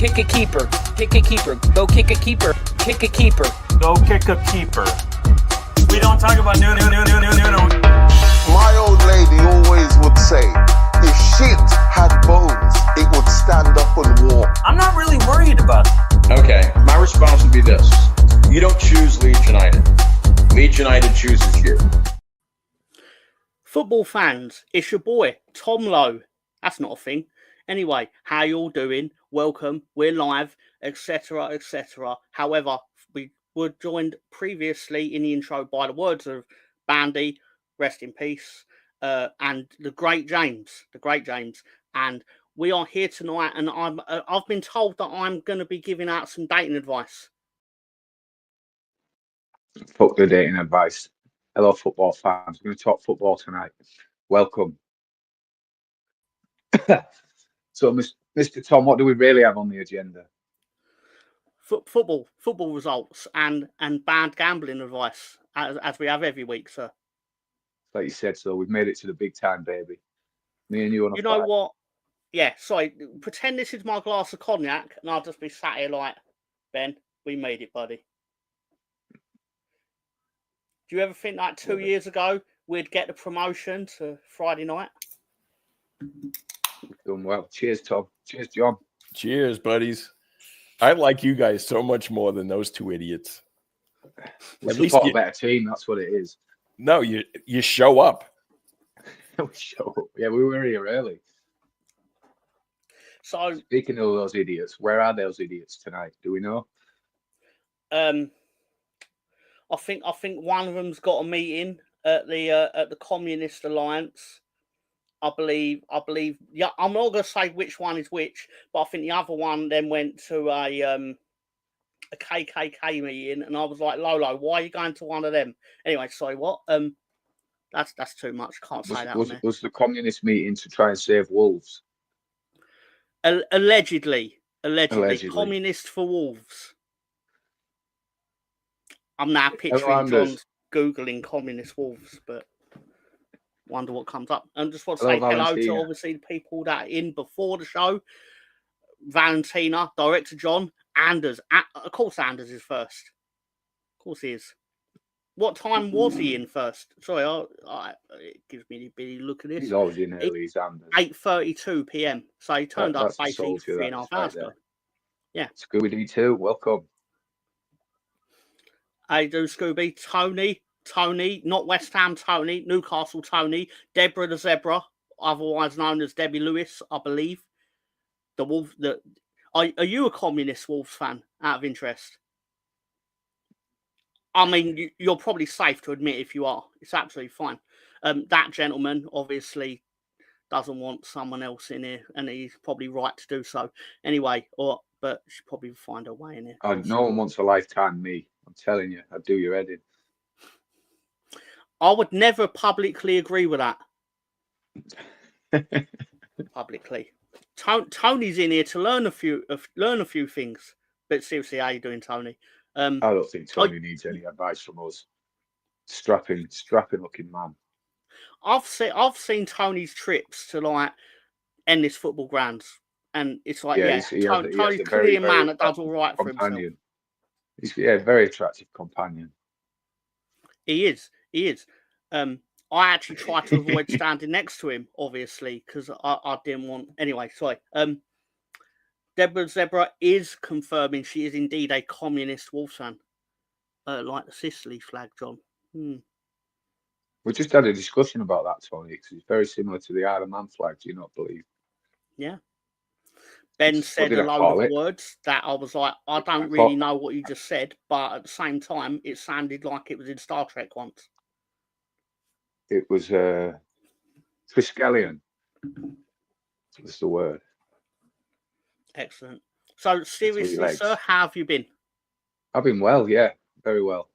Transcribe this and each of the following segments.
Kick a keeper. Kick a keeper. Go kick a keeper. Kick a keeper. Go kick a keeper. We don't talk about no. My old lady always would say, if shit had bones, it would stand up and walk. I'm not really worried about it. Okay, my response would be this. You don't choose Leeds United. Leeds United chooses you. Football fans, it's your boy, Tom Lowe. That's not a thing. Anyway, how you all doing? Welcome. We're live, etc., etc. However, we were joined previously in the intro by the words of Bandy, rest in peace, and the great James, and we are here tonight. And I've been told that I'm going to be giving out some dating advice. Fuck the dating advice. Hello, football fans. We're going to talk football tonight. Welcome. So, Mr. Tom, what do we really have on the agenda? Football results and bad gambling advice, as we have every week, sir. Like you said, so we've made it to the big time, baby. Me and you on a You know flight. what? Yeah, sorry. Pretend this is my glass of cognac, and I'll just be sat here like, Ben, we made it, buddy. Do you ever think like 2 years ago we'd get the promotion to Friday night? We've done well. Cheers, Tom. Cheers, John. Cheers, buddies. I like you guys so much more than those two idiots. We support a better team. That's what it is. No, you show up. We show up. Yeah, we were here early. So speaking of those idiots, where are those idiots tonight? Do we know? I think one of them's got a meeting at the Communist Alliance. I believe. Yeah, I'm not going to say which one is which, but I think the other one then went to a KKK meeting, and I was like, Lolo, why are you going to one of them? Anyway, sorry, what? That's too much. Can't say that. Was the communist meeting to try and save wolves? Allegedly, communist for wolves. I'm now picturing John's googling communist wolves, but wonder what comes up. And just want to say hello to obviously the people that are in before the show. Valentina, director John, Anders. Of course, Anders is first. Of course, he is. What time was he in first? Sorry, it gives me the bitty look at this. He's always in early, he's Anders. 8:32 p.m. So he turned up basically 3.5 hours ago. Yeah. Scooby too. Welcome. I do Scooby. Tony, not West Ham Tony, Newcastle Tony, Deborah the Zebra, otherwise known as Debbie Lewis, I believe. The Wolf. Are you a communist Wolves fan? Out of interest. I mean, you're probably safe to admit if you are. It's absolutely fine. That gentleman obviously doesn't want someone else in here, and he's probably right to do so. Anyway, but she'll probably find a way in here. No one wants a lifetime me. I'm telling you, I'd do your head in. I would never publicly agree with that. Publicly. Tony's in here to learn a few things. But seriously, how you doing, Tony? I don't think Tony needs any advice from us. Strapping looking man. I've seen Tony's trips to like endless football grounds, and it's like Tony's clearly a man that does all right for himself. He's a very attractive companion. He is. I actually tried to avoid standing next to him, obviously, because I didn't want. Anyway, sorry. Deborah Zebra is confirming she is indeed a communist Wolves fan, like the Sicily flag, John. We just had a discussion about that, Tony, because it's very similar to the Isle of Man flag. Do you not believe? Yeah. Ben said a load of words that I was like, I don't really know what you just said, but at the same time, it sounded like it was in Star Trek once. It was Triskelion. That's the word. Excellent. So, seriously, sir, how have you been? I've been well, yeah, very well.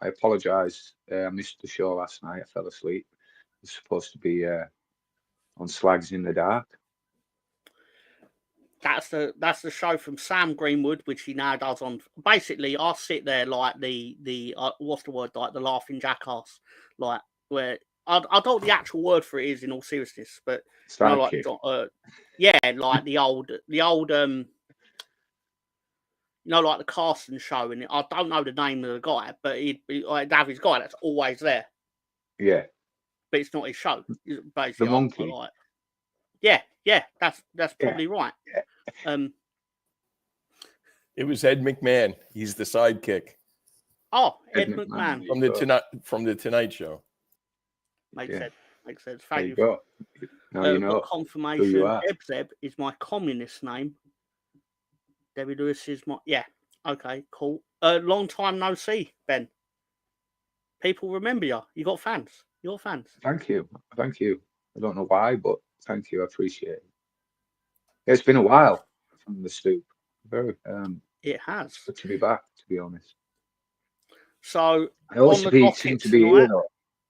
I apologise. I missed the show last night. I fell asleep. I was supposed to be on Slags in the Dark. That's the show from Sam Greenwood, which he now does on. Basically, I sit there like the what's the word, like the laughing jackass, like where I don't know what the actual word for it is in all seriousness, but you know, like like the old you know, like the Carson show, and I don't know the name of the guy, but he'd have his guy that's always there. Yeah. But it's not his show. It's The basically monkey. like, yeah, that's probably right. It was Ed McMahon. He's the sidekick Ed McMahon. from the Tonight Show. Makes sense. There Thank you you. go. Now you know Got confirmation. who you are. Zeb is my communist name. Debbie Lewis is my Okay, cool. Long time no see, Ben. People remember you. You got fans. Thank you. I don't know why, but thank you. I appreciate it. It's been a while from the Stoop. Very. It has. Good to be back, to be honest. So I always seem to be here though,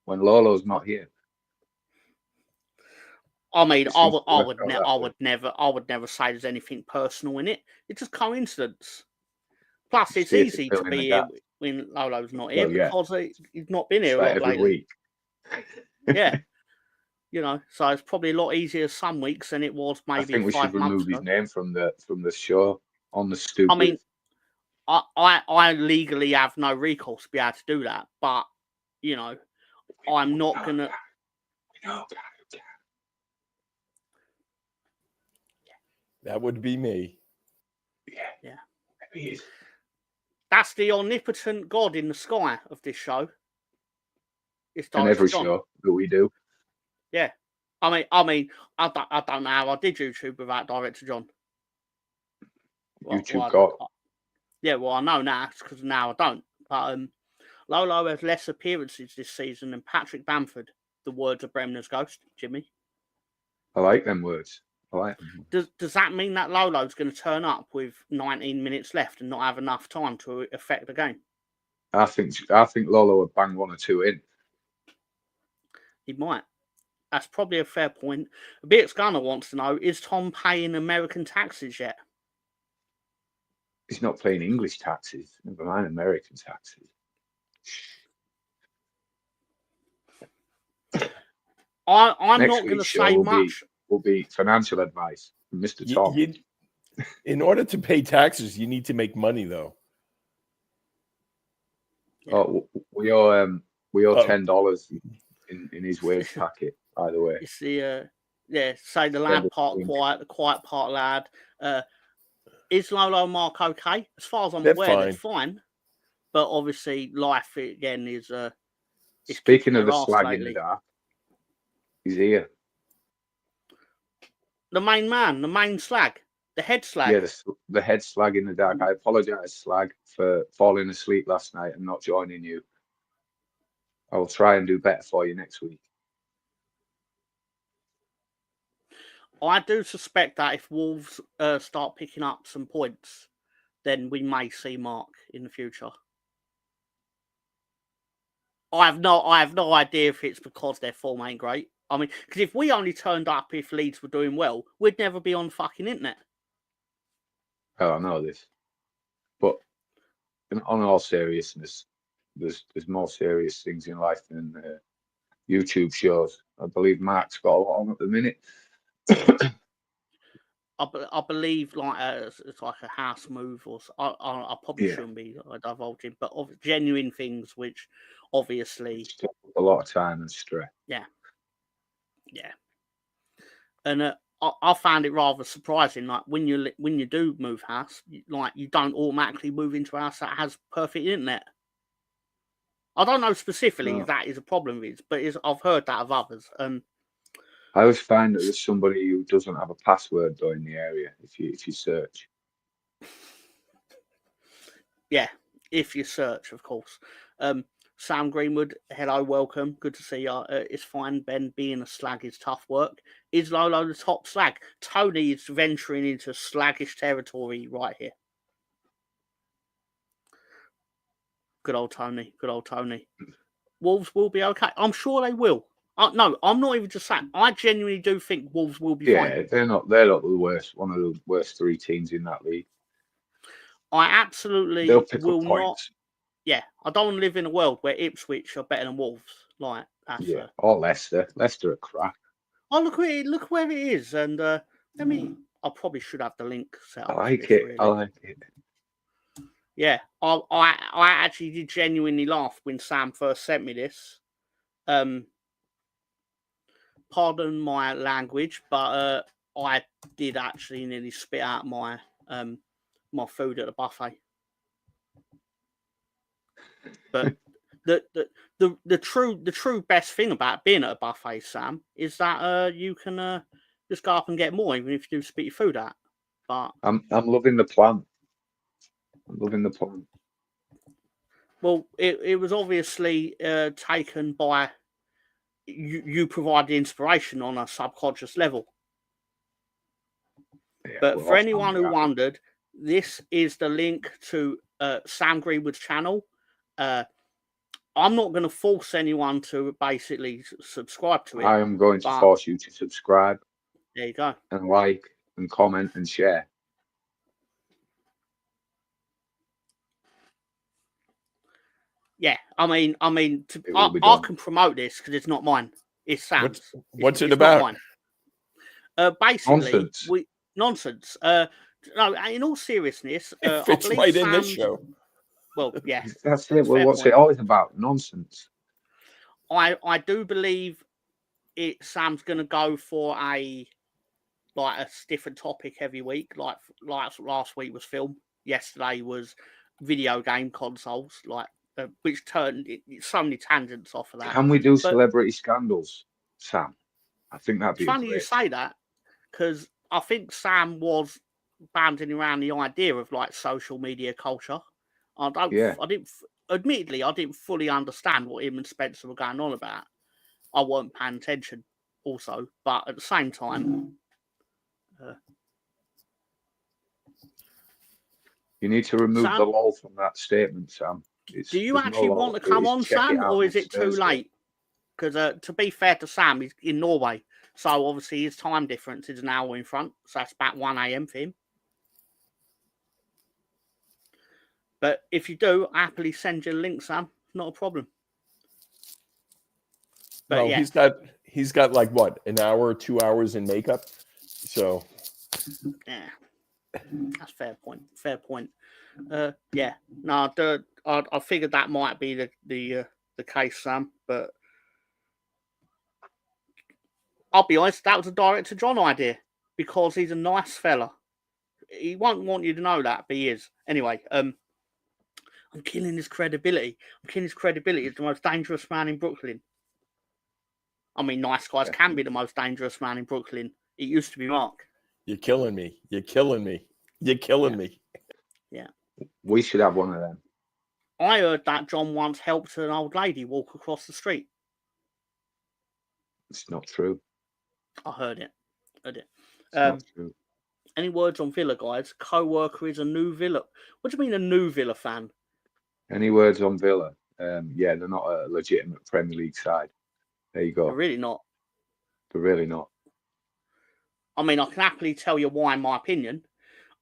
when Lolo's not here. I mean, I would never say there's anything personal in it. It's just coincidence. Plus, it's easy to be here when Lolo's not here because he's not been here a lot every lately. week. Yeah, you know, so it's probably a lot easier some weeks than it was maybe. I think we 5 should remove months his ago. name from the show on the Stoop. I mean, I legally have no recourse to be able to do that, but you know, I'm not gonna. That would be me. Yeah. Maybe he is. That's the omnipotent God in the sky of this show. It's and every John. show that we do. Yeah. I mean, I don't know how I did YouTube without Director John. YouTube God. Yeah, well, I know now because now I don't. But Lolo has less appearances this season than Patrick Bamford. The words of Bremner's ghost, Jimmy. I like them words. I like them. Does that mean that Lolo's going to turn up with 19 minutes left and not have enough time to affect the game? I think Lolo would bang 1 or 2 in. He might. That's probably a fair point. Beats Gunner wants to know, is Tom paying American taxes yet? He's not paying English taxes. Never mind American taxes. I'm not going to say much. Will be financial advice from Mr. Tom. In order to pay taxes, you need to make money, though. Yeah. Oh, we owe $10 in his wage packet. By the way, it's the say the loud part quiet, the quiet part loud. Is Lolo Mark okay? As far as I'm aware, they're fine. But obviously, life again is. Speaking of the slag in the dark, he's here. The main man, the main slag, the head slag. Yeah, the head slag in the dark. I apologise, Slag, for falling asleep last night and not joining you. I will try and do better for you next week. I do suspect that if Wolves start picking up some points, then we may see Mark in the future. I have no idea if it's because their form ain't great. I mean, because if we only turned up if Leeds were doing well, we'd never be on fucking internet. Oh, I know this, but on all seriousness, there's more serious things in life than YouTube shows. I believe Mark's got a lot on at the minute. I believe it's like a house move, or I probably shouldn't be divulging, but genuine things which obviously a lot of time and stress. Yeah. And I found it rather surprising. Like when you do move house, like you don't automatically move into a house that has perfect internet. I don't know specifically if that is a problem with it, but I've heard that of others. I always find that there's somebody who doesn't have a password though in the area if you search. Yeah, if you search, of course. Sam Greenwood, hello, welcome. Good to see you. It's fine, Ben. Being a slag is tough work. Is Lolo the top slag? Tony is venturing into slaggish territory right here. Good old Tony. Wolves will be okay. I'm sure they will. No, I'm not even just saying. I genuinely do think Wolves will be fine. Yeah, they're not the worst. One of the worst 3 teams in that league. I absolutely They'll pick will up points. not. Yeah, I don't want to live in a world where Ipswich are better than Wolves. Like that's or Leicester. Leicester are crap. Oh, look where it is, and I probably should have the link set up. I like it. Yeah, I actually did genuinely laugh when Sam first sent me this. Pardon my language, but I did actually nearly spit out my my food at the buffet. But the true best thing about being at a buffet, Sam, is that you can just go up and get more, even if you do spit your food out. But I'm loving the plan. I'm loving the plan. well, it was obviously taken by you provide the inspiration on a subconscious level. Yeah, But for off anyone on who that. wondered, this is the link to Sam Greenwood's channel. I'm not going to force anyone to basically subscribe to it. I am going to but force you to subscribe there you go. and like and comment and share. Yeah, I mean, It will be I done. can promote this because it's not mine. It's Sam's. What's it it's not about? mine. Basically, Nonsense. Nonsense. No, in all seriousness, It I fits believe right in this Sam's. show. Well, yeah, That's it. Well, fair what's point. it always about? Nonsense. I do believe Sam's going to go for a different topic every week. Like last week was film. Yesterday was video game consoles. Which turned so many tangents off of that. Can we do But celebrity scandals, Sam? I think that'd it's be funny you great. say that because I think Sam was banding around the idea of social media culture. Admittedly, I didn't fully understand what him and Spencer were going on about. I weren't paying attention also, but at the same time, You need to remove Sam, the lol from that statement, Sam. do you there's no actually lol. want to come It is on, check it Sam, out or is next it too Thursday. late? Because to be fair to Sam, he's in Norway, so obviously his time difference is an hour in front, so that's about 1 a.m. for him. But if you do, I happily send you a link, Sam. Not a problem. But Well, yeah, he's got like what, an hour or 2 hours in makeup. So yeah, that's fair point. Fair point. Yeah, no, I figured that might be the case, Sam. But I'll be honest, that was a director John idea because he's a nice fella. He won't want you to know that, but he is. Anyway, I'm killing his credibility. I'm killing his credibility as the most dangerous man in Brooklyn. I mean, nice guys can be the most dangerous man in Brooklyn. It used to be Mark. you're killing me. You're killing me. You're killing me. Yeah. We should have one of them. I heard that John once helped an old lady walk across the street. It's not true. I heard it. It's not true. Any words on Villa, guys? Co-worker is a new Villa. What do you mean a new Villa fan? Any words on Villa? Yeah, they're not a legitimate Premier League side. There you go. They're really not. They're really not. I mean, I can happily tell you why, in my opinion.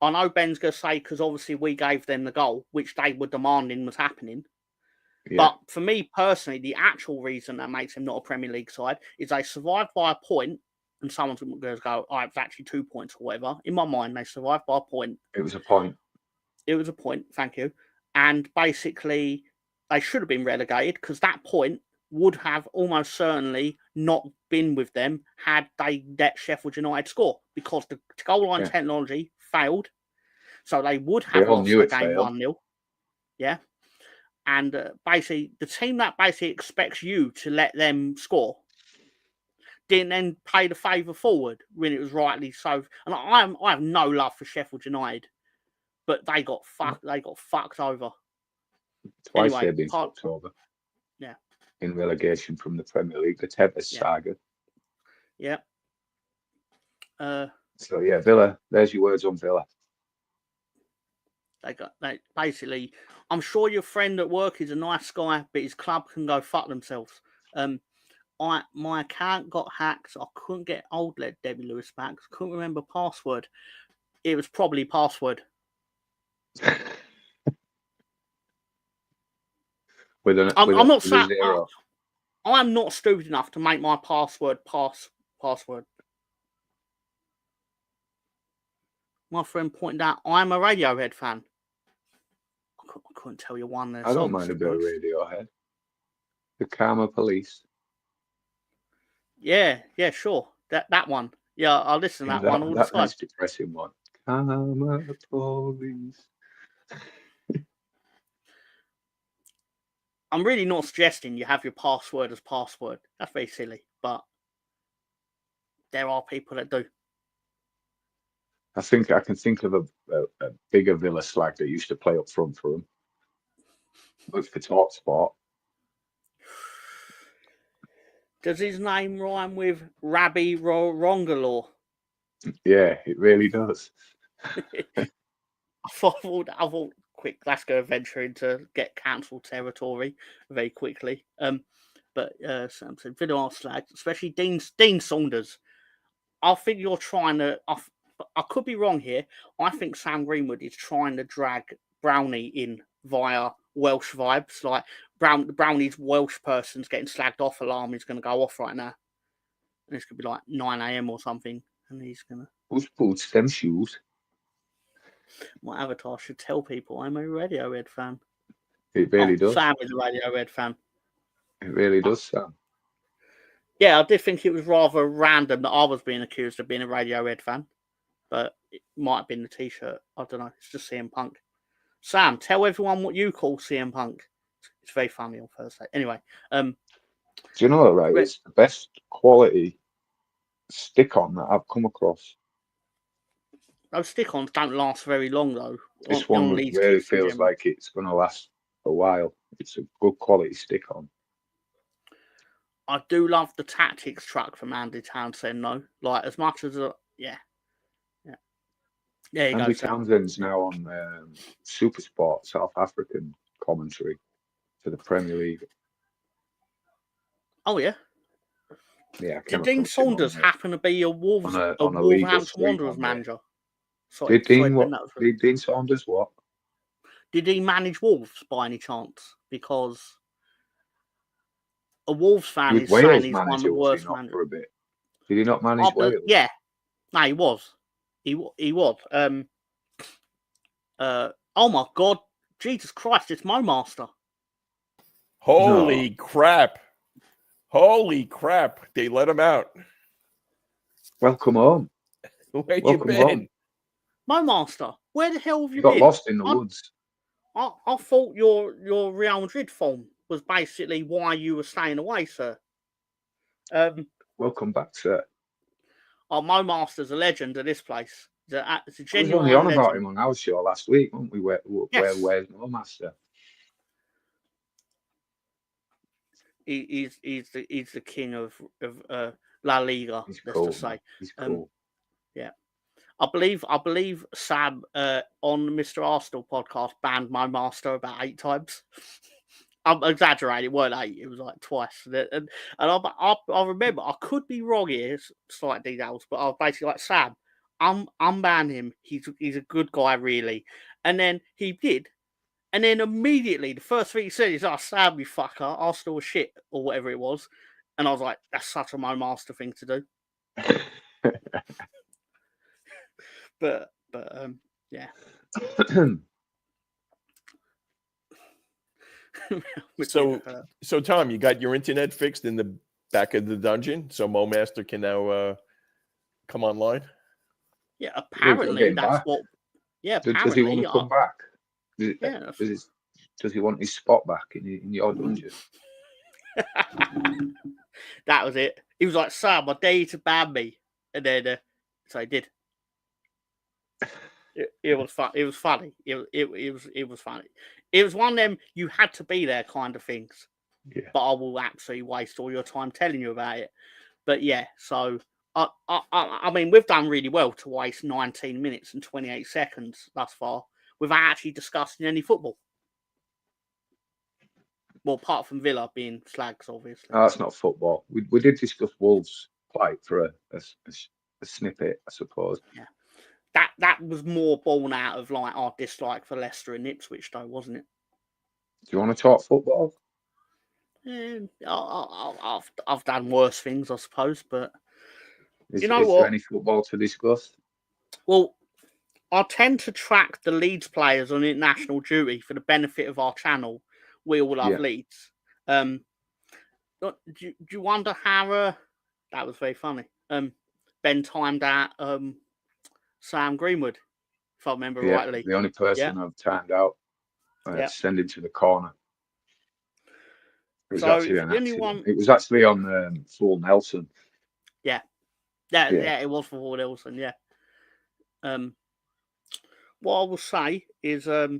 I know Ben's going to say because obviously we gave them the goal, which they were demanding was happening. Yeah. But for me personally, the actual reason that makes them not a Premier League side is they survived by a point, and someone's going to go, oh, it's actually 2 points or whatever. In my mind, they survived by a point. It was a point. It was a point, thank you. And basically, they should have been relegated because that point would have almost certainly not been with them had they let Sheffield United score because the goal line technology failed. So they would have lost the game 1-0. Yeah. And basically, the team that basically expects you to let them score didn't then play the favour forward when it was rightly so. And I have no love for Sheffield United, but they got fucked. They got fucked over. Twice Anyway, they've been fucked over. Yeah. In relegation from the Premier League, the Tevez saga. Yeah. So yeah, Villa. There's your words on Villa. They basically. I'm sure your friend at work is a nice guy, but his club can go fuck themselves. My account got hacked. So I couldn't get old led Debbie Lewis back. I couldn't remember password. It was probably password. I'm not saying I'm not stupid enough to make my password password. My friend pointed out I'm a Radiohead fan. I couldn't tell you one. I don't mind a bit of Radiohead. The Karma Police. Yeah, sure. That one. Yeah, I'll listen to that one all the That time. nice depressing one. Karma Police. I'm really not suggesting you have your password as password. That's very silly, but there are people that do. I think I can think of a bigger Villa slag that used to play up front for him. But for Talk Sport. Does his name rhyme with Rabbi Rongalor? Yeah, it really does. I thought, quick, let's go venture into get cancelled territory very quickly. But Sam said, video slag, especially Dean Saunders. I think you're trying to. I could be wrong here. I think Sam Greenwood is trying to drag Brownie in via Welsh vibes. Like Brownie's Welsh person's getting slagged off. Alarm is going to go off right now. And it's going to be like 9 a.m. or something. And he's going to. Who's boots them shoes? My avatar should tell people I'm a Radiohead fan. It really does. Sam is a Radiohead fan. It really does, Sam. Yeah, I did think it was rather random that I was being accused of being a Radiohead fan. But it might have been the t-shirt. I don't know. It's just CM Punk. Sam, tell everyone what you call CM Punk. It's very funny on Thursday. Anyway. Do you know what, right? It's the best quality stick-on that I've come across. Those stick-ons don't last very long, though. This one really feels like it's going to last a while. It's a good quality stick-on. I do love the Tactics truck from Andy Townsend, though. Like, as much as... yeah. There you Andy go, Townsend's now on Supersport, South African commentary for the Premier League. Oh, yeah? Yeah. Did Dean Saunders happen to be a Wolverhampton Wanderers manager? Did Dean Saunders what? Did he manage Wolves by any chance? Because a Wolves fan is saying he's one of the worst managers. For a bit. Did he not manage Wales? Yeah. No, he was. He was. Oh my God, Jesus Christ! It's Mo Master. Holy crap! Holy crap! They let him out. Welcome home. Where you been? Mo Master, where the hell have you got been? Lost in the woods. I thought your Real Madrid form was basically why you were staying away, sir. Welcome back, sir. Oh, Mo Master's a legend of this place. It's a genuine. We was only on about him on our show last week, weren't we? Where's Mo Master? He's the king of La Liga. He's let's cool. just say. He's cool. Yeah, I believe Sam on Mr. Arsenal podcast banned Mo Master about 8 times. I'm exaggerating. It weren't 8. It was like twice. And I remember, I could be wrong here, slight details, but I was basically like, Sam, unban him. He's a good guy, really. And then he did. And then immediately, the first thing he said is, "Oh, Sam, you fucker, Arsenal was shit," or whatever it was. And I was like, that's such a Mo Master thing to do. but yeah. So Tom, you got your internet fixed in the back of the dungeon, so Mo Master can now come online. Yeah, apparently that's what. Yeah, does he want to come back? Does he want his spot back in your dungeon? That was it. He was like, "Sam, I dare you to ban me," and then so he did. It was fun. It was funny. It was funny. It was one of them you had to be there kind of things. Yeah. But I will absolutely waste all your time telling you about it. But yeah, so I mean, we've done really well to waste 19 minutes and 28 seconds thus far without actually discussing any football. Well, apart from Villa being slags, obviously. No, that's not football. We did discuss Wolves' plight for a snippet, I suppose. Yeah. That was more born out of like our dislike for Leicester and Ipswich, though, wasn't it? Do you want to talk football? I've done worse things, I suppose, but Is there any football to discuss? Well, I tend to track the Leeds players on international duty for the benefit of our channel. We all love Yeah. Leeds. Do you wonder how? That was very funny. Ben timed out Sam Greenwood, if I remember Yeah, rightly. the only person I've timed out, sending to the corner. It was So actually if an the only accident. one, It was actually on full Nelson. yeah, Yeah. it was for Ward Wilson. Yeah. What I will say is the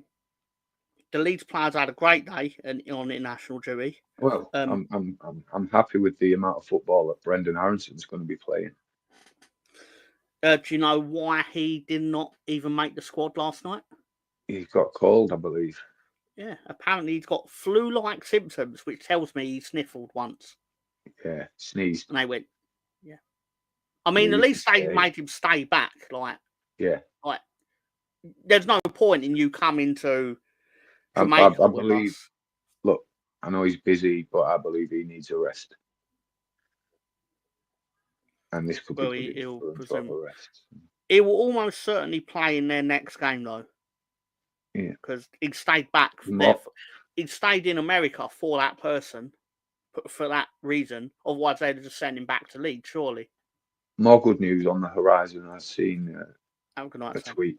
Leeds players had a great day on international duty. Well, I'm happy with the amount of football that Brendan Aaronson's going to be playing. Do you know why he did not even make the squad last night? He got cold, I believe. Yeah, apparently he's got flu-like symptoms, which tells me he sniffled once. Yeah, sneezed. And they went, yeah. I mean, at least they made him stay back. Like, there's no point in you coming to Jamaica I with believe. us. Look, I know he's busy, but I believe he needs a rest. And this could be good for him to have a rest. He will almost certainly play in their next game, though. Yeah. Because he stayed back there. He stayed in America for that person, for that reason. Otherwise, they'd just send him back to Leeds, surely. More good news on the horizon. I've seen a tweet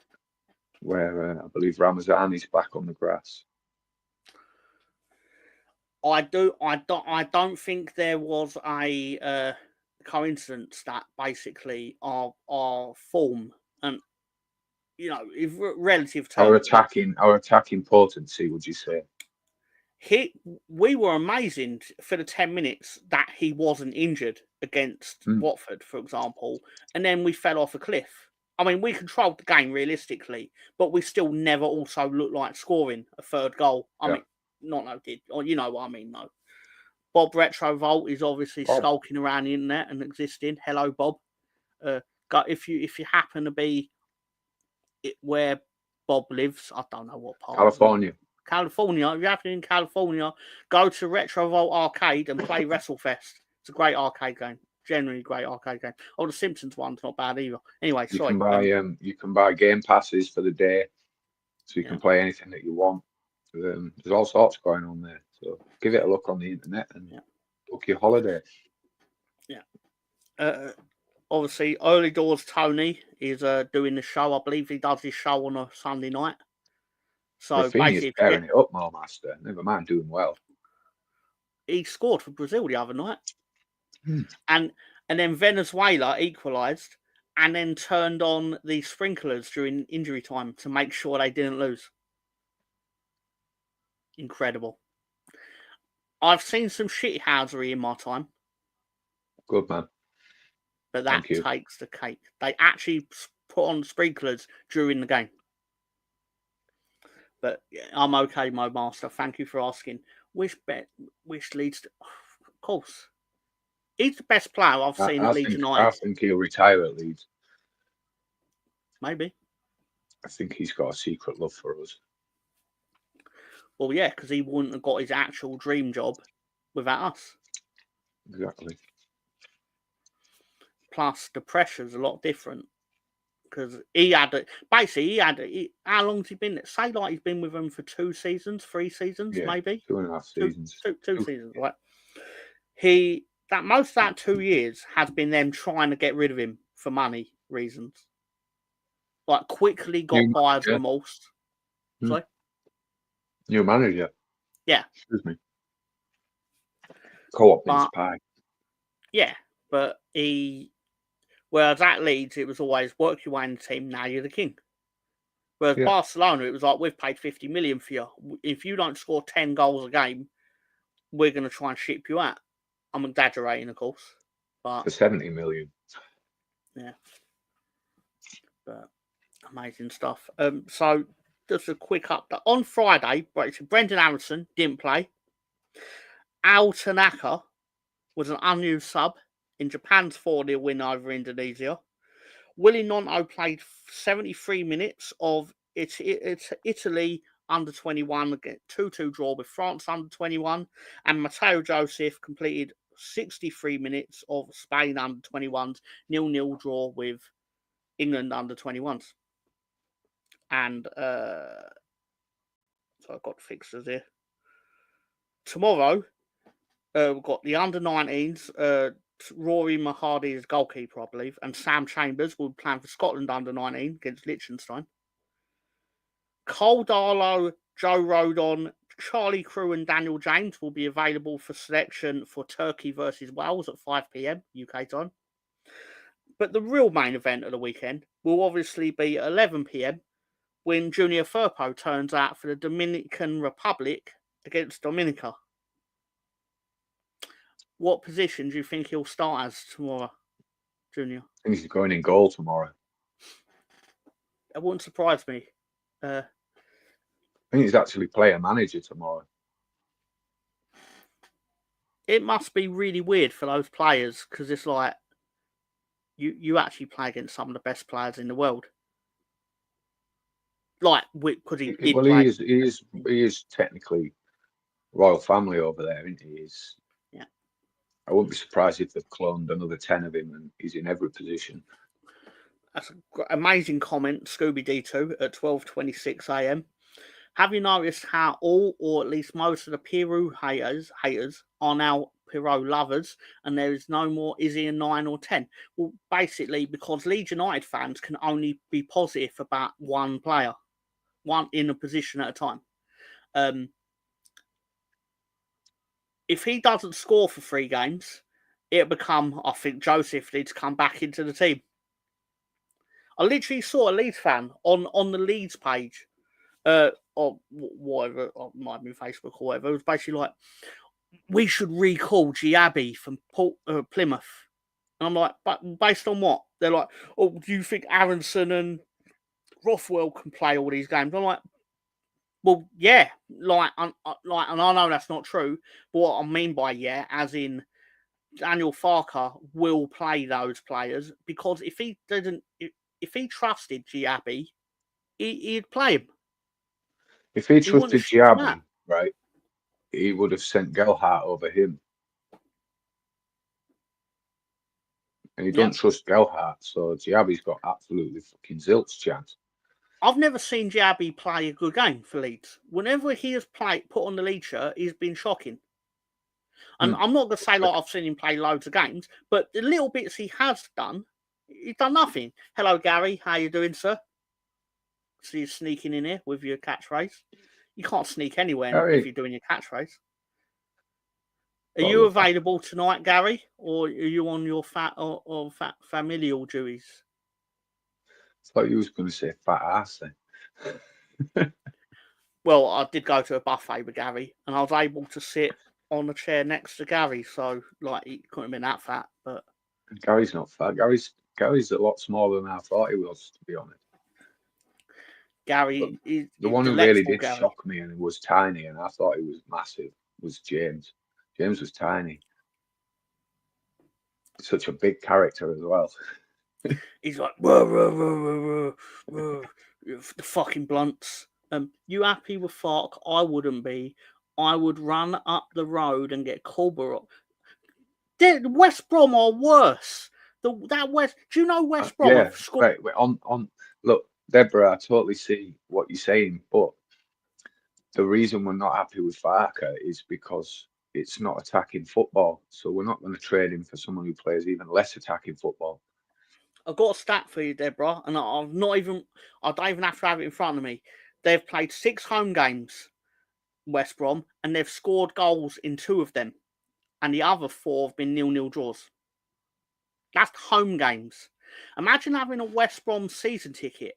where I believe Ramazan is back on the grass. I don't think there was a coincidence that basically our form and relative to Our attacking potency, would you say? We were amazing for the 10 minutes that he wasn't injured against Watford, for example, and then we fell off a cliff. I mean, we controlled the game realistically, but we still never also looked like scoring a third goal. I mean, or you know what I mean, though. Bob Retrovolt is obviously skulking around the internet and existing. Hello, Bob. If you happen to be where Bob lives, I don't know what part. California. If you happen in California, go to Retrovolt Arcade and play WrestleFest. It's a great arcade game. Generally great arcade game. Oh, the Simpsons one's not bad either. Anyway, sorry. You can buy game passes for the day, so you can play anything that you want. There's all sorts going on there. So give it a look on the internet and book your holiday. Yeah. Obviously, Early Doors Tony is doing the show. I believe he does his show on a Sunday night. So basically, tearing it up, more master. Never mind doing well. He scored for Brazil the other night, and then Venezuela equalised, and then turned on the sprinklers during injury time to make sure they didn't lose. Incredible. I've seen some shithousery in my time. Good man. But that takes the cake. They actually put on sprinklers during the game. But I'm okay, Mo Master. Thank you for asking. Wish Leeds. Of course. He's the best player I've seen at Leeds United. I think he'll retire at Leeds. Maybe. I think he's got a secret love for us. Well, yeah, because he wouldn't have got his actual dream job without us. Exactly. Plus, the pressure's a lot different. Because how long's he been? Say like he's been with them for 2 seasons, 3 seasons, maybe? 2.5 seasons. Two seasons, right? Most of that 2 years has been them trying to get rid of him for money reasons. Like, quickly got buyer's remorse. Sorry? New manager. Yeah. Excuse me. Co-op mince pie. Yeah, but whereas at Leeds, it was always work your way in the team, now you're the king. Whereas Barcelona, it was like, we've paid 50 million for you. If you don't score 10 goals a game, we're going to try and ship you out. I'm exaggerating, of course. But for 70 million. Yeah. But amazing stuff. So just a quick update. On Friday, Brendan Aronson didn't play. Al Tanaka was an unused sub in Japan's 4-0 win over Indonesia. Willie Nonto played 73 minutes of Italy under-21, 2-2 draw with France under-21, and Matteo Joseph completed 63 minutes of Spain under-21s, 0-0 draw with England under-21s. And so I've got the fixtures here. Tomorrow, we've got the under-19s. Rory Mahadi is goalkeeper, I believe, and Sam Chambers will be playing for Scotland under-19 against Liechtenstein. Cole Darlow, Joe Rodon, Charlie Crew and Daniel James will be available for selection for Turkey versus Wales at 5 p.m. UK time. But the real main event of the weekend will obviously be at 11 p.m. when Junior Firpo turns out for the Dominican Republic against Dominica. What position do you think he'll start as tomorrow, Junior? I think he's going in goal tomorrow. It wouldn't surprise me. I think he's actually player manager tomorrow. It must be really weird for those players because it's like you actually play against some of the best players in the world. Like, because he did play. He is technically royal family over there, isn't he? Yeah. I wouldn't be surprised if they've cloned another 10 of him and he's in every position. That's an amazing comment, Scooby D2 at 12:26 a.m. Have you noticed how all, or at least most of the Pirou haters are now Pirou lovers, and there is no more is he a 9 or 10? Well, basically, because Leeds United fans can only be positive about one player, one in a position at a time. If he doesn't score for 3 games, it'll become, I think, Joseph needs to come back into the team. I literally saw a Leeds fan on the Leeds page, or whatever, or might have been Facebook or whatever. It was basically like, we should recall Giabi from Plymouth. And I'm like, but based on what? They're like, oh, do you think Aronson and Rothwell can play all these games? I'm like, well, yeah, and I know that's not true, but what I mean by yeah, as in Daniel Farker will play those players, because if he didn't, if he trusted Giabi, he'd play him. If he trusted Giabi, right, he would have sent Gelhardt over him. And he don't trust Gelhardt, so Giabi's got absolutely fucking zilch chance. I've never seen Giabi play a good game for Leeds. Whenever he has put on the Leeds shirt, he's been shocking. And I'm not going to say like I've seen him play loads of games, but the little bits he has done, he's done nothing. Hello, Gary. How you doing, sir? So you're sneaking in here with your catchphrase. You can't sneak anywhere if you're doing your catchphrase. Are you available tonight, Gary, or are you on your familial duties? I thought you was going to say fat ass then. Well, I did go to a buffet with Gary, and I was able to sit on a chair next to Gary, so like he couldn't have been that fat. But Gary's not fat. Gary's a lot smaller than I thought he was, to be honest. Gary, the one who really did shock me and was tiny, and I thought he was massive, was James. James was tiny. Such a big character as well. He's like, whoa, whoa, whoa, whoa, whoa, the fucking blunts. You happy with Fark? I wouldn't be. I would run up the road and get Culber. West Brom are worse. Do you know West Brom? Yeah, right. Look, Deborah, I totally see what you're saying, but the reason we're not happy with Farker is because it's not attacking football. So we're not going to trade him for someone who plays even less attacking football. I've got a stat for you, Deborah, and I don't even have to have it in front of me. They've played 6 home games, West Brom, and they've scored goals in 2 of them, and the other 4 have been 0-0 draws. That's home games. Imagine having a West Brom season ticket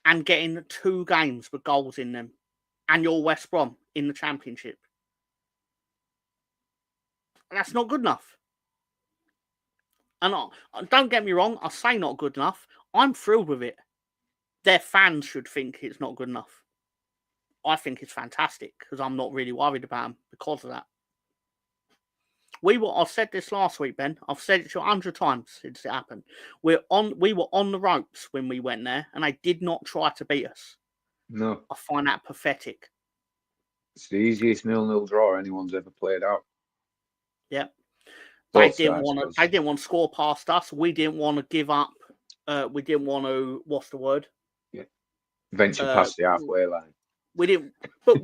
and getting 2 games with goals in them, and you're West Brom in the Championship. That's not good enough. And don't get me wrong, I say not good enough. I'm thrilled with it. Their fans should think it's not good enough. I think it's fantastic because I'm not really worried about them because of that. I said this last week, Ben. I've said it to 100 times since it happened. We were on the ropes when we went there, and they did not try to beat us. No. I find that pathetic. It's the easiest 0-0 draw anyone's ever played out. Yep. They didn't want to score past us. We didn't want to give up. We didn't want to, what's the word? Yeah. venture past the halfway line. We didn't, but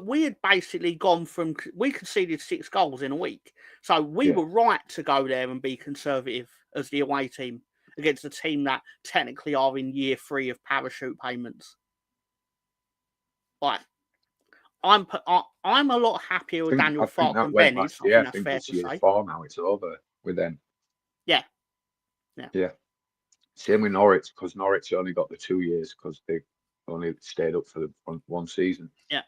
we had basically gone from, we conceded 6 goals in a week, so we were right to go there and be conservative as the away team against a team that technically are in year 3 of parachute payments. Like, I'm a lot happier with Daniel Fark and Benny's. I think that's year 4 now. It's over with them. Yeah. Same with Norwich, because Norwich only got the 2 years because they only stayed up for the one season. Yeah.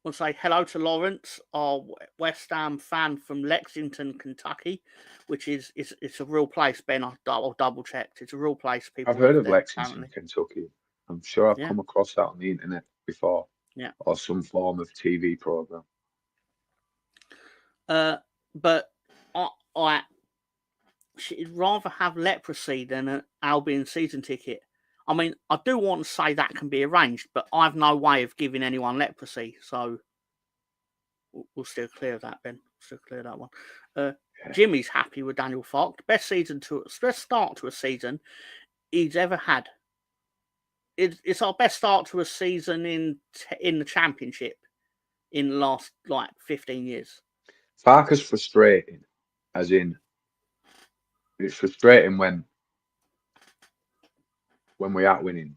We'll say hello to Lawrence, our West Ham fan from Lexington, Kentucky, which is it's a real place, Ben. I've double checked. It's a real place. People I've heard of Lexington, Kentucky. I'm sure I've come across that on the internet before. Yeah. Or some form of TV program. But she'd rather have leprosy than an Albion season ticket. I mean, I do want to say that can be arranged, but I've no way of giving anyone leprosy, so we'll still clear that, Ben. Still clear that one. Jimmy's happy with Daniel Fark. The best start to a season he's ever had. It's our best start to a season in the Championship in the last 15 years. Fark is frustrating, as in it's frustrating when we aren't winning,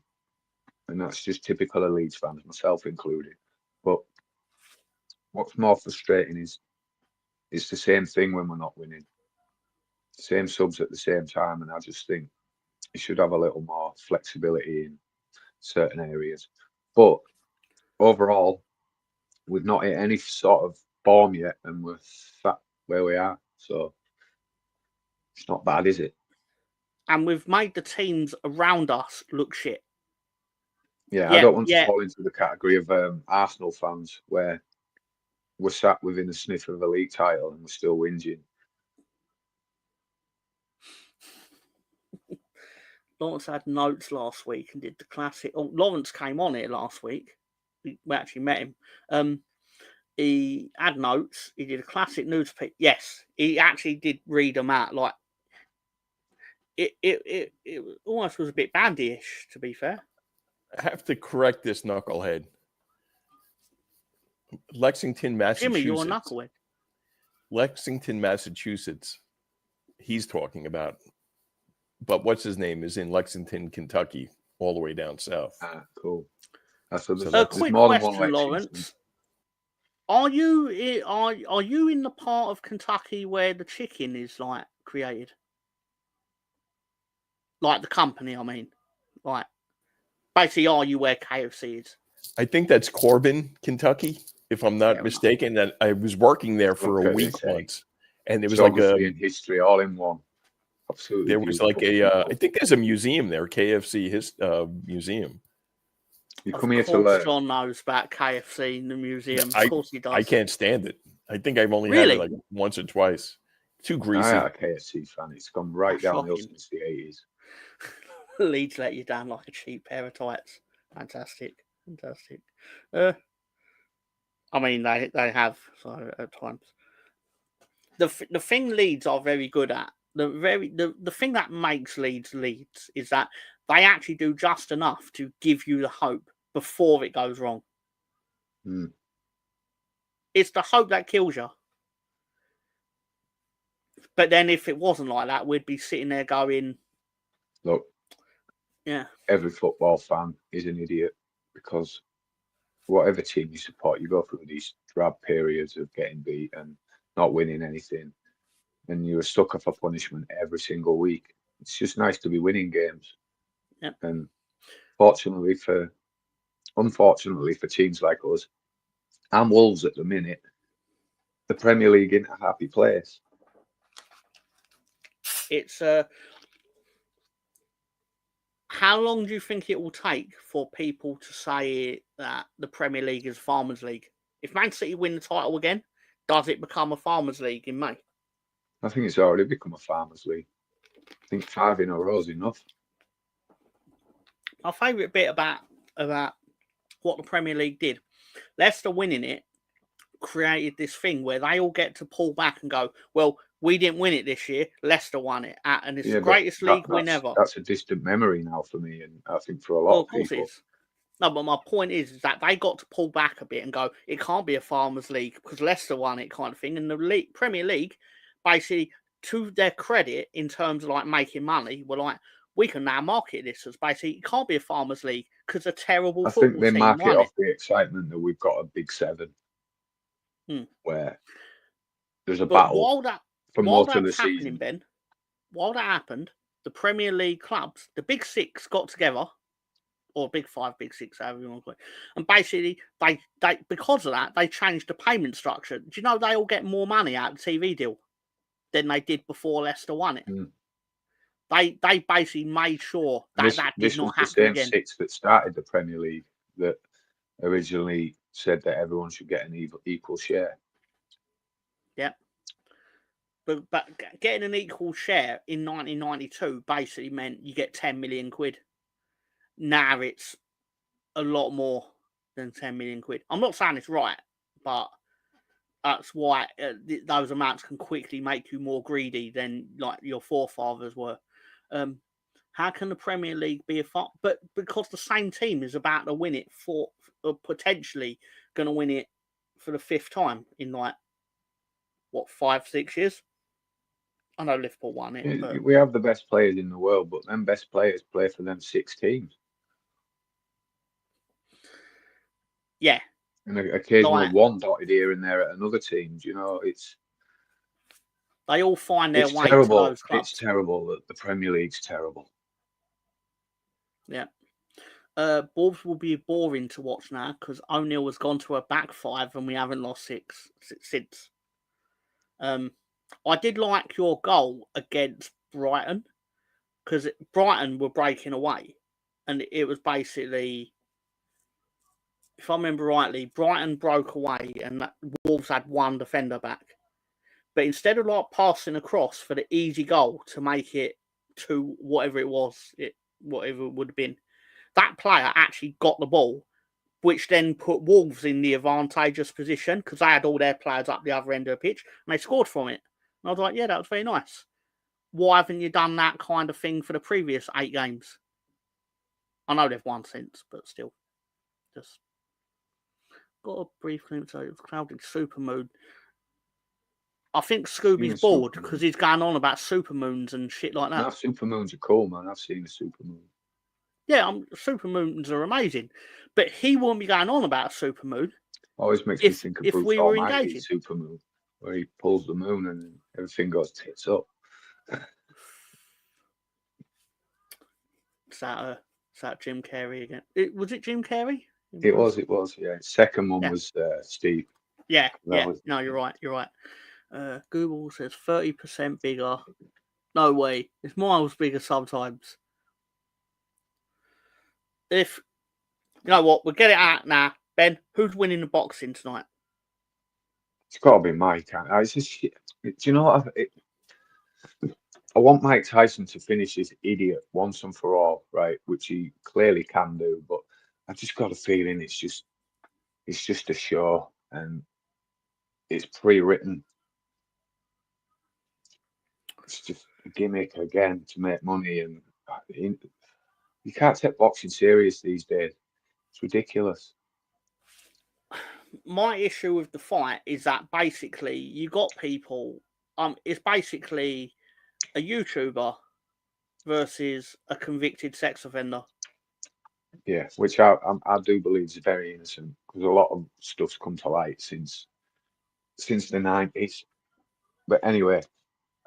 and that's just typical of Leeds fans, myself included. But what's more frustrating is it's the same thing when we're not winning. Same subs at the same time, and I just think you should have a little more flexibility in certain areas. But overall, we've not hit any sort of form yet, and we're sat where we are. So it's not bad, is it? And we've made the teams around us look shit. Yeah, I don't want to fall into the category of Arsenal fans where we're sat within a sniff of a league title and we're still whinging. Lawrence had notes last week and did the classic. Oh, Lawrence came on here last week. We actually met him. He had notes. He did a classic news pick. Yes, he actually did read them out. Like it almost was a bit bandy-ish, to be fair. I have to correct this knucklehead. Lexington, Massachusetts. Jimmy, you're a knucklehead. Lexington, Massachusetts. He's talking about. But what's his name is in Lexington, Kentucky, all the way down south. Ah, cool. That's what a quick question, Lawrence. Are you in the part of Kentucky where the chicken is created? Like the company, I mean. Like basically, are you where KFC is? I think that's Corbin, Kentucky, if I'm not mistaken. That I was working there for a week once, and it was geography and history all in one. Absolutely. There was I think there's a museum there, KFC museum. You come here to learn. John knows about KFC in the museum. Of course he does. I can't stand it. I think I've only had it once or twice. Too greasy. I'm a KFC fan. It's gone right downhill since the 80s. Leeds let you down like a cheap pair of tights. Fantastic. I mean, they have at times. The thing Leeds are very good at, the thing that makes Leeds is that they actually do just enough to give you the hope before it goes wrong. Mm. It's the hope that kills you. But then if it wasn't like that, we'd be sitting there going, look, every football fan is an idiot, because whatever team you support, you go through these drab periods of getting beat and not winning anything, and you're a sucker for punishment every single week. It's just nice to be winning games. Yep. And unfortunately for teams like us and Wolves at the minute, the Premier League isn't a happy place. It's how long do you think it will take for people to say that the Premier League is a Farmers League? If Man City win the title again, does it become a Farmers League in May? I think it's already become a Farmers League. I think 5 in a row is enough. My favourite bit about what the Premier League did, Leicester winning it created this thing where they all get to pull back and go, well, we didn't win it this year, Leicester won it, and it's the greatest league win ever. That's a distant memory now for me, and I think for a lot of people. No, but my point is that they got to pull back a bit and go, it can't be a Farmers League because Leicester won it kind of thing. And the Premier League, basically, to their credit, in terms of like making money, were like, we can now market this as basically, it can't be a Farmers League because a terrible I football think they team mark it won off it. the excitement that we've got a Big Seven, where there's a But battle for while most of the that's happening, season. Ben, while that happened, the Premier League clubs, the Big Six, got together, or Big Five, Big Six, however you want to call it, and basically they because of that they changed the payment structure. Do you know they all get more money out of the TV deal than they did before Leicester won it? They basically made sure that that did This not was the happen same again. six that started the Premier League that originally said that everyone should get an equal share. Yeah. But getting an equal share in 1992 basically meant you get 10 million quid. Now it's a lot more than 10 million quid. I'm not saying it's right, but that's why those amounts can quickly make you more greedy than like your forefathers were. How can the Premier League be but because the same team is about to win it potentially going to win it for the 5th time in like, what, 5-6 years? I know Liverpool won it. But... We have the best players in the world, but them best players play for them 6 teams. Yeah. And occasionally one dotted here and there at another team. You know, they all find their way terrible. to those clubs. It's terrible that the Premier League's terrible. Yeah. Wolves will be boring to watch now because O'Neill has gone to a back 5 and we haven't lost 6 since. I did like your goal against Brighton because Brighton were breaking away and it was basically, if I remember rightly, Brighton broke away and Wolves had one defender back. But instead of like passing across for the easy goal to make it to whatever it was, whatever it would have been, that player actually got the ball, which then put Wolves in the advantageous position because they had all their players up the other end of the pitch and they scored from it. And I was like, yeah, that was very nice. Why haven't you done that kind of thing for the previous 8 games? I know they've won since, but still. Just got a brief glimpse of it. Clouded supermoon. I think Scooby's bored because he's going on about supermoons and shit like that. No, supermoons are cool, man. I've seen a supermoon. Yeah, supermoons are amazing. But he won't be going on about a supermoon. Always makes me think of Bruce we were Almighty's supermoon, where he pulls the moon and everything goes tits up. Is that Jim Carrey again? Was it Jim Carrey? It was, yeah. Second one was Steve. Yeah. No, you're right. Google says 30% bigger. No way. It's miles bigger sometimes. If you know what, we'll get it out now. Ben, who's winning the boxing tonight? It's got to be Mike. It's just shit. Do you know what? I want Mike Tyson to finish his idiot once and for all, right? Which he clearly can do, but I've just got a feeling it's just a show and it's pre-written. It's just a gimmick again to make money, and you can't take boxing serious these days. It's ridiculous. My issue with the fight is that basically you got people. It's basically a YouTuber versus a convicted sex offender. Yeah, which I do believe is very innocent because a lot of stuff's come to light since the 90s. But anyway,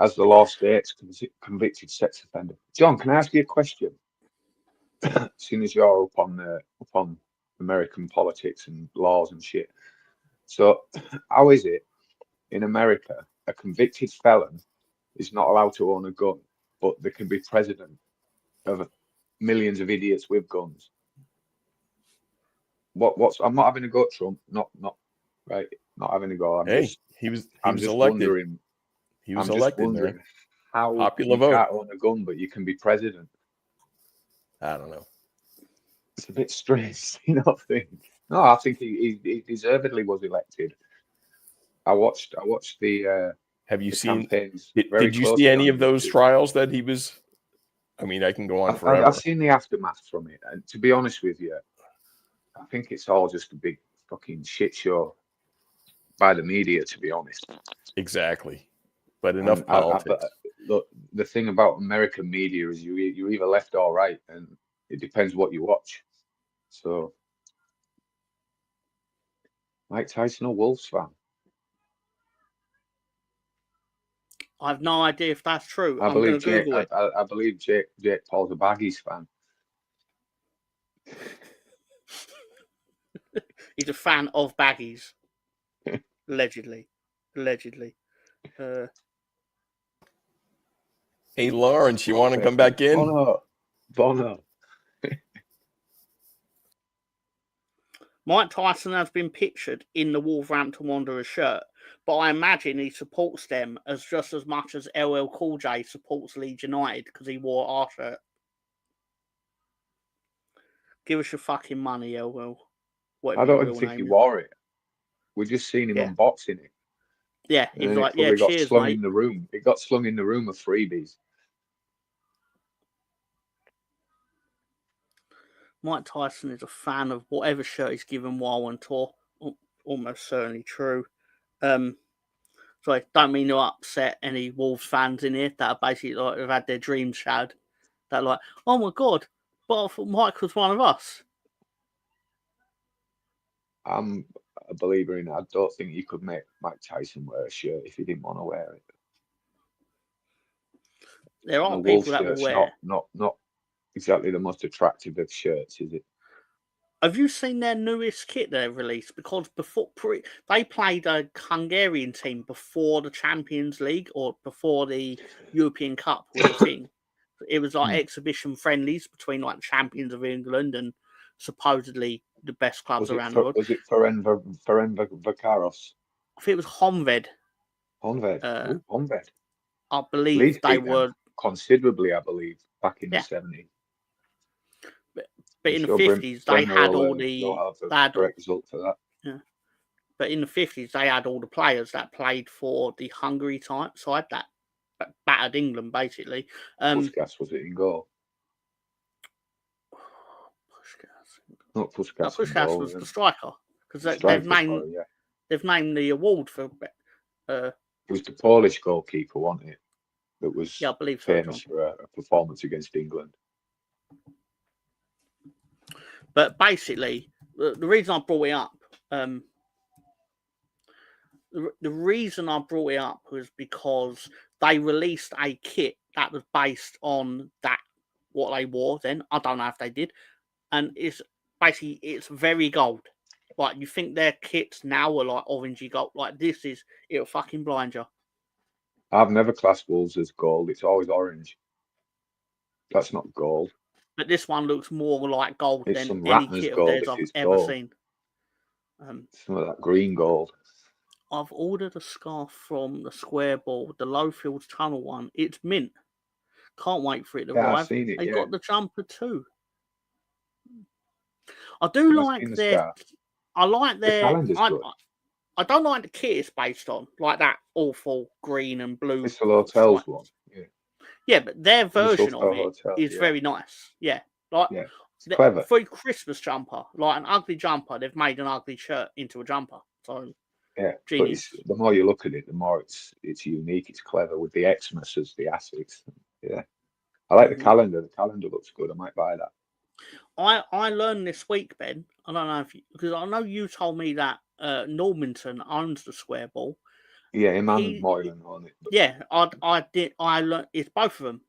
as the law states, convicted sex offender. John, can I ask you a question? Seeing as you're up on American politics and laws and shit. So how is it in America a convicted felon is not allowed to own a gun, but they can be president of millions of idiots with guns? I'm not having a go at Trump, not right, not having a go. He was elected. Wondering, he was elected. Wondering how popular you vote. Can't own a gun, but you can be president. I don't know. It's a bit strange, you know. No, I think he deservedly was elected. I watched the. Have you seen? Campaigns did you see any of those trials that he was? I mean, I can go on forever. I've seen the aftermath from it, and to be honest with you, I think it's all just a big fucking shit show by the media, to be honest. Exactly. But enough And politics. look, the thing about American media is you're either left or right, and it depends what you watch. So, Mike Tyson, a Wolves fan? I have no idea if that's true. I I'm going believe to Google it. I believe Jake Paul's a Baggies fan. He's a fan of baggies. Allegedly. Hey, Lawrence, you want to come back in? Bono. Mike Tyson has been pictured in the Wolverhampton Wanderers shirt, but I imagine he supports them as just as much as LL Cool J supports Leeds United because he wore our shirt. Give us your fucking money, LL. I don't even think he wore it. We're just seeing him unboxing it. Yeah, he was like, yeah, got cheers, slung mate. in the room. It got slung in the room of freebies. Mike Tyson is a fan of whatever shirt he's given while on tour. Almost certainly true. Sorry, don't mean to upset any Wolves fans in here that are basically like have had their dreams shattered. That like, oh my god, but I thought Mike was one of us. I'm a believer in it. I don't think you could make Mike Tyson wear a shirt if he didn't want to wear it. There are the people Wolves that will shirt's wear. not exactly the most attractive of shirts, is it? Have you seen their newest kit they've released? Because they played a Hungarian team before the Champions League or before the European Cup was a thing. It was like exhibition friendlies between like champions of England and supposedly the best clubs around the world. Was it Ferencvaros? I think it was Honved. Honved. I believe Leeds they beat were them considerably, I believe, back in the 70s. But in the 50s, they had all the correct result for that. Yeah. But in the 50s, they had all the players that played for the Hungary type side that battered England, basically. Puskas, was it in goal? Not Puskas. No, Puskas was the striker because they've named the award for. It was the Polish goalkeeper, wasn't it? That was I believe famous for a performance against England. But basically, the reason I brought it up, the reason I brought it up was because they released a kit that was based on what they wore then. I don't know if they did. And it's very gold. Like, you think their kits now are like orangey gold. Like, it'll fucking blind you. I've never classed Wolves as gold. It's always orange. That's not gold. But this one looks more like gold it's than any kit of theirs I've ever seen. Some of that green gold. I've ordered a scarf from the Square Ball, the Lowfields Tunnel one. It's mint. Can't wait for it to arrive. I've seen it, They got the jumper too. I do like their. I like their. I don't like the kit it's based on, like that awful green and blue. Crystal Hotels one. Yeah, but their version of it is very nice. Yeah, like it's clever. For a Christmas jumper, like an ugly jumper, they've made an ugly shirt into a jumper. So genius. But the more you look at it, the more it's unique. It's clever with the Xmas as the assets. Yeah, I like the calendar. The calendar looks good. I might buy that. I learned this week, Ben. I don't know because I know you told me that Normanton owns the Square Ball. Yeah, him and Moylan on it. Yeah, I did. I learned it's both of them,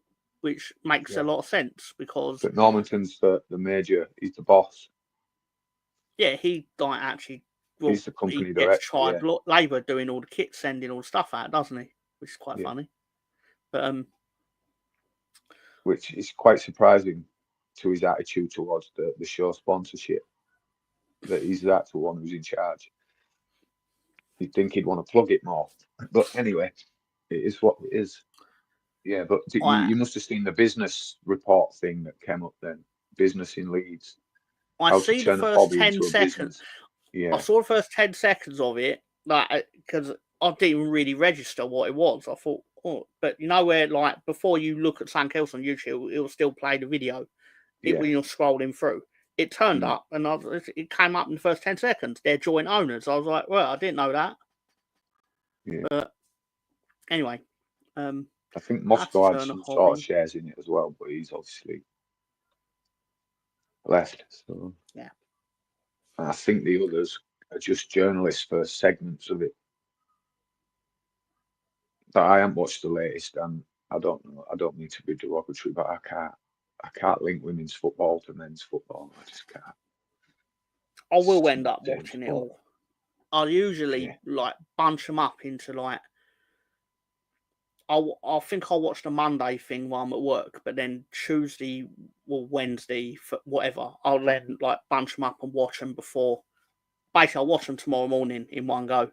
which makes a lot of sense because. But Normanton's the major. He's the boss. Yeah, he actually. Well, he's the company he director. Gets tried labour doing all the kits, sending all the stuff out, doesn't he? Which is quite funny. But which is quite surprising to his attitude towards the show sponsorship. That he's the actual one who's in charge. You'd think he'd want to plug it more. But anyway, it is what it is. Yeah, but you must have seen the business report thing that came up then. Business in Leeds. I see the first 10 seconds. Yeah. I saw the first 10 seconds of it, like, because I didn't even really register what it was. I thought, but you know where, like, before you look at something else on YouTube, it'll still play the video when you're scrolling through. it turned up, and it came up in the first 10 seconds. They're joint owners. I was like, well, I didn't know that. Yeah. But anyway, I think Moscow had some sort of shares in it as well, but he's obviously left. So yeah, and I think the others are just journalists for segments of it. But I haven't watched the latest, and I don't know. I don't mean to be derogatory, but I can't link women's football to men's football. I just can't. I will end up watching it all. I'll usually like bunch them up into like. I think I'll watch the Monday thing while I'm at work, but then Tuesday or Wednesday, for whatever, I'll then like bunch them up and watch them before. Basically, I'll watch them tomorrow morning in one go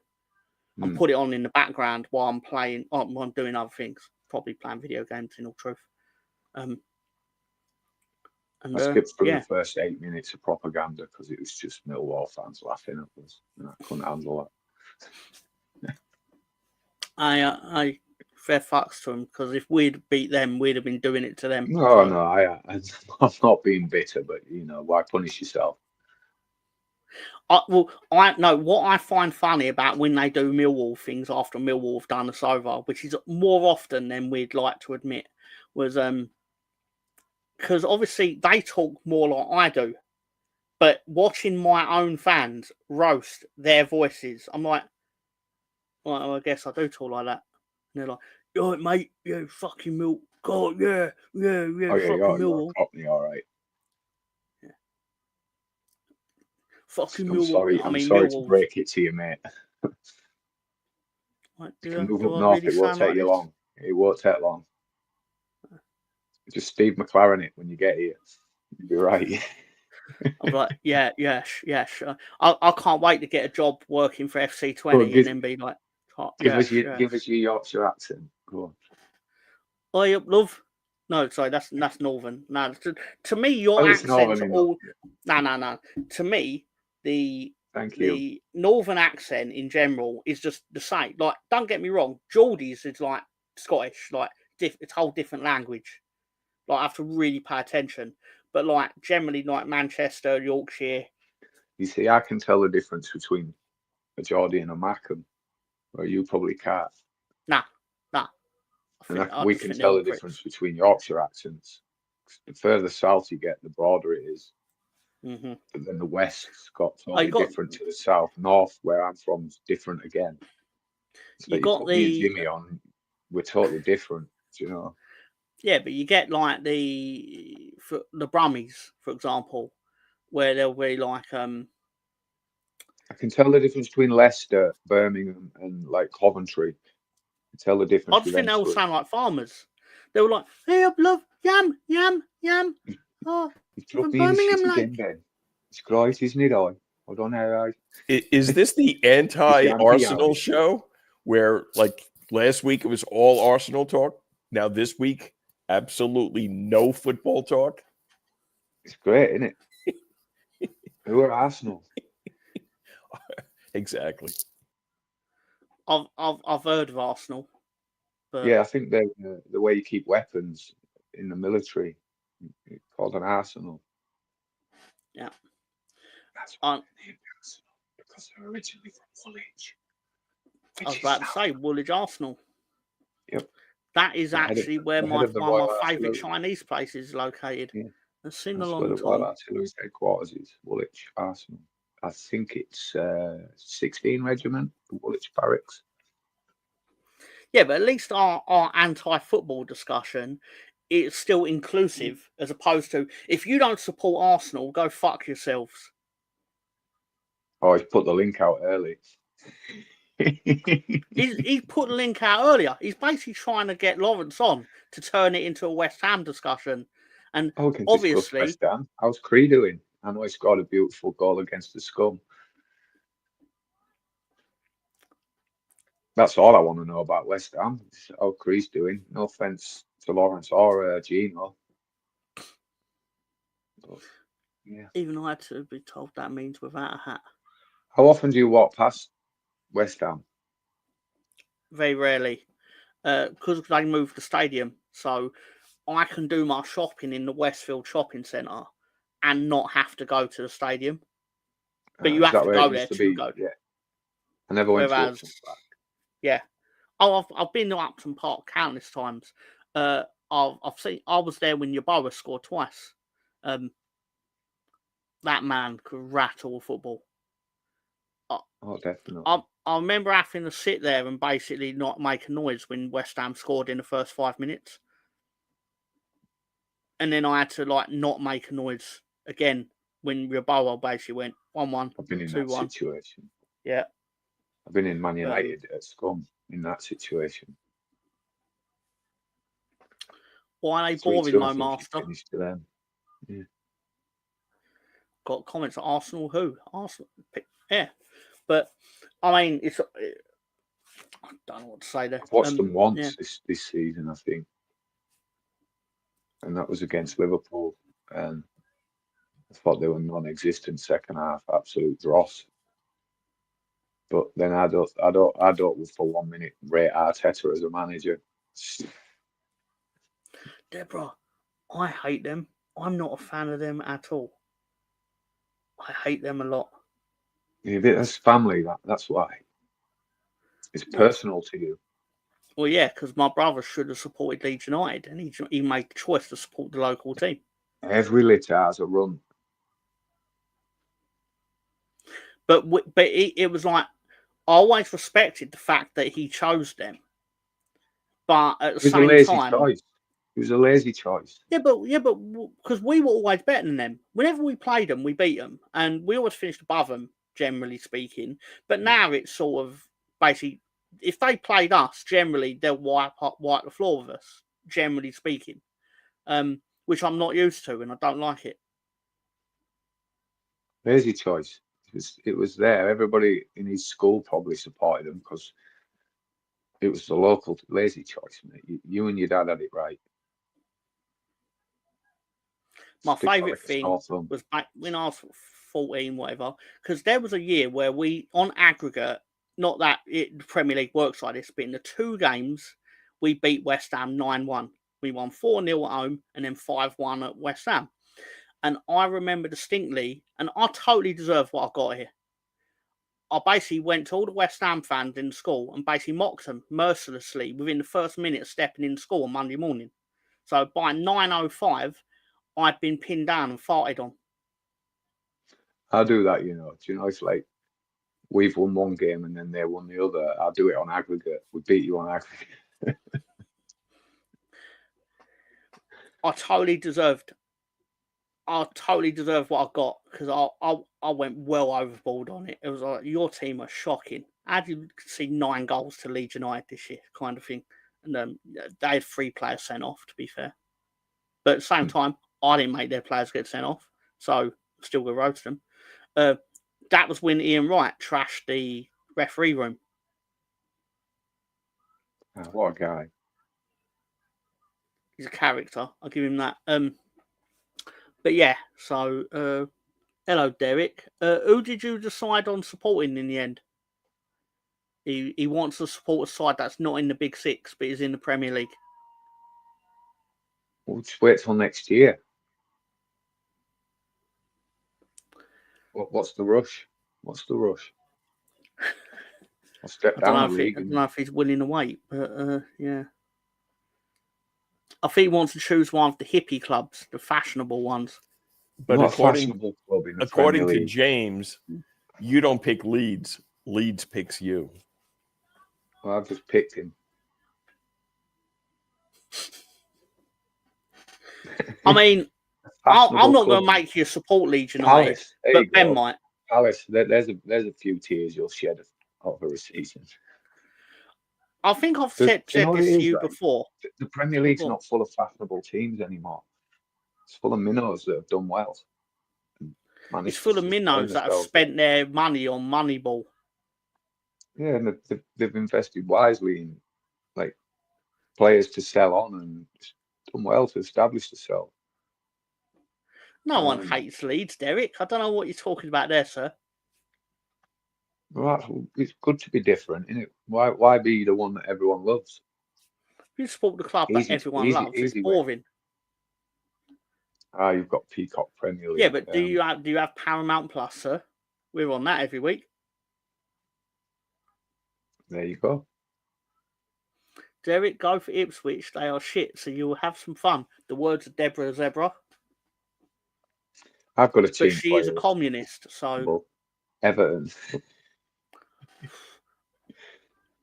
and put it on in the background while I'm playing. While I'm doing other things, probably playing video games. In all truth, and I skipped through the first 8 minutes of propaganda because it was just Millwall fans laughing at us, and I couldn't handle that. I fair fucks to them, because if we'd beat them, we'd have been doing it to them. No, I'm not being bitter, but you know, why punish yourself? What I find funny about when they do Millwall things after Millwall have done us over, which is more often than we'd like to admit, was because obviously they talk more like I do, but watching my own fans roast their voices, I'm like, well, I guess I do talk like that. And they're like, yo, mate, yeah, fucking Mill, God, yeah, Oh, yeah, fucking Millwall. Cockney, all right. Yeah. Fucking I'm Millwall. sorry to break it to you, mate. Like, you can move up north, it won't take you long. It won't take long. Just Steve McLaren it when you get here. You'll be right. I'm like, yes. I can't wait to get a job working for FC20 and then be like, give us your Yorkshire accent. Go on. Oi up, love. No, sorry, that's northern. No, to me, your accents are all. No. To me, the northern accent in general is just the same. Like, don't get me wrong, Geordie's is like Scottish, like it's a whole different language. Like, I have to really pay attention. But like generally, like Manchester, Yorkshire. You see, I can tell the difference between a Geordie and a Mackem, where you probably can't. Nah. And we can tell the difference between Yorkshire accents. The further south you get, the broader it is. Mm-hmm. But then the west's got totally different to the south. North, where I'm from, is different again. So you got me and Jimmy on, we're totally different, you know. Yeah, but you get like the Brummies, for example, where they'll be like I can tell the difference between Leicester, Birmingham, and like Coventry. Tell the difference. I just think they all sound like farmers. They were like, "Hey, up, love, yam." Oh, Birmingham, like. It's great, isn't it? I don't know. Is this the anti-Arsenal show where, like, last week it was all Arsenal talk? Now this week, absolutely no football talk. It's great, isn't it? Who are Arsenal? Exactly. I've heard of Arsenal. But... Yeah, I think they're the way you keep weapons in the military, it's called an arsenal. Yeah. That's why they named Arsenal, because they're originally from Woolwich. I was about to say Woolwich Arsenal. Yep. That is actually where one of my favourite Chinese places is located. Yeah. I've seen That's along where the Royal Artillery's headquarters is, Woolwich Arsenal. I think it's 16 Regiment, the Woolwich Barracks. Yeah, but at least our anti-football discussion is still inclusive, as opposed to, if you don't support Arsenal, go fuck yourselves. Oh, he's put the link out early. He's put the link out earlier. He's basically trying to get Lawrence on to turn it into a West Ham discussion. And obviously, West Ham. How's Cree doing? I know he scored a beautiful goal against the Scum. That's all I want to know about West Ham. How Cree's doing. No offence to Lawrence or Gino. But, yeah. Even I had to be told that means without a hat. How often do you walk past West Ham? Very rarely. Because they moved the stadium. So I can do my shopping in the Westfield Shopping Centre. and not have to go to the stadium. But you Is have that to where go it there used to to be? go. Yeah. I never went to Whereas, Upton Park. yeah. Oh, I've been to Upton Park countless times. I was there when Yeboah scored twice. That man could rattle football. Oh, definitely. I remember having to sit there and basically not make a noise when West Ham scored in the first 5 minutes. And then I had to not make a noise again when Yeboah basically went 1-1, I've been in 2-1. that situation. Yeah. I've been in Man United at Scum in that situation. Why are they boring, no master? Finished to them. Yeah. Got comments at Arsenal. Who? Arsenal. Yeah. But I mean, I don't know what to say there. I've watched them once this season, I think, and that was against Liverpool. And I thought they were non-existent second half, absolute dross. But then I don't for 1 minute rate Arteta as a manager. Deborah, I hate them. I'm not a fan of them at all. I hate them a lot. Yeah, that's family. That's why. It's personal to you. Well, yeah, because my brother should have supported Leeds United, and he made the choice to support the local team. Every litter has a run. But it was like, I always respected the fact that he chose them. But at the same time, It was a lazy choice. Yeah, but because we were always better than them. Whenever we played them, we beat them, and we always finished above them, generally speaking. But now it's sort of basically, if they played us, generally they'll wipe the floor with us, generally speaking, which I'm not used to, and I don't like it. Lazy choice. It was there. Everybody in his school probably supported him because it was the local lazy choice, mate. You and your dad had it right. My favourite thing was back when I was 14, whatever, because there was a year where we, on aggregate, not that the Premier League works like this, but in the 2 games, we beat West Ham 9-1. We won 4-0 at home and then 5-1 at West Ham. And I remember distinctly, and I totally deserve what I got here. I basically went to all the West Ham fans in school and basically mocked them mercilessly within the first minute of stepping in school on Monday morning. So by 9:05, I'd been pinned down and farted on. I do that, you know. Do you know, it's like we've won one game and then they won the other. I'll do it on aggregate. We beat you on aggregate. I totally deserved what I got because I went well overboard on it. It was like, your team are shocking. How did you see 9 goals to Leeds United this year, kind of thing? And they had 3 players sent off, to be fair. But at the same time, I didn't make their players get sent off, so still go roast them. That was when Ian Wright trashed the referee room. Oh, what a guy. He's a character. I'll give him that. But yeah, so hello, Derek. Who did you decide on supporting in the end? He wants to support a side that's not in the Big 6, but is in the Premier League. We'll just wait till next year. What's the rush? What's the rush? I'll step down the league. I don't know if he's willing to wait, but yeah. I think he wants to choose one of the hippie clubs, the fashionable ones. But Not according to League. James, you don't pick Leeds. Leeds picks you. Well, I've just picked him. I mean, I'm not going to make you support Leeds United, but Ben might. Alice, there's a few tears you'll shed over a season. I think I've said this to you before. The Premier League's not full of fashionable teams anymore. It's full of minnows that have done well. It's full of minnows that have spent their money on Moneyball. Yeah, and they've invested wisely in like players to sell on and done well to establish themselves. No one hates Leeds, Derek. I don't know what you're talking about there, sir. Well, it's good to be different, isn't it? Why be the one that everyone loves? You support the club that everyone loves. It's boring. You've got Peacock Premier League. Yeah, but do you have Paramount Plus, sir? We're on that every week. There you go. Derek, go for Ipswich. They are shit, so you'll have some fun. The words of Deborah Zebra. I've got a team. But she is a communist, so Everton.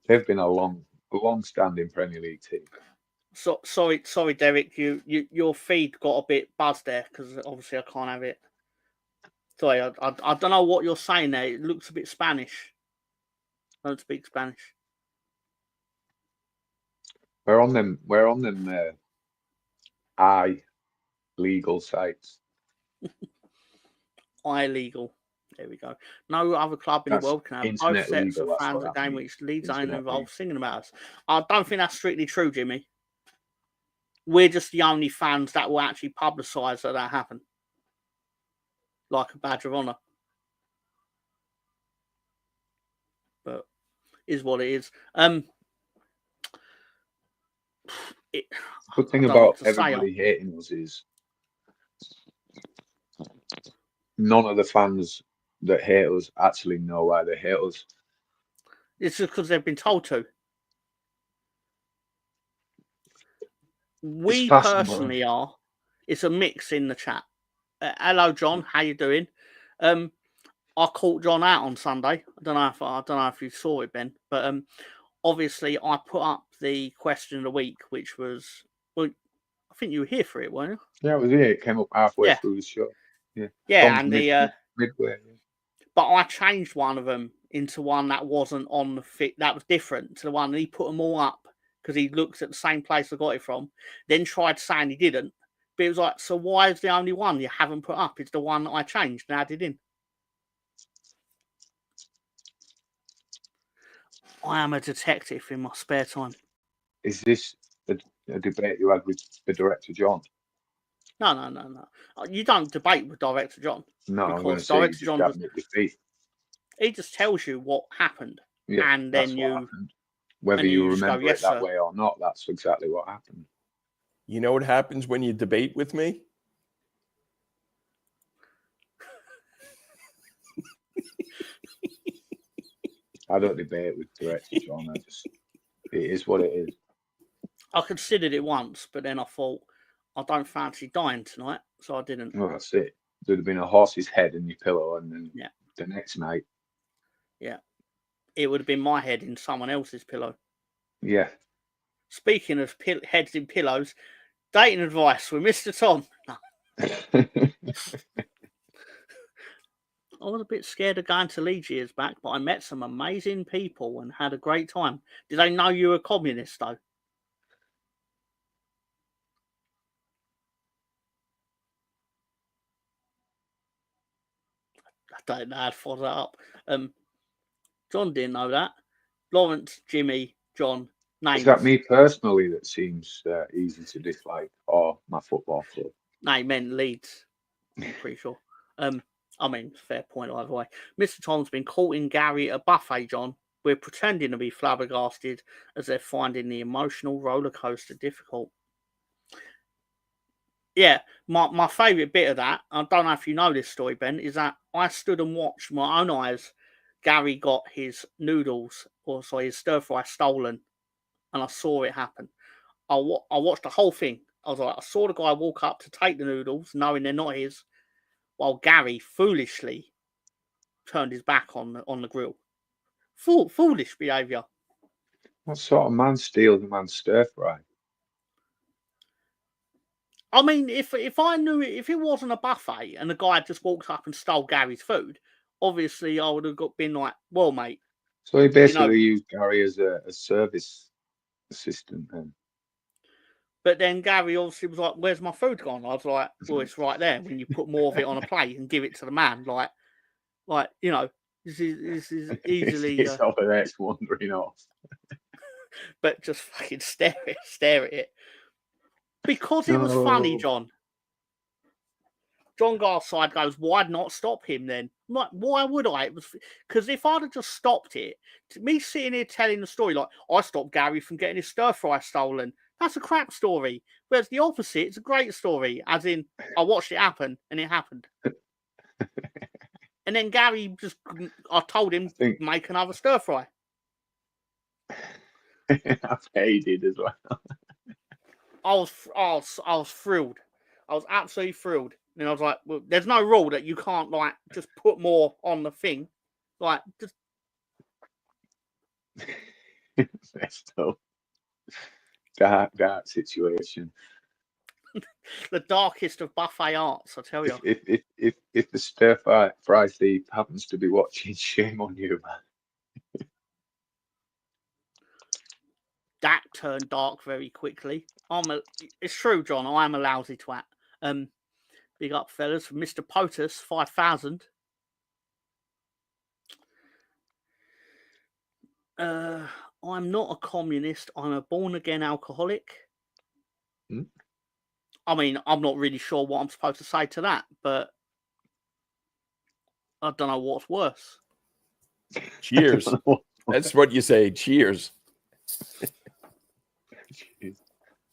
They've been a long-standing Premier League team. So sorry, Derek. Your feed got a bit buzzed there because obviously I can't have it. Sorry, I don't know what you're saying there. It looks a bit Spanish. I don't speak Spanish. We're on them legal sites. Illegal. There we go. No other club in the world can have both sets of fans a game which Leeds only involves singing about us. I don't think that's strictly true, Jimmy. We're just the only fans that will actually publicise that happened. Like a badge of honour. But is what it is. Good thing about everybody hating us is none of the fans that hate us actually know why they hate us. It's just because they've been told to. We personally are. It's a mix in the chat. Hello, John. How you doing? I caught John out on Sunday. I don't know if you saw it, Ben. But obviously, I put up the question of the week, which was, well, I think you were here for it, weren't you? Yeah, it was here. It came up halfway through the show. Yeah, and midway. But I changed one of them into one that wasn't on the fit. That was different to the one. And he put them all up because he looked at the same place I got it from. Then tried saying he didn't. But it was like, so why is the only one you haven't put up? It's the one that I changed and added in. I am a detective in my spare time. Is this a debate you had with the director, John? No. You don't debate with Director John. No, because I'm going to say Director John he just tells you what happened. Yeah, and then you... Whether you remember it that way or not, that's exactly what happened. You know what happens when you debate with me? I don't debate with Director John. It is what it is. I considered it once, but then I thought, I don't fancy dying tonight, so I didn't. Well, that's it. There'd have been a horse's head in your pillow, and then the next night. Yeah. It would have been my head in someone else's pillow. Yeah. Speaking of heads in pillows, dating advice with Mr. Tom. No. I was a bit scared of going to Leeds years back, but I met some amazing people and had a great time. Did they know you were a communist, though? I don't know how to follow that up. John didn't know that. Lawrence, Jimmy, John, names. Is that me personally that seems easy to dislike, or my football club? No, he meant Leeds. I'm pretty sure. I mean, fair point either way. Mr. Tom's been courting Gary at a buffet, John. We're pretending to be flabbergasted as they're finding the emotional roller coaster difficult. Yeah, my favourite bit of that, I don't know if you know this story, Ben, is that I stood and watched with my own eyes. Gary got his noodles, or sorry, his stir fry stolen, and I saw it happen. I watched the whole thing. I was like, I saw the guy walk up to take the noodles, knowing they're not his, while Gary foolishly turned his back on the grill. Foolish behaviour. What sort of man steals a man's stir fry? I mean, if I knew it, if it wasn't a buffet and the guy just walked up and stole Gary's food, obviously I would have been like, well, mate. So he basically used Gary as a service assistant then. But then Gary obviously was like, where's my food gone? I was like, well, it's right there. When you put more of it on a plate and give it to the man, like you know, this is easily... it's over there, it's wandering off. But just fucking stare at it. Because it was funny, John. John Garside goes, why not stop him then? I'm like, why would I? It was because if I'd have just stopped it, me sitting here telling the story, like, I stopped Gary from getting his stir fry stolen, That's a crap story. Whereas the opposite, it's a great story. As in, I watched it happen, and it happened. And then Gary I told him, make another stir fry. I've hated as well. I was thrilled. I was absolutely thrilled. And I was like, well, there's no rule that you can't like just put more on the thing. Like just Messed up. Dark situation. the darkest of buffet arts, I tell you. If the stir fry thief happens to be watching, shame on you, man. That turned dark very quickly. It's true, John. I am a lousy twat. Big up, fellas, from Mr. POTUS 5000. I'm not a communist. I'm a born-again alcoholic. I mean, I'm not really sure what I'm supposed to say to that, but I don't know what's worse. Cheers. That's what you say. Cheers.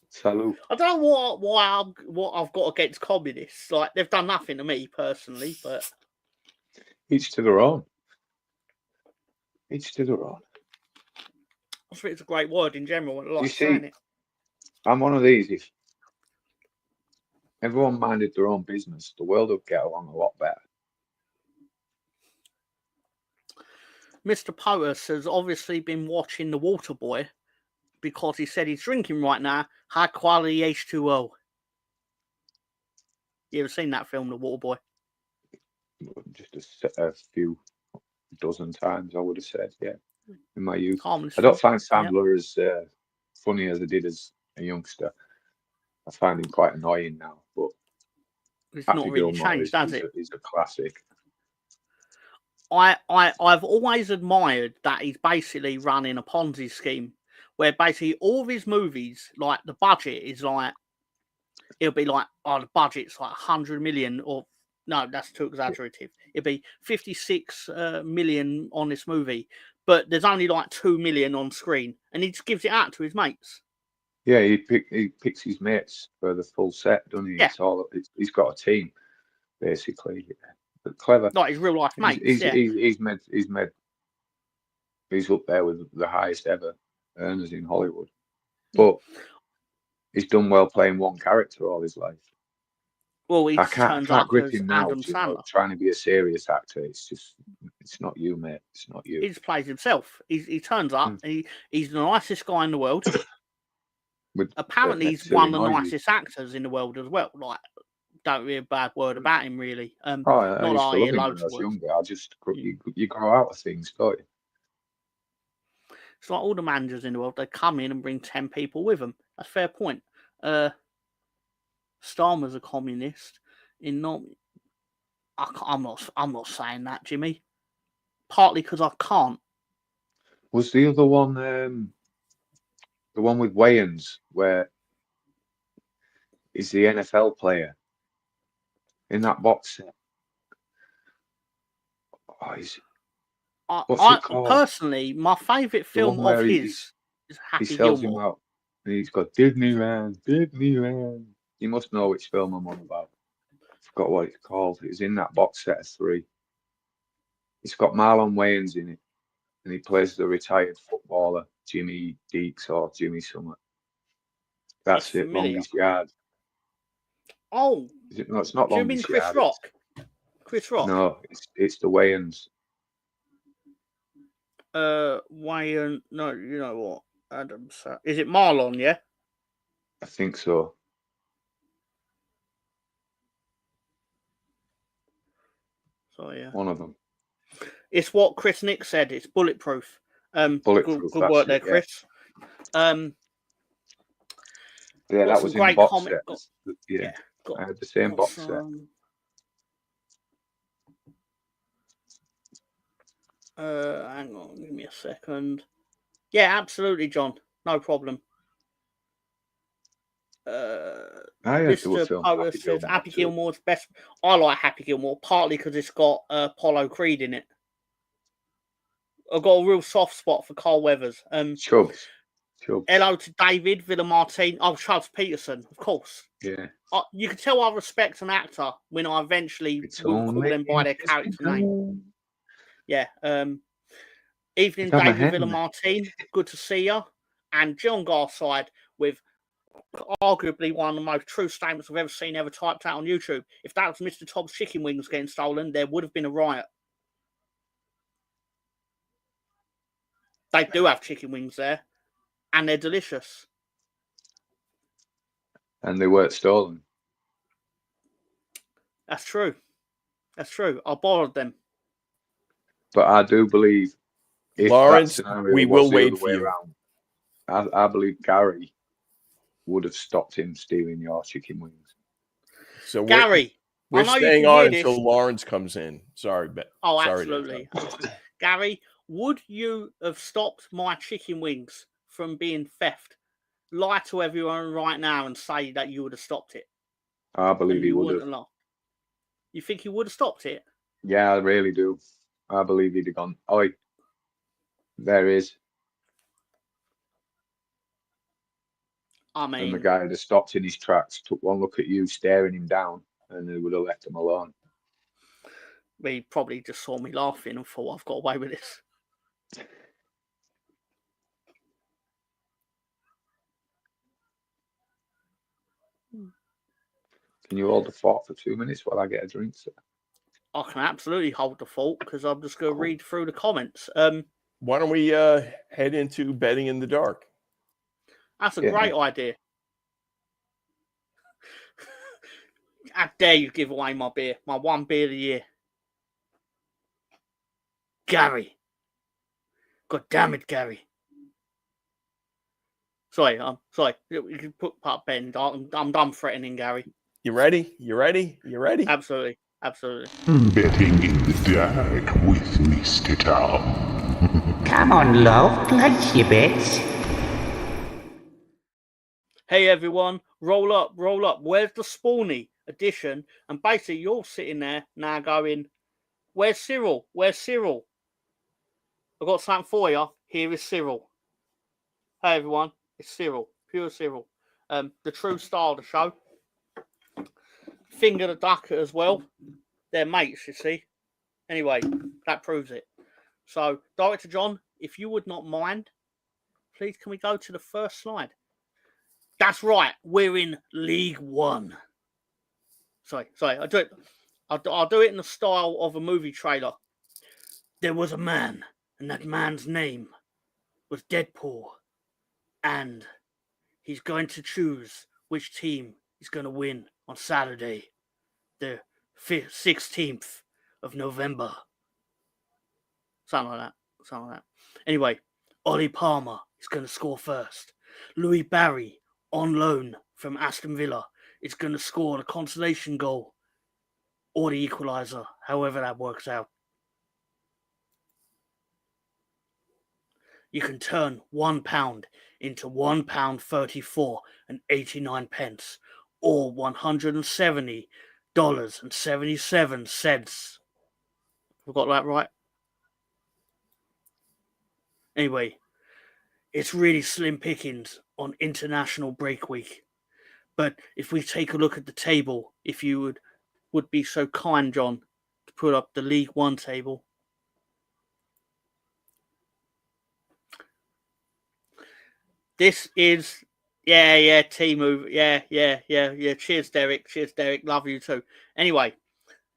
Salute. I don't know what I've got against communists. Like, they've done nothing to me personally, but Each to their own. Each to their own. I think it's a great word in general. I like You saying see, it. I'm one of these. If everyone minded their own business, the world would get along a lot better. Mr. POTUS has obviously been watching The Water Boy because he said he's drinking right now high quality H2O. You ever seen that film, The Water Boy? Just a few dozen times, I would have said, yeah, in my youth. Harmless I don't film. find Sandler as funny as I did as a youngster. I find him quite annoying now, but It's Happy not really Gilmore changed, has it? Is a classic. I've always admired that he's basically running a Ponzi scheme where basically all of his movies, like the budget is like, it'll be like, oh, the budget's like 100 million, or no, that's too exaggerative. It'll be 56 million on this movie, but there's only like 2 million on screen, and he just gives it out to his mates. Yeah, he picks his mates for the full set, doesn't he? Yeah. He's got a team, basically. Yeah. But clever. Like his real life mates. He's up there with the highest ever earners in Hollywood. But he's done well playing one character all his life. Well, he I can't turns up grip as him now. Adam Sandler. Trying to be a serious actor, it's not you, mate. It's not you. He just plays himself. He turns up and he's the nicest guy in the world. Apparently, he's one of the nicest actors in the world as well. Like, don't hear a bad word about him, really. I used to love him when I was younger. You grow out of things, don't you? It's like all the managers in the world. They come in and bring 10 people with them. That's a fair point. Starmer's a communist. I'm not saying that, Jimmy. Partly because I can't. Was the other one the one with Wayans, where he's the NFL player in that box set? What's it called? Personally, my favourite film of his is Happy He sells Gilmore. him out, and he's got Disneyland. You must know which film I'm on about. I forgot what it's called. It's in that box set of 3. It's got Marlon Wayans in it, and he plays the retired footballer Jimmy Deeks or Jimmy Summit. That's it. Familiar. Longest Yard. Oh, Is it? No, it's not do you mean Longest Chris Yard. Rock? Chris Rock. No, it's the Wayans. Wayan. No, you know what? Adam. Is it Marlon? Yeah. I think so. So yeah. One of them. It's what Chris Nick said. It's bulletproof. Bulletproof. Good work there, Chris. Yeah, that was in the box set. Yeah, I had the same box set. Hang on, give me a second. Yeah, absolutely, John. No problem. Mr. POTUS says Happy Gilmore's best. I like Happy Gilmore partly because it's got Apollo Creed in it. I've got a real soft spot for Carl Weathers. Chubbs. Chubbs. Hello to David Villamartine. Oh, Charles Peterson, of course. Yeah. You can tell I respect an actor when I eventually It's wouldn't call only them by their character name. Yeah. Evening, I've had my David head in Villamartine. Good to see you. And John Garside with arguably one of the most true statements I've ever seen ever typed out on YouTube. If that was Mr. Todd's chicken wings getting stolen, there would have been a riot. They do have chicken wings there, and they're delicious. And they weren't stolen. That's true. That's true. I borrowed them. But I do believe if Lawrence, that scenario we was will the wait other for way you. around, I believe Gary would have stopped him stealing your chicken wings. So Gary, we're I know you staying can on hear until this. Lawrence comes in. Sorry, Oh, sorry, absolutely. Gary, would you have stopped my chicken wings from being theft? Lie to everyone right now and say that you would have stopped it. I believe he would have. You think he would have stopped it? Yeah, I really do. I believe he'd have gone, oi, there is. I mean, And the guy would have stopped in his tracks, took one look at you staring him down, and they would have left him alone. he probably just saw me laughing and thought, I've got away with this. Can you hold the fort for 2 minutes while I get a drink, sir? I can absolutely hold the fort because I'm just going to read through the comments. Why don't we head into betting in the dark? That's a great idea. How dare you give away my beer, my one beer of the year. Gary. God damn it, Gary. Sorry, sorry. You can put part Ben. I'm done threatening, Gary. You ready? You ready? You ready? Absolutely. Absolutely. Betting in the dark with Mr. Tom. Come on, love, place your bets. Hey everyone, roll up, roll up. Where's the Spawny edition? And basically, you're sitting there now going, "Where's Cyril? Where's Cyril?" I've got something for you. Here is Cyril. Hey everyone, it's Cyril, pure Cyril. The true star of the show. Finger the duck as well. They're mates, you see. Anyway, that proves it. So, Director John, if you would not mind, please can we go to the first slide? That's right, we're in League One. Sorry, I'll do it in the style of a movie trailer. There was a man, and that man's name was Deadpool. And he's going to choose which team he's going to win on Saturday, the 16th of November. Something like that. Anyway, Ollie Palmer is going to score first. Louis Barry, on loan from Aston Villa, is going to score the consolation goal or the equaliser, however that works out. You can turn £1 into £1.34 and 89 pence, or $170.77. I've got that right. Anyway, it's really slim pickings on International Break Week. But if we take a look at the table, if you would be so kind, John, to put up the League One table. This is, team move. Yeah. Cheers, Derek. Love you too. Anyway,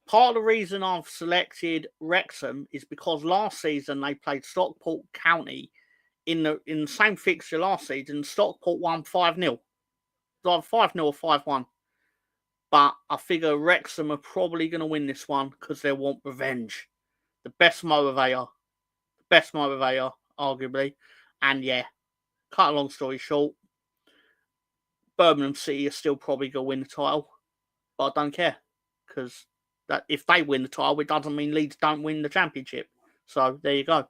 part of the reason I've selected Wrexham is because last season they played Stockport County in the same fixture last season. Stockport won 5-0. Either 5-0 or 5-1. But I figure Wrexham are probably going to win this one because they want revenge. The best motivator, arguably. And yeah, cut a long story short, Birmingham City are still probably going to win the title. But I don't care. Because that if they win the title, it doesn't mean Leeds don't win the championship. So there you go.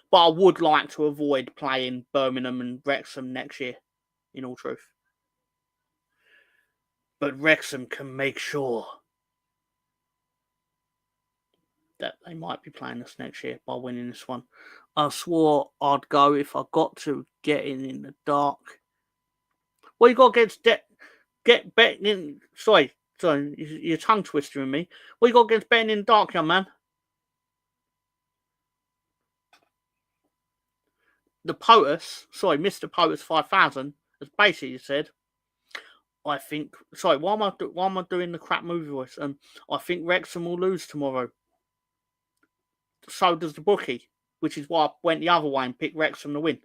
But I would like to avoid playing Birmingham and Wrexham next year, in all truth. But Wrexham can make sure that they might be playing us next year by winning this one. I swore I'd go if I got to getting in the dark. What you got against get betting in? Sorry, your tongue twistering me. What you got against betting in the dark, young man? The POTUS, Mr. POTUS 5000, has basically said, I think. Sorry, why am I doing the crap movie voice? I think Wrexham will lose tomorrow. So does the bookie, which is why I went the other way and picked Wrexham to win.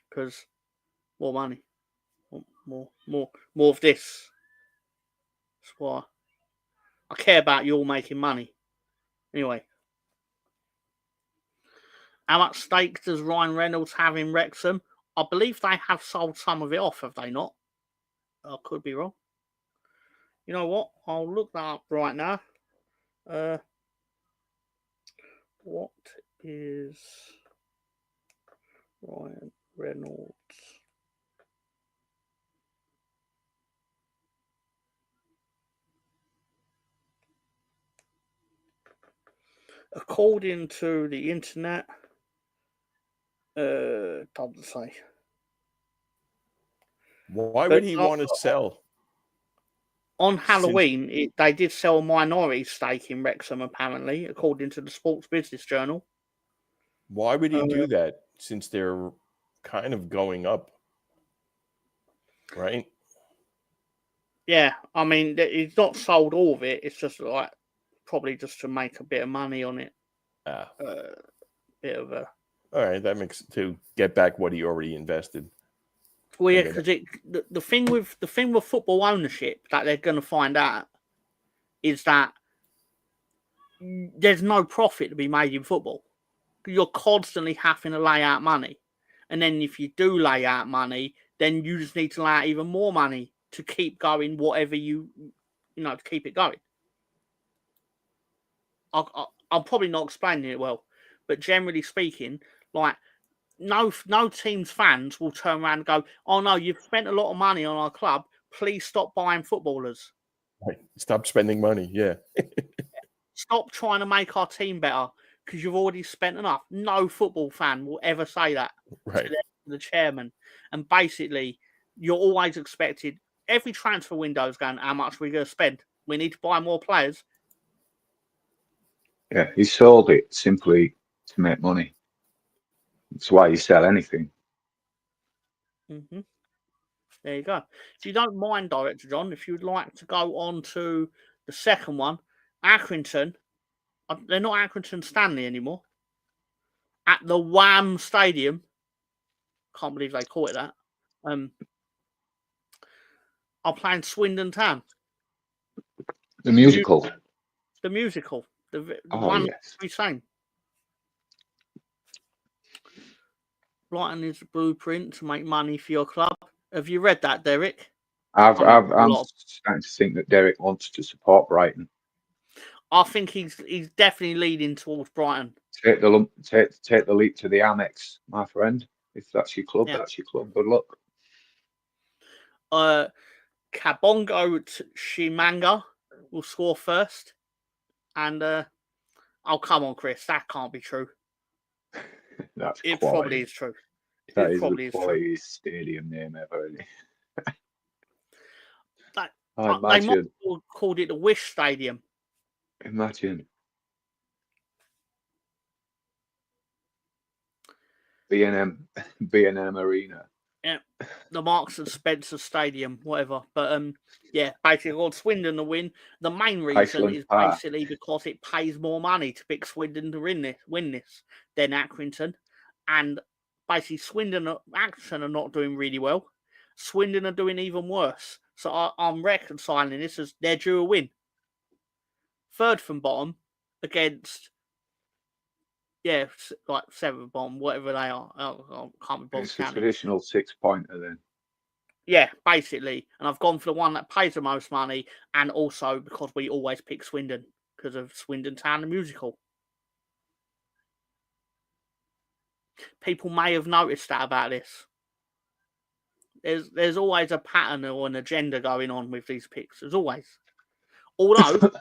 Because more money, more of this. That's why I care about you all making money. Anyway, how much stake does Ryan Reynolds have in Wrexham? I believe they have sold some of it off, have they not? I could be wrong. You know what? I'll look that up right now. What is Ryan Reynolds? According to the internet, doesn't say. Why would he want to sell? On Halloween, they did sell a minority stake in Wrexham, apparently, according to the Sports Business Journal. Why would he do that, since they're kind of going up, right? Yeah, I mean, he's not sold all of it. It's just like probably just to make a bit of money on it. Bit of a. All right, that makes to get back what he already invested. Well, yeah, because the thing with football ownership that they're going to find out is that there's no profit to be made in football. You're constantly having to lay out money, and then if you do lay out money, then you just need to lay out even more money to keep going. Whatever to keep it going. I'm probably not explaining it well, but generally speaking, like. No team's fans will turn around and go, oh, no, you've spent a lot of money on our club. Please stop buying footballers. Right. Stop spending money, yeah. Stop trying to make our team better because you've already spent enough. No football fan will ever say that right. to the chairman. And basically, you're always expected, every transfer window is going, how much are we going to spend? We need to buy more players. Yeah, he sold it simply to make money. That's why you sell anything. Mm-hmm. There you go. If you don't mind, Director John, if you'd like to go on to the second one, Accrington, they're not Accrington Stanley anymore. At the Wham Stadium, can't believe they call it that. Are playing Swindon Town. The musical. The musical. The oh, one yes. we sang. Writing is a blueprint to make money for your club. Have you read that, Derek? I'm starting to think that Derek wants to support Brighton. I think he's definitely leading towards Brighton. Take the leap to the Amex, my friend. If that's your club, that's your club. Good luck. Kabongo Shimanga will score first. And oh, come on, Chris, that can't be true. It probably is true. That is the quality stadium name ever. They might have called it the Wish Stadium. Imagine. B&M Arena. Yeah, the Marks and Spencer Stadium, whatever. But yeah, basically got Swindon to win. The main reason is basically because it pays more money to pick Swindon to win this than Accrington. And basically Accrington are not doing really well. Swindon are doing even worse. So I'm reconciling this as they're due a win. Third from bottom against, yeah, like seventh bottom, whatever they are. I can't be bothered. It's a traditional 6-pointer then. Yeah, basically. And I've gone for the one that pays the most money, and also because we always pick Swindon because of Swindon Town the musical. People may have noticed that about this. There's always a pattern or an agenda going on with these picks. There's always. Although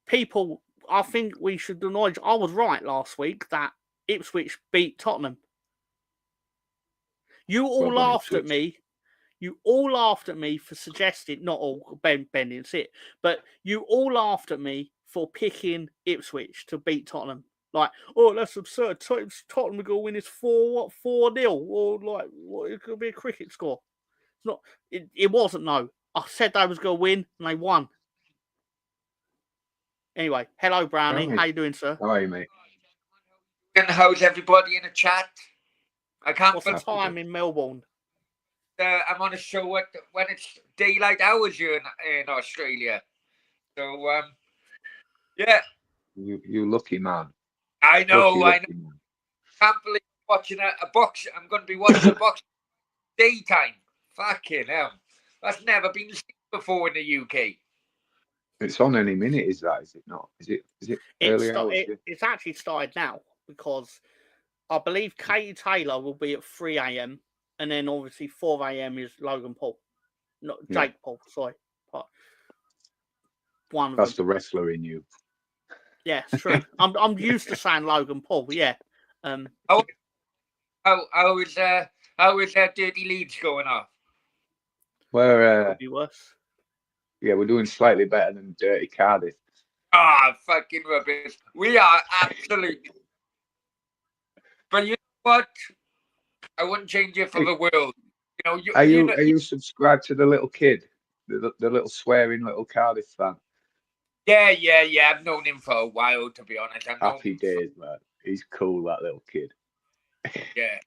people, I think we should acknowledge I was right last week that Ipswich beat Tottenham. You all Well done, laughed at Ipswich. me. You all laughed at me for suggesting, not all, Ben didn't see it, but you all laughed at me for picking Ipswich to beat Tottenham. Like, oh, that's absurd. Tottenham are going to win this 4-0, or like, what, it could be a cricket score. It's not. It wasn't. No, I said they was going to win, and they won. Anyway, hello, Brownie. Right. How you doing, sir? How are you, mate? And how's everybody in the chat? I can't What's the believe time in Melbourne? I'm on a show when it's daylight hours here in Australia. So, yeah. You lucky man. I know. Lucky man. Can't believe I'm watching a box. I'm going to be watching a box daytime. Fucking hell. That's never been seen before in the UK. It's on any minute, is it not? Is it early hours? It's actually started now because I believe Katie Taylor will be at 3 a.m. and then obviously 4 a.m. is Logan Paul. Not Jake Paul, sorry. But one of That's them. the wrestler in you. Yeah, it's true. I'm used to saying Logan Paul, yeah. How is Dirty Leeds going off? Could be worse. Yeah, we're doing slightly better than Dirty Cardiff. Fucking rubbish. We are absolutely. But you know what? I wouldn't change it for the world. Are you subscribed to the little kid, the little swearing little Cardiff fan? Yeah. I've known him for a while, to be honest. Happy days, man. He's cool, that little kid. Yeah.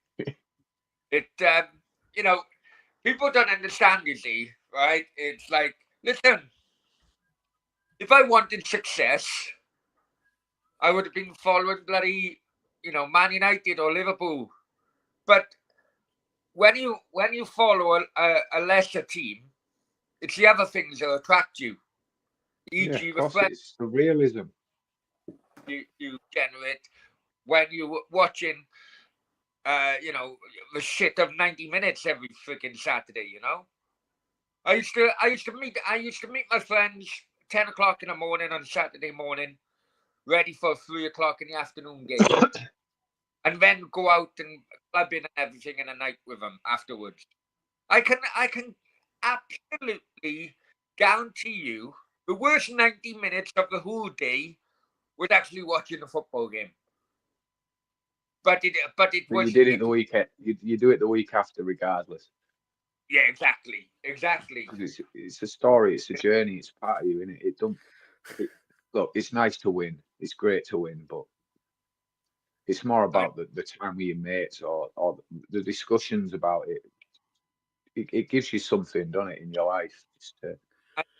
People don't understand, you see, right? It's like, listen, if I wanted success, I would have been following bloody, Man United or Liverpool. But when you follow a lesser team, it's the other things that attract you. E.g., the friends it's the realism you generate when you're watching, the shit of 90 minutes every freaking Saturday. I used to meet my friends 10 o'clock in the morning on Saturday morning, ready for 3 o'clock in the afternoon game, and then go out and club in and everything in the night with them afterwards. I can absolutely guarantee you the worst 90 minutes of the whole day was actually watching the football game. But it was. You did it the weekend. You do it the week after, regardless. Yeah, exactly. It's a story. It's a journey. It's part of you, isn't it? Look, it's nice to win. It's great to win, but it's more about the time with your mates or the discussions about it. It gives you something, doesn't it, in your life, just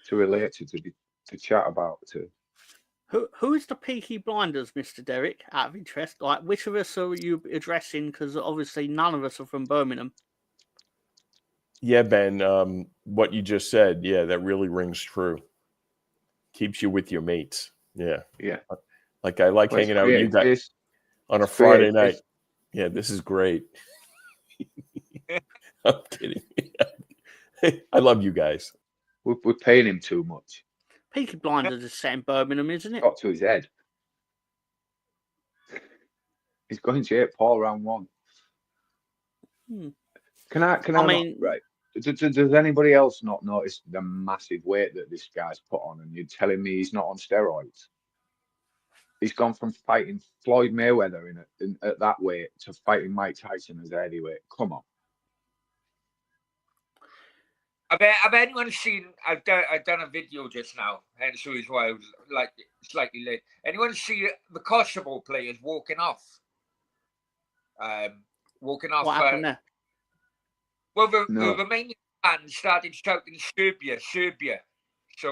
to relate to chat about. Who is the Peaky Blinders, Mr. Derek, out of interest? Like, which of us are you addressing? Because obviously none of us are from Birmingham. Yeah, Ben, what you just said, yeah, that really rings true. Keeps you with your mates. Yeah. Like I like hanging out with you guys on a Friday night. Yeah, this is great. I'm kidding. I love you guys. We're paying him too much. Peaky Blinders is set in Birmingham, isn't it? Got to his head. He's going to hit Paul round one. Can I mean, right? Does anybody else not notice the massive weight that this guy's put on? And you're telling me he's not on steroids? He's gone from fighting Floyd Mayweather at that weight to fighting Mike Tyson as a heavyweight. Come on. Have anyone seen? I've done a video just now, hence the reason why I was like slightly late. Anyone see the Kosovo players walking off? What happened there? Well, the Romanian fans started shouting Serbia. So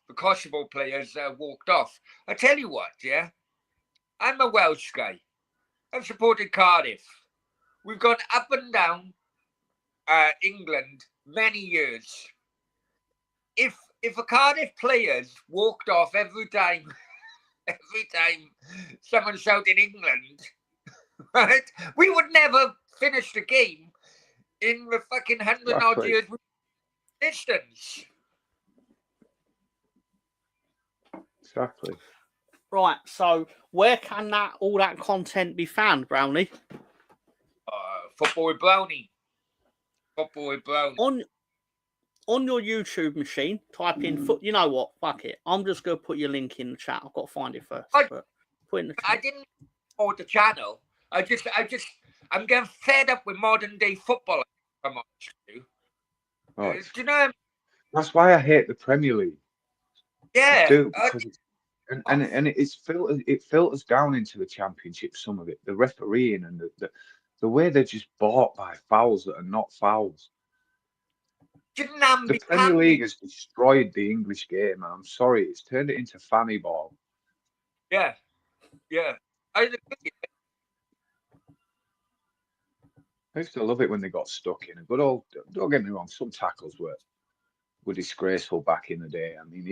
the Kosovo players walked off. I tell you what, yeah, I'm a Welsh guy. I've supported Cardiff. We've gone up and down England many years. If the Cardiff players walked off every time someone shouted England, right, we would never finish the game in the fucking 100-odd years distance. Exactly. Right. So where can all that content be found, Brownie? Football with Brownie. Football with Brownie. On your YouTube machine, type in foot. You know what? Fuck it. I'm just gonna put your link in the chat. I've got to find it first. But put in the chat. I didn't support the channel. I'm getting fed up with modern day football. I'm honest with you. Oh, Do you know? That's why I hate the Premier League. Yeah. I do, because it filters down into the Championship. Some of it, the refereeing and the way they're just bought by fouls that are not fouls. The Premier League has destroyed the English game, and I'm sorry, it's turned it into fanny ball. Yeah. I used to love it when they got stuck in a good old. Don't get me wrong, some tackles were disgraceful back in the day. I mean,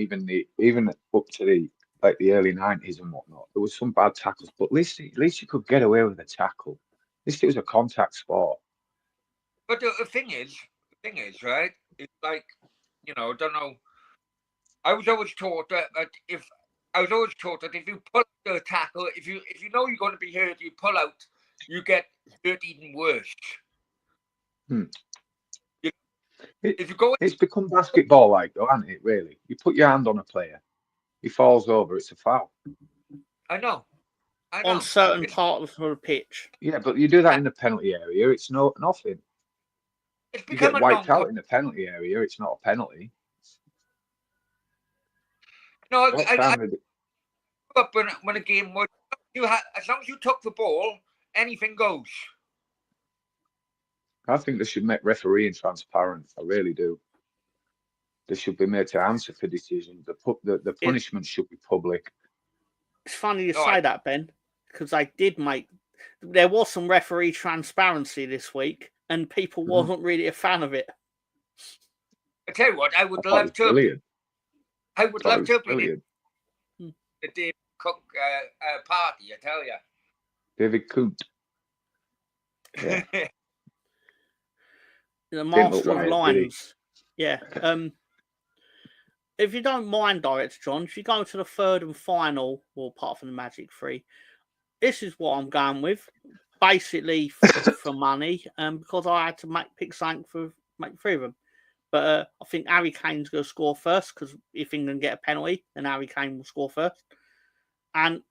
even up to the early 90s and whatnot, there was some bad tackles, but at least you could get away with a tackle. At least it was a contact sport. But the thing is, right? It's like, I don't know. I was always taught that if you pull out the tackle, if you know you're going to be hurt, you pull out, you get hurt even worse. If you go, it's become basketball like, though, hasn't it? Really, you put your hand on a player, he falls over, it's a foul. I know. On certain parts of the pitch. Yeah, but you do that in the penalty area, it's nothing. You get wiped out in the penalty area, it's not a penalty. No, I up when a game was as long as you took the ball, anything goes. I think they should make refereeing transparent. I really do. They should be made to answer for decisions. The punishment should be public. It's funny you say that, Ben, because there was some referee transparency this week, and people wasn't really a fan of it. I tell you what, I would love to. Brilliant. I would love to be the David Cook party. I tell you, David Cook. Yeah. The master of lines. Yeah. If you don't mind, Director John, if you go to the third and final, well, apart from the Magic 3, this is what I'm going with. Basically for money, because I had to pick something for make 3 of them. But I think Harry Kane's going to score first, because if England get a penalty, then Harry Kane will score first. And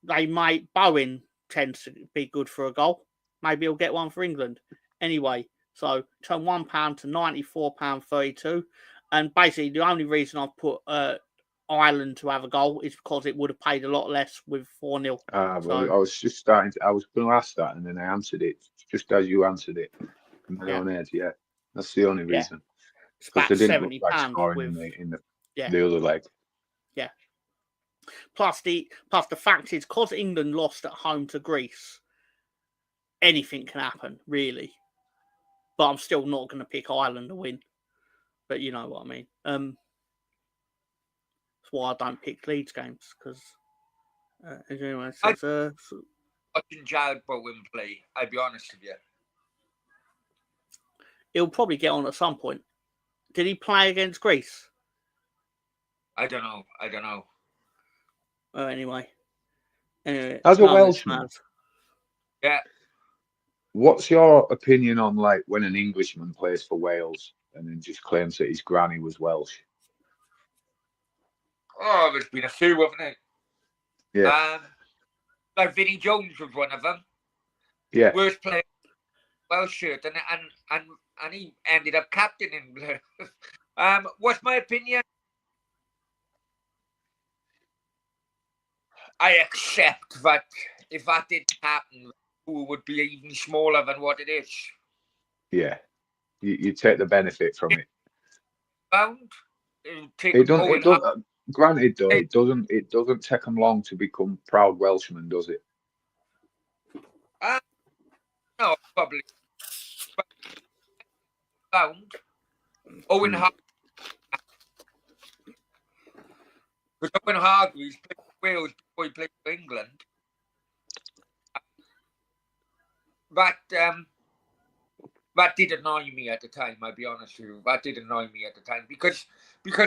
Bowen tends to be good for a goal. Maybe he'll get one for England. Anyway, so turn £1 to £94.32. And basically, the only reason I've put Ireland to have a goal is because it would have paid a lot less with 4-0. Well, I was going to ask that, and then I answered it just as you answered it. In my own head, yeah. That's the only reason. It's about they didn't look like £70 scoring in the other leg. Yeah. Plus the fact is, because England lost at home to Greece, anything can happen, really. But I'm still not going to pick Ireland to win. But you know what I mean. That's why I don't pick Leeds games, because anyway, watching Jared Bowen play, I'll be honest with you. He'll probably get on at some point. Did he play against Greece? I don't know. Oh, anyway, as a Welshman, yeah. What's your opinion on when an Englishman plays for Wales and then just claims that his granny was Welsh? Oh, there's been a few, haven't it? Yeah. Like Vinnie Jones was one of them. Yeah. Worst player, Welsh shirt, and he ended up captaining. What's my opinion? I accept that if that didn't happen, it would be even smaller than what it is. Yeah, you take the benefit from it. Granted, though, it doesn't take them long to become proud Welshmen, does it? No, probably. Owen Hargreaves played for Wales before he played for England. That did annoy me at the time, I'll be honest with you. That did annoy me at the time because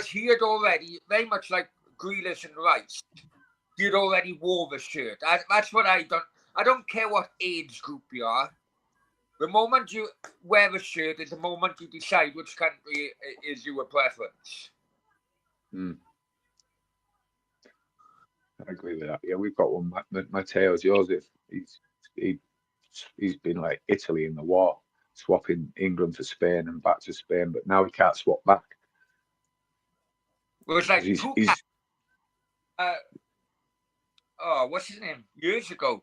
he had already, very much like Grealish and Rice, you'd already wore the shirt. That's what I don't. I don't care what age group you are. The moment you wear a shirt is the moment you decide which country is your preference. I agree with that. Yeah, we've got one. Matteo Joseph. He's been like Italy in the war, swapping England for Spain and back to Spain, but now he can't swap back. Well, it's like what's his name? Years ago.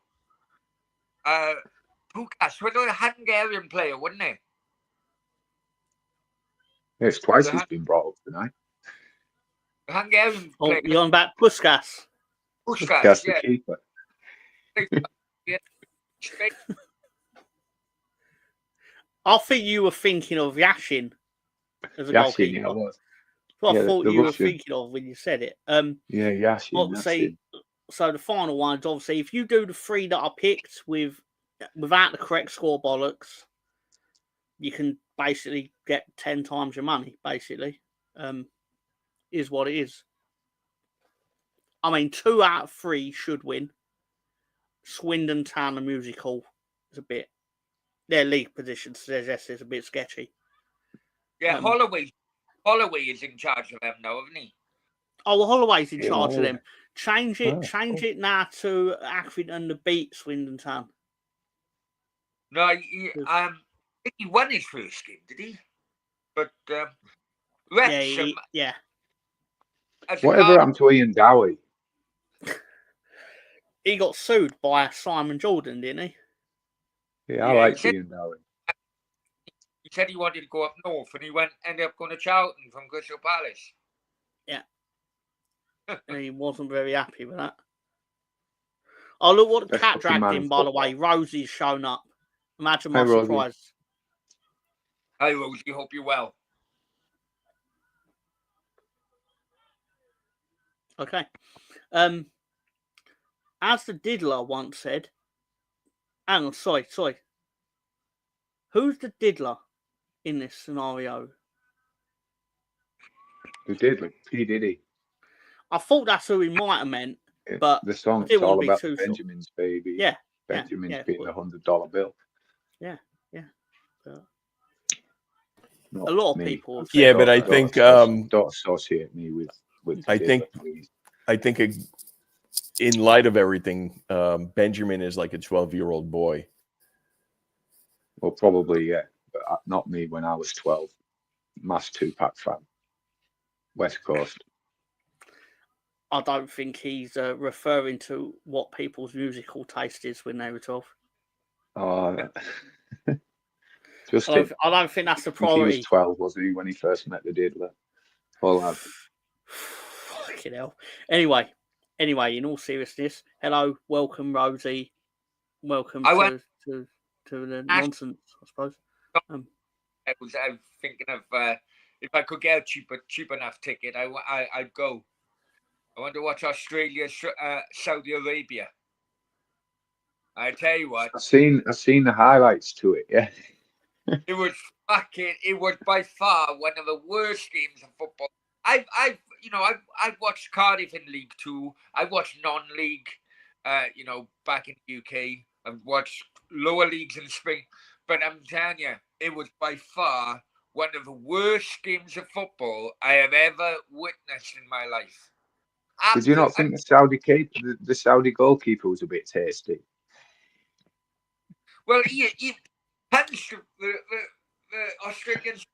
Pukas was a Hungarian player, wasn't he? Yes, twice he's been brought up tonight. The Hungarian player. You're on about Puskas. Puskas, the keeper. I think you were thinking of Yashin as a goalkeeper. Yeah, I was. What I thought you were thinking of when you said it. Yeah, Yashin. Obviously, so the final one is obviously if you do the 3 that I picked without the correct score bollocks, you can basically get 10 times your money. Basically, is what it is. I mean, 2 out of 3 should win. Swindon Town the musical is a bit. Their league positions is a bit sketchy. Yeah, Holloway is in charge of them now, isn't he? Oh, well, Holloway's in charge of them. Change it now to Accrington to beat Swindon Town. No, he won his first game, did he? But Wrexham, yeah. Whatever happened to Ian Dowie? He got sued by Simon Jordan, didn't he? Yeah, I like Ian Dowie. He said he wanted to go up north, and he ended up going to Charlton from Crystal Palace. Yeah. And he wasn't very happy with that. Oh, look what the cat dragged in, by the way. Rosie's shown up. Imagine my surprise. Hi, Rosie. Hope you're well. Okay. As the diddler once said, hang on, sorry. Who's the diddler in this scenario? The diddler, P. Diddy. I thought that's who he might have meant, but the song's all about Benjamin's baby. Yeah. Benjamin's being $100 bill. Yeah. A lot of people. Yeah, but I think don't associate me with. I think in light of everything, Benjamin is like a 12-year-old boy. Well, probably, yeah, but not me when I was 12. Mass Tupac fan. West Coast. I don't think he's referring to what people's musical taste is when they were 12. Oh, I don't think that's the priority. He was 12, wasn't he, when he first met the diddler? Fucking hell. Anyway, in all seriousness, hello, welcome, Rosie. Welcome to the nonsense, I suppose. I was thinking of if I could get a cheap enough ticket, I'd go. I want to watch Australia, Saudi Arabia. I tell you what, I've seen the highlights to it. Yeah, it was by far one of the worst games of football. I've watched Cardiff in League 2. I watched non-league, back in the UK. I've watched lower leagues in Spain. But I'm telling you, it was by far one of the worst games of football I have ever witnessed in my life. Did you not think the Saudi goalkeeper was a bit tasty? Well, he punched the Australians.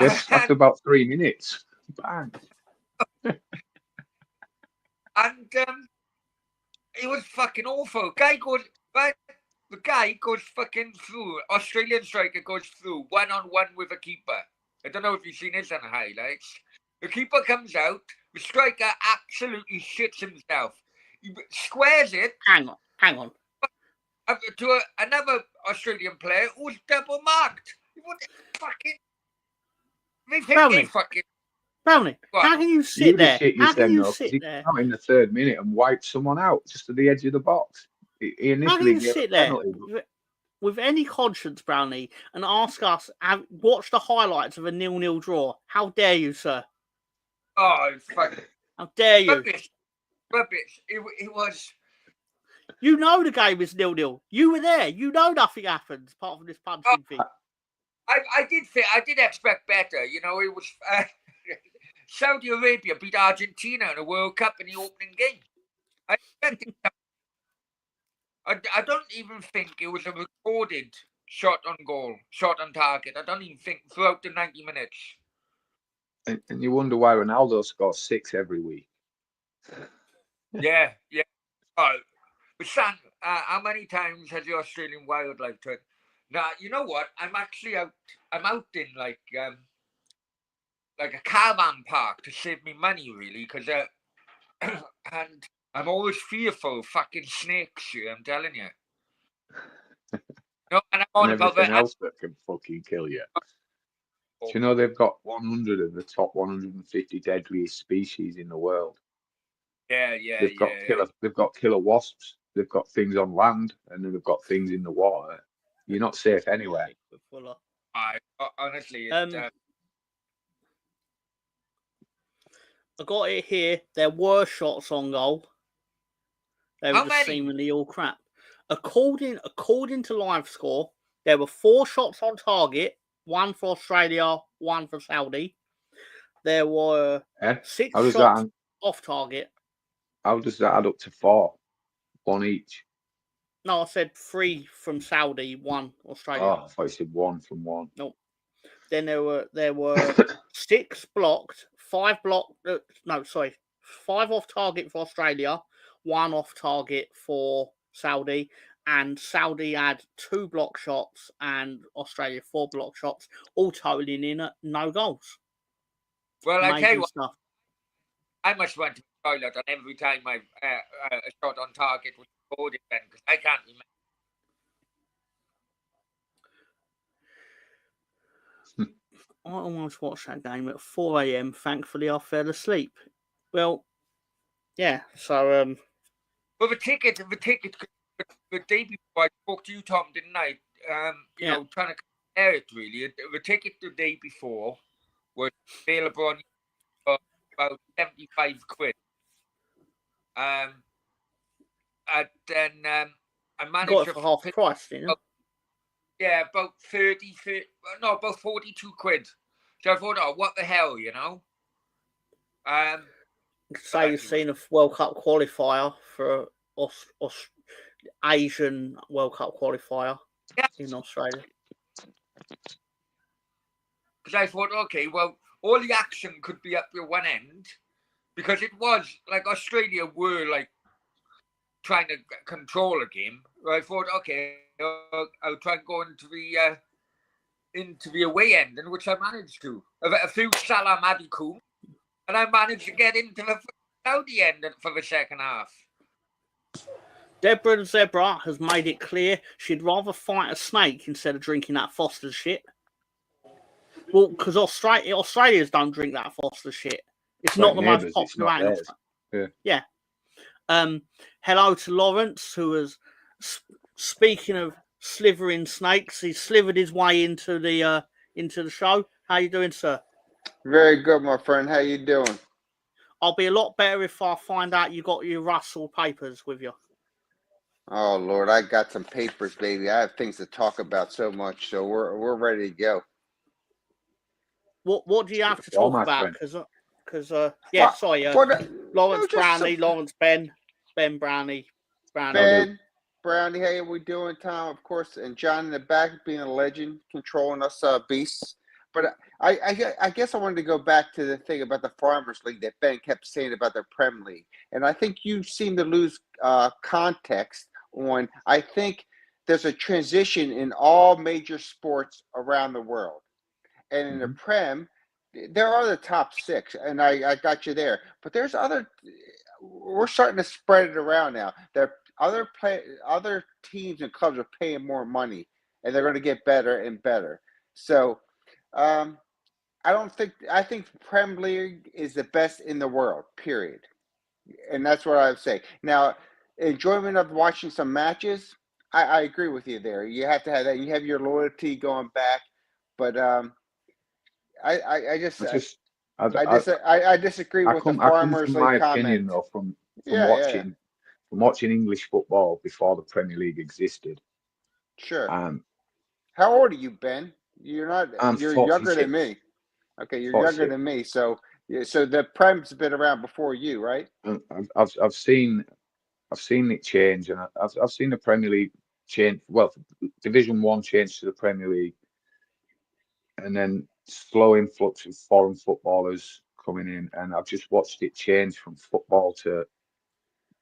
Yes, after about 3 minutes. Bang. And it was fucking awful. The guy goes fucking through. Australian striker goes through one-on-one with a keeper. I don't know if you've seen this on the highlights. The keeper comes out. The striker absolutely shits himself. He squares it. Hang on. To another Australian player who was double marked. Brownie, how can you sit there? How can you sit there? Out in the 3rd minute and wipe someone out just at the edge of the box. How can you sit there with any conscience, Brownie, and ask us, watch the highlights of a 0-0 draw? How dare you, sir? Oh, fuck. How dare you? rubbish. It was. You know the game is 0-0. You were there. You know nothing happens apart from this punching thing. I did expect better. You know, it was Saudi Arabia beat Argentina in a World Cup in the opening game. I expected. I don't even think it was a recorded shot on goal, shot on target. I don't even think throughout the 90 minutes. And you wonder why Ronaldo scores 6 every week. Yeah. But Sam, how many times has the Australian wildlife turned? Now, you know what? I'm actually out. I'm out in like a caravan park to save me money, really, because and I'm always fearful of fucking snakes. I'm telling you. No, and I'm on and about everything else that can fucking kill you. Do you know they've got 100 of the top 150 deadliest species in the world? Yeah. They've got killer wasps. They've got things on land, and then they've got things in the water. You're not safe anywhere. Honestly, I got it here. There were shots on goal. They were just seemingly all crap. According to live score, there were 4 shots on target. 1 for Australia, 1 for Saudi. There were 6 shots off target. How does that add up to 4? 1 each? No, I said 3 from Saudi, 1 Australia. Oh, I thought you said 1 from 1. Nope. Then there were 6 blocked, 5 blocked. 5 off target for Australia, 1 off target for Saudi, and Saudi had 2 block shots and Australia 4 block shots, all totaling in at no goals. Well, I tell you what, I must went to the toilet, and every time a shot on target was recorded then, because I can't remember. I almost watched that game at 4 a.m. Thankfully, I fell asleep. Well, yeah. So, well, the ticket, the day before I spoke to you, Tom, didn't I? You know, trying to compare it really. The ticket the day before was available on about 75 quid. And then I managed got it for half price, didn't you? Yeah, about 42 quid. So I thought, oh, what the hell, you know? Say you've seen a World Cup qualifier for Asian World Cup qualifier in Australia. Because I thought, okay, well, all the action could be up to one end, because it was like Australia were like trying to control a game. I thought, okay, I'll try and go into the away end, in which I managed to. A few Salam Adikou, and I managed to get into the Saudi end for the second half. Deborah Zebra has made it clear she'd rather fight a snake instead of drinking that Foster's shit. Well, because Australians don't drink that Foster's shit. It's not the most popular. Yeah. Hello to Lawrence, who was speaking of slithering snakes. He slithered his way into the show. How you doing, sir? Very good, my friend. How you doing? I'll be a lot better if I find out you got your Russell papers with you. Oh Lord, I got some papers, baby. I have things to talk about so much, so we're ready to go. What do you have to talk about? Because Lawrence Brownie, Lawrence Ben Brownie. Ben Brownie, hey, how we doing, Tom? Of course, and John in the back being a legend, controlling us beasts. But I guess I wanted to go back to the thing about the Farmers League that Ben kept saying about the Prem League, and I think you seem to lose context on. I think there's a transition in all major sports around the world. And in the Prem, there are the top 6, and I got you there. But there's other. We're starting to spread it around now. There other teams and clubs are paying more money, and they're going to get better and better. So, I think Prem League is the best in the world. Period. And that's what I would say. Now, enjoyment of watching some matches. I agree with you there. You have to have that. You have your loyalty going back, but I disagree with the Farmers League comment. My opinion, though, from watching English football before the Premier League existed. Sure. How old are you, Ben? You're not. I'm You're 46. younger than me. Okay, you're 46. younger than me. So the Prem's been around before you, right? I've seen it change, and I've seen the Premier League change. Well, Division 1 change to the Premier League, and then slow influx of foreign footballers coming in, and I've just watched it change from football to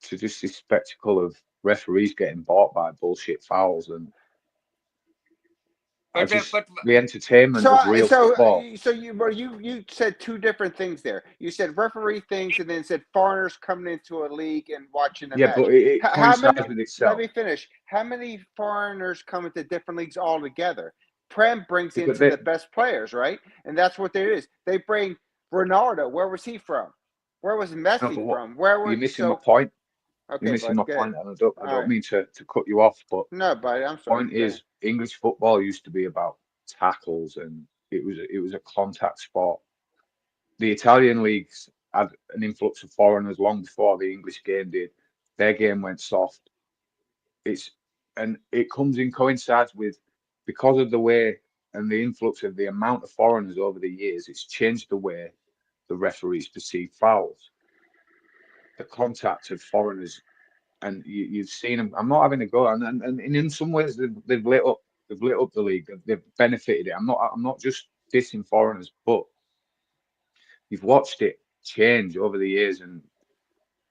just this spectacle of referees getting bought by bullshit fouls, and the entertainment of real football. So you said two different things there. You said referee things, and then said foreigners coming into a league and watching a match. But it coincides with itself. Let me finish. How many foreigners come into different leagues altogether? Prem brings in the best players, right? And that's what there is. They bring Ronaldo. Where was he from? Where was Messi from? You're missing my point. Okay, you're missing my point, and I don't mean to cut you off, but no, buddy, I'm sorry. Point is, English football used to be about tackles, and it was a contact sport. The Italian leagues had an influx of foreigners long before the English game did. Their game went soft. It coincides with, because of the way and the influx of the amount of foreigners over the years, it's changed the way the referees perceive fouls. The contact of foreigners, and you've seen them. I'm not having a go, and in some ways they've lit up the league. They've benefited it. I'm not just dissing foreigners, but you've watched it change over the years and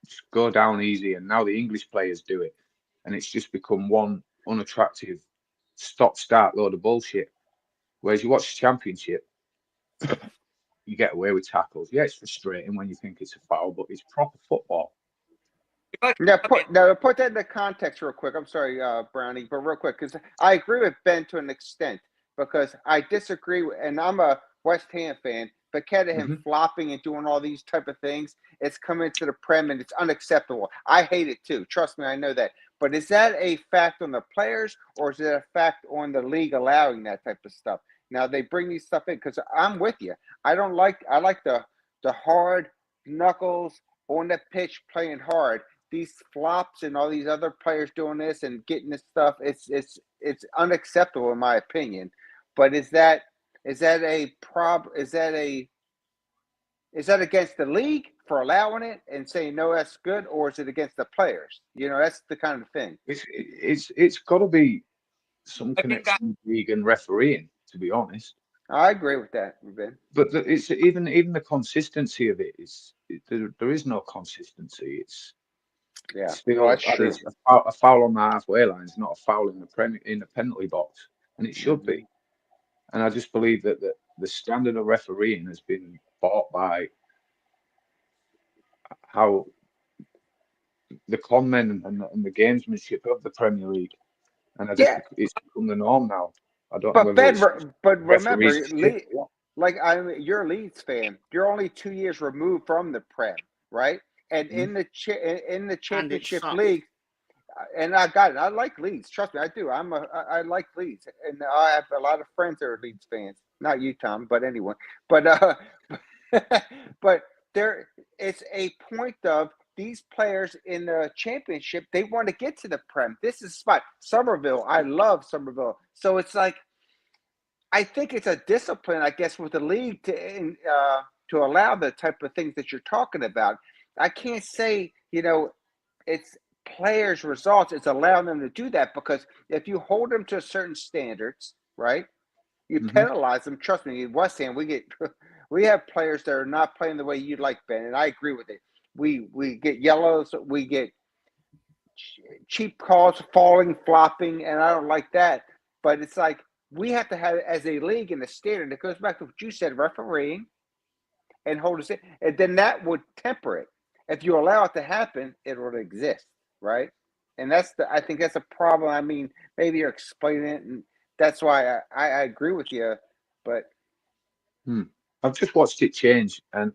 just go down easy. And now the English players do it, and it's just become one unattractive stop-start load of bullshit. Whereas you watch the Championship, you get away with tackles. Yeah, it's frustrating when you think it's a foul, but it's proper football. Now, put that into context real quick. I'm sorry, Brownie, but real quick, because I agree with Ben to an extent, because I disagree, and I'm a West Ham fan, but him flopping and doing all these type of things, it's coming to the Prem, and it's unacceptable. I hate it too. Trust me, I know that. But is that a fact on the players, or is it a fact on the league allowing that type of stuff? Now, they bring these stuff in, because I'm with you. I like the hard knuckles on the pitch playing hard. These flops and all these other players doing this and getting this stuff, it's unacceptable in my opinion. But is that a problem? Is that against the league for allowing it and saying no, that's good, or is it against the players? That's the kind of thing. It's got to be some connection with league and refereeing, to be honest. I agree with that, Ben. But it's even the consistency of it is there is no consistency. It's that's true. A foul on the halfway line is not a foul in the penalty box, and it should be. And I just believe that the standard of refereeing has been bought by how the conmen and the gamesmanship of the Premier League, and it's become the norm now. I don't know. But remember, you're a Leeds fan. You're only 2 years removed from the Prem, right? And in the Championship League, and I got it. I like Leeds. Trust me, I do. I like Leeds, and I have a lot of friends that are Leeds fans. Not you, Tom, but anyone. But but it's a point of these players in the Championship. They want to get to the Prem. This is spot Somerville. I love Somerville. So it's like, I think it's a discipline, I guess, with the league to allow the type of things that you're talking about. I can't say, it's players' results. It's allowing them to do that, because if you hold them to certain standards, right, you penalize them. Trust me, in West Ham, we have players that are not playing the way you'd like, Ben, and I agree with it. We get yellows, we get cheap calls, falling, flopping, and I don't like that. But it's like, we have to have, as a league and a standard, it goes back to what you said, refereeing and hold us in, and then that would temper it. If you allow it to happen, it will exist, right? And I think that's a problem. I mean, maybe you're explaining it, and that's why I agree with you. But I've just watched it change, and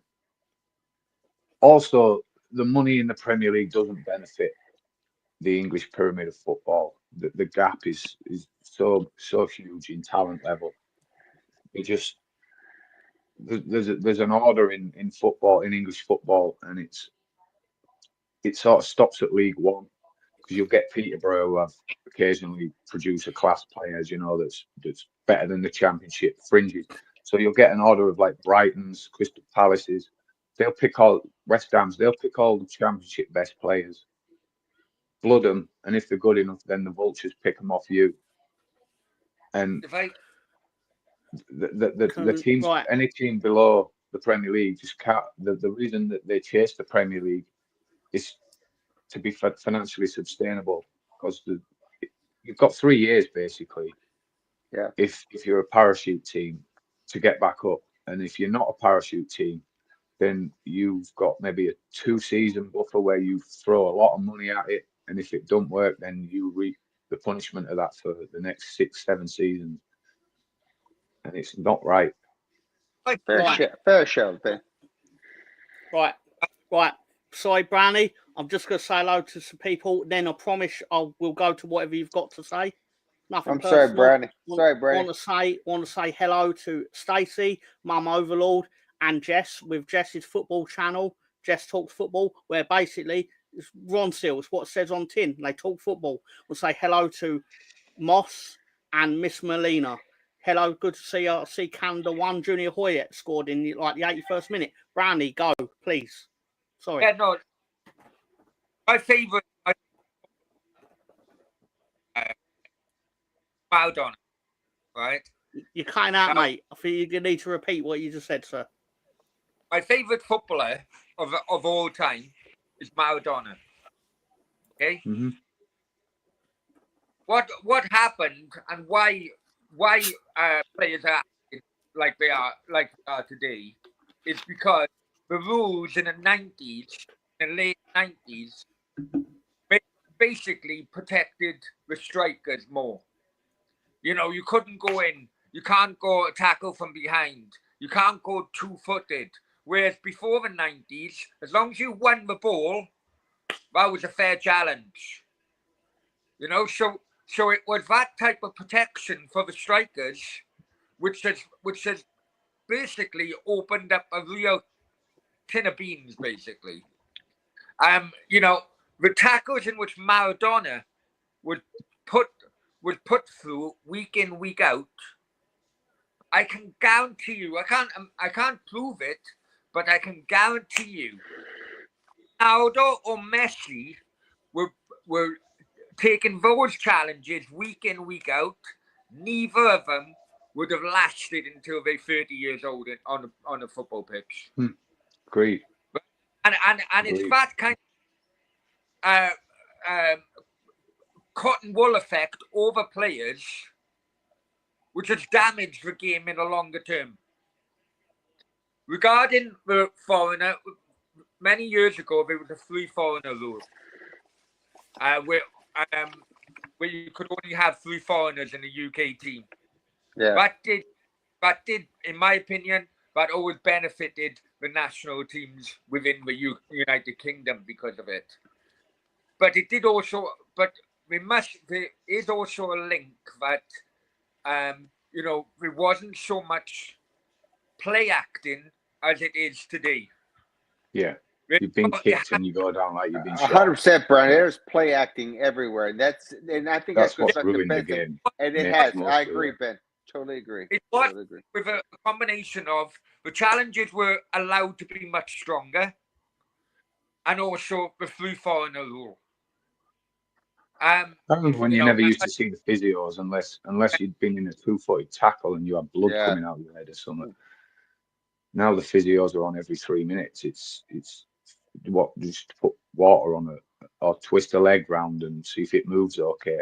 also the money in the Premier League doesn't benefit the English pyramid of football. The gap is so huge in talent level. There's an order in football, in English football, and it sort of stops at League One, because you'll get Peterborough who have occasionally produce a class players, that's better than the Championship fringes. So you'll get an order of like Brighton's, Crystal Palace's. They'll pick all West Ham's. They'll pick all the Championship best players, blood them, and if they're good enough, then the Vultures pick them off you. And the teams, any team below the Premier League, just can't. The reason that they chase the Premier League is to be financially sustainable, because you've got 3 years basically. Yeah. If you're a parachute team, to get back up, and if you're not a parachute team, then you've got maybe a 2-season buffer where you throw a lot of money at it, and if it don't work, then you reap the punishment of that for the next 6-7 seasons, and it's not right. Fair show, Ben. Right. Sorry, Brownie. I'm just going to say hello to some people. Then I promise we'll go to whatever you've got to say. Nothing I'm personal. sorry, Brownie. Want to say hello to Stacey, Mum Overlord, and Jess with Jess's football channel. Jess Talks Football, where basically it's Ron Seals, what it says on tin. They talk football. We'll say hello to Moss and Miss Molina. Hello, good to see you. I see Canada 1, Junior Hoyet scored in the 81st minute. Brownie, go, please. Sorry. Yeah, no. My favourite, Maradona, right? You're cutting out, mate. I think you need to repeat what you just said, sir. My favourite footballer of all time is Maradona. Okay. Mm-hmm. What happened and why players are acting like they are today is because the rules in the 90s, in the late 90s, basically protected the strikers more. You couldn't go in. You can't go tackle from behind. You can't go 2-footed. Whereas before the 90s, as long as you won the ball, that was a fair challenge. So it was that type of protection for the strikers, which has basically opened up a real tin of beans, basically. The tackles in which Maradona would put through week in, week out, I can guarantee you, I can't prove it, but I can guarantee you, Ronaldo or Messi were taking those challenges week in, week out. Neither of them would have lasted until they're 30 years old on a football pitch. Agreed. And it's that kind of cotton wool effect over players, which has damaged the game in the longer term. Regarding the foreigner, many years ago there was a 3 foreigner rule, where you could only have 3 foreigners in the UK team. Yeah. That did, in my opinion, that always benefited the national teams within the United Kingdom because of it. But it did also, there is also a link that, there wasn't so much play acting as it is today. Yeah. You've been kicked and you go down like you've been shot. 100%, Brian. There's play acting everywhere. And I think that's what's ruined the game. And it has. I agree, Ben. Totally agree. It was with a combination of the challenges were allowed to be much stronger, and also the 3 foreigner rule. I remember when you never used to see the physios unless you'd been in a 2-footed tackle and you had blood coming out of your head or something. Now the physios are on every 3 minutes. It's just put water on it or twist a leg round and see if it moves okay,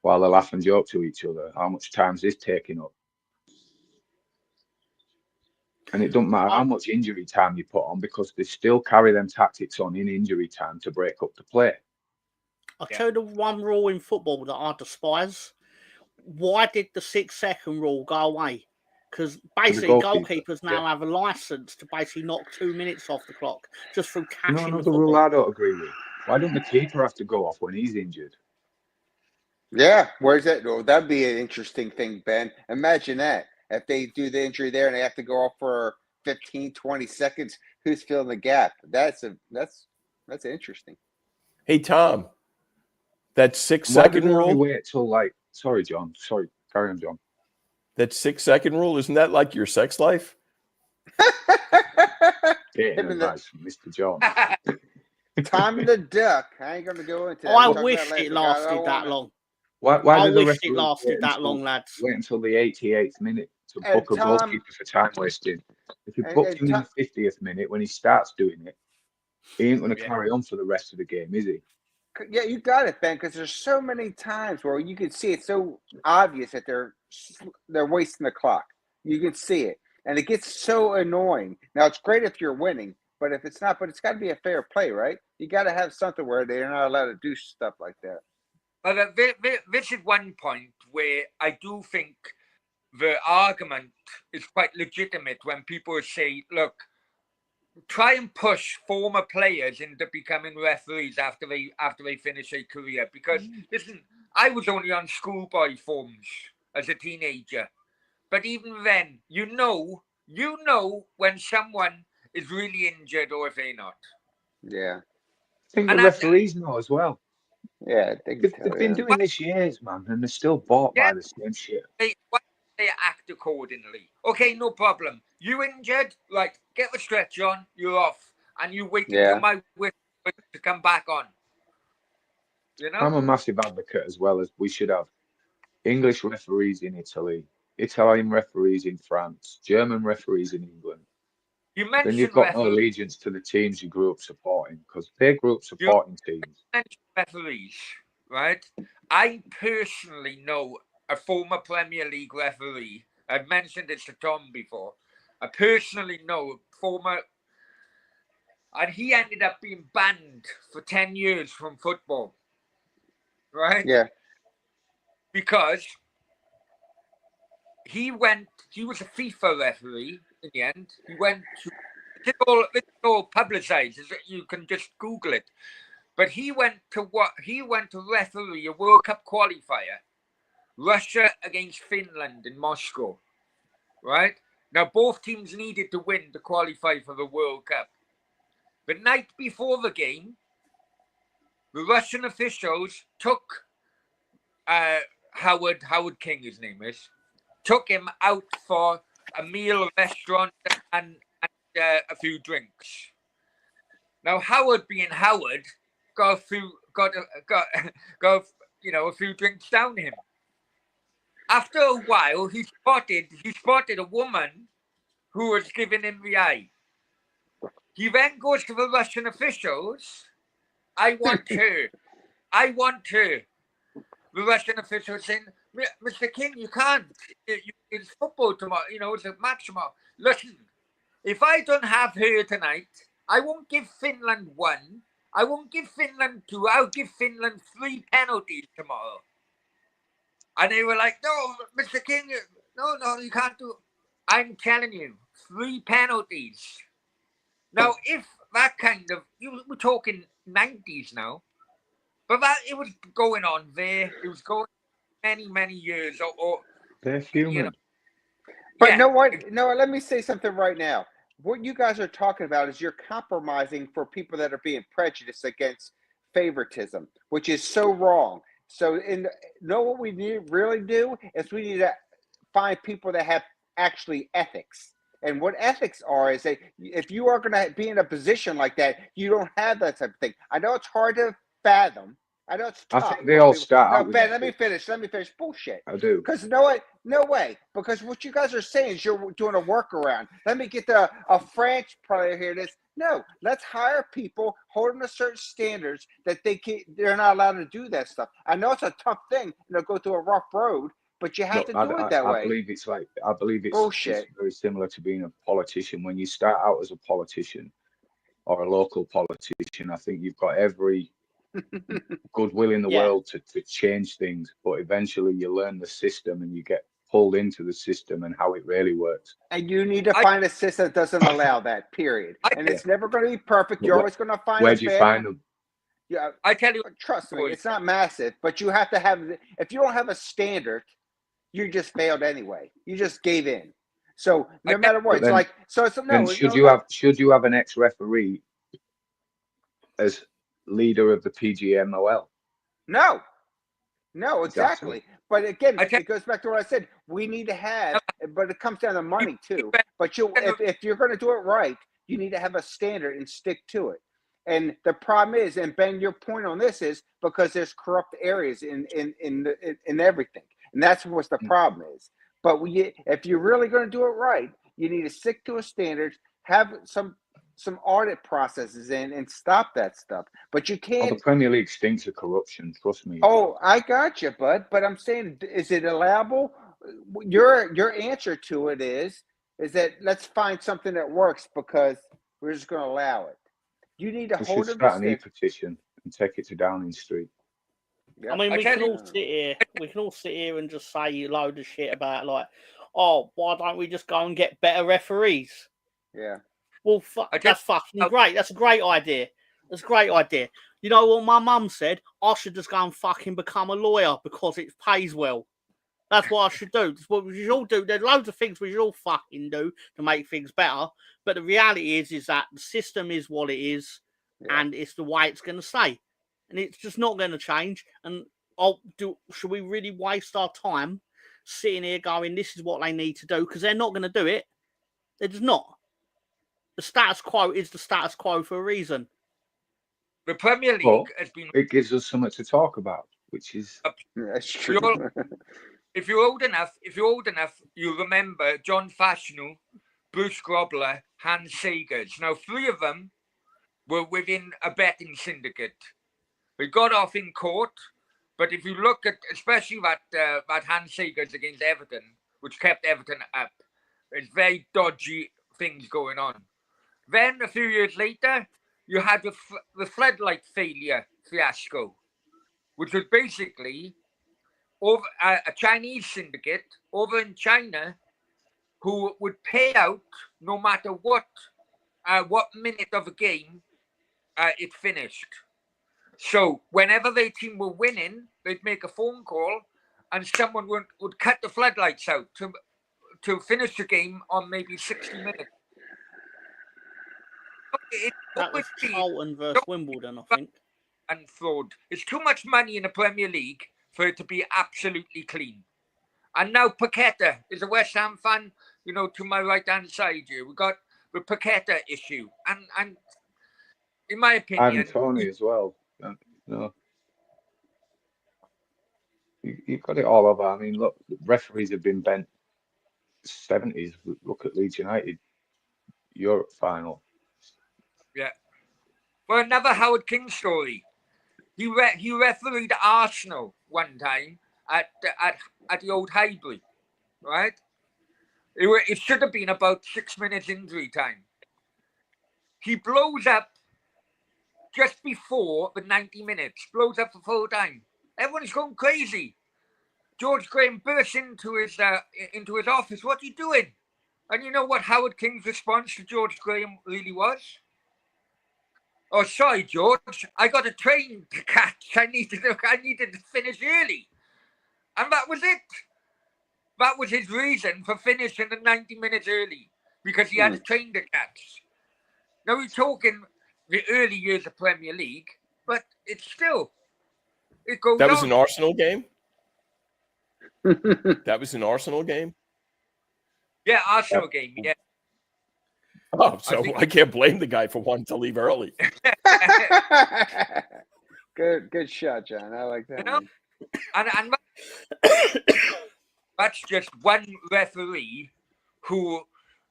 while they laugh and joke to each other. How much time is this taking up? And it doesn't matter how much injury time you put on, because they still carry them tactics on in injury time to break up the play. I'll tell you the one rule in football that I despise. Why did the 6-second rule go away? Because basically goalkeepers now have a license to basically knock 2 minutes off the clock just from catching the rule I don't agree with. Why don't the keeper have to go off when he's injured? Yeah, where's that? Oh, that'd be an interesting thing, Ben. Imagine that. If they do the injury there and they have to go off for 15, 20 seconds, who's filling the gap? That's interesting. Hey, Tom, that 6-second rule. Wait till sorry, John. Sorry, carry on, John. That 6-second rule, isn't that like your sex life? Getting advice from Mr. John. Tom the Duck. I ain't gonna go into that. I wish it lasted that long. Why I did the wish it referee lasted that long, lads. Wait until the 88th minute to book a goalkeeper for time wasting. If you booked him in the 50th minute when he starts doing it, he ain't going to carry on for the rest of the game, is he? Yeah, you got it, Ben. Because there's so many times where you can see it's so obvious that they're wasting the clock. You can see it, and it gets so annoying. Now it's great if you're winning, but if it's not, but it's got to be a fair play, right? You got to have something where they're not allowed to do stuff like that. But this is one point where I do think the argument is quite legitimate when people say, look, try and push former players into becoming referees after they finish their career. Because, listen, I was only on schoolboy forms as a teenager. But even then, you know when someone is really injured or if they're not. Yeah. I think the referees know as well. Yeah, they've been doing this years, man, and they're still bought by the same shit. They act accordingly. Okay, no problem. You injured? Right, get the stretch on, you're off. And you wait until my whistle to come back on. You know? I'm a massive advocate as well as we should have English referees in Italy, Italian referees in France, German referees in England. Then you've got no allegiance to the teams you grew up supporting because they grew up supporting teams. Referees, right? I personally know a former Premier League referee. I've mentioned this to Tom before. I personally know a former, and he ended up being banned for 10 years from football, right? Yeah. Because he was a FIFA referee in the end. He went to, it's all publicized. You can just Google it. But he went to referee a World Cup qualifier, Russia against Finland in Moscow, right? Now, both teams needed to win to qualify for the World Cup. The night before the game, the Russian officials took Howard King, his name is, took him out for a meal, a restaurant, and a few drinks. Now, Howard being Howard, got a few drinks down him. After a while, he spotted a woman who was giving him the eye. He then goes to the Russian officials. I want her. I want her. The Russian officials saying, Mr. King, you can't. It's football tomorrow. It's a match tomorrow. Listen, if I don't have her tonight, I won't give Finland 1. I won't give Finland 2. I'll give Finland 3 penalties tomorrow. And they were like, no, Mr. King, no, you can't do it. I'm telling you, 3 penalties. Now, if that kind of, we're talking 90s now, but it was going on there. It was going many, many years. Or they're human. But no, let me say something right now. What you guys are talking about is you're compromising for people that are being prejudiced against favoritism, which is so wrong. So, what we really do is we need to find people that have actually ethics. And what ethics are is that if you are going to be in a position like that, you don't have that type of thing. I know it's hard to fathom. I know it's tough. I think they all start out with Ben, let me finish. Bullshit. I do. Because no way. Because what you guys are saying is you're doing a workaround. Let me get a French player here. No, let's hire people, hold them to certain standards that they're not allowed to do that stuff. I know it's a tough thing, go through a rough road, but you have to do it that way. I believe it's bullshit. It's very similar to being a politician. When you start out as a politician or a local politician, I think you've got every goodwill in the world to change things, but eventually you learn the system and you get pulled into the system and how it really works. And you need to find a system that doesn't allow that, period. And it's never going to be perfect. You're always going to find where do you find them? Yeah, I tell you, trust me, it's not massive, but you have to have. If you don't have a standard, you just failed anyway. You just gave in. So no matter what, it's like so. It's no. Should you have an ex-referee as leader of the PGMOL. No, exactly. But again, it goes back to what I said. We need to have, but it comes down to money too. But if you're going to do it right, you need to have a standard and stick to it. And the problem is, and Ben, your point on this is because there's corrupt areas in everything, and that's what the problem is. But if you're really going to do it right, you need to stick to a standard, have some audit processes in, and stop that stuff. But you can't. The Premier League stinks of corruption. Trust me. Oh, I got you, bud. But I'm saying, is it allowable? Your answer to it is that let's find something that works because we're just going to allow it. You need to hold them. Start an e-petition and take it to Downing Street. I mean, we can all sit here and just say a load of shit about like, oh, why don't we just go and get better referees? Yeah. Well, that's fucking great. That's a great idea. That's a great idea. You know what my mum said? I should just go and fucking become a lawyer because it pays well. That's what I should do. That's what we should all do. There's loads of things we should all fucking do to make things better. But the reality is that the system is what it is, and it's the way it's going to stay. And it's just not going to change. And should we really waste our time sitting here going, this is what they need to do? Because they're not going to do it. They're just not. The status quo is the status quo for a reason. The Premier League has been... It gives us something to talk about, which is... That's true. If you're old enough, you'll remember John Fashanu, Bruce Grobbler, Hans Sagers. Now, 3 of them were within a betting syndicate. They got off in court, but if you look at, especially that Hans Sagers against Everton, which kept Everton up, there's very dodgy things going on. Then, a few years later, you had the floodlight failure fiasco, which was basically over a Chinese syndicate over in China who would pay out no matter what minute of a game it finished. So whenever their team were winning, they'd make a phone call and someone would cut the floodlights out to finish the game on maybe 60 minutes. That was Charlton versus Wimbledon, I think. And fraud. It's too much money in the Premier League for it to be absolutely clean. And now Paqueta is a West Ham fan, you know, to my right-hand side here. We've got the Paqueta issue. And in my opinion... And Tony as well. You know, you've got it all over. I mean, look, referees have been bent 70s. Look at Leeds United Europe final. Yeah. Well, another Howard King story. He refereed Arsenal one time at the old Highbury, right? It should have been about 6 minutes injury time. He blows up just before the 90 minutes, blows up for full time. Everyone's going crazy. George Graham bursts into his office. What are you doing? And you know what Howard King's response to George Graham really was? Oh, sorry, George. I got a train to catch. I needed to finish early. And that was it. That was his reason for finishing the 90 minutes early, because he had a train to catch. Now, we're talking the early years of Premier League, but it's still, it goes on. That was an Arsenal game? That was an Arsenal game? Yeah, Arsenal game, yeah. Oh, so I can't blame the guy for wanting to leave early. Good shot, John. I like that. You know? And that's just one referee who,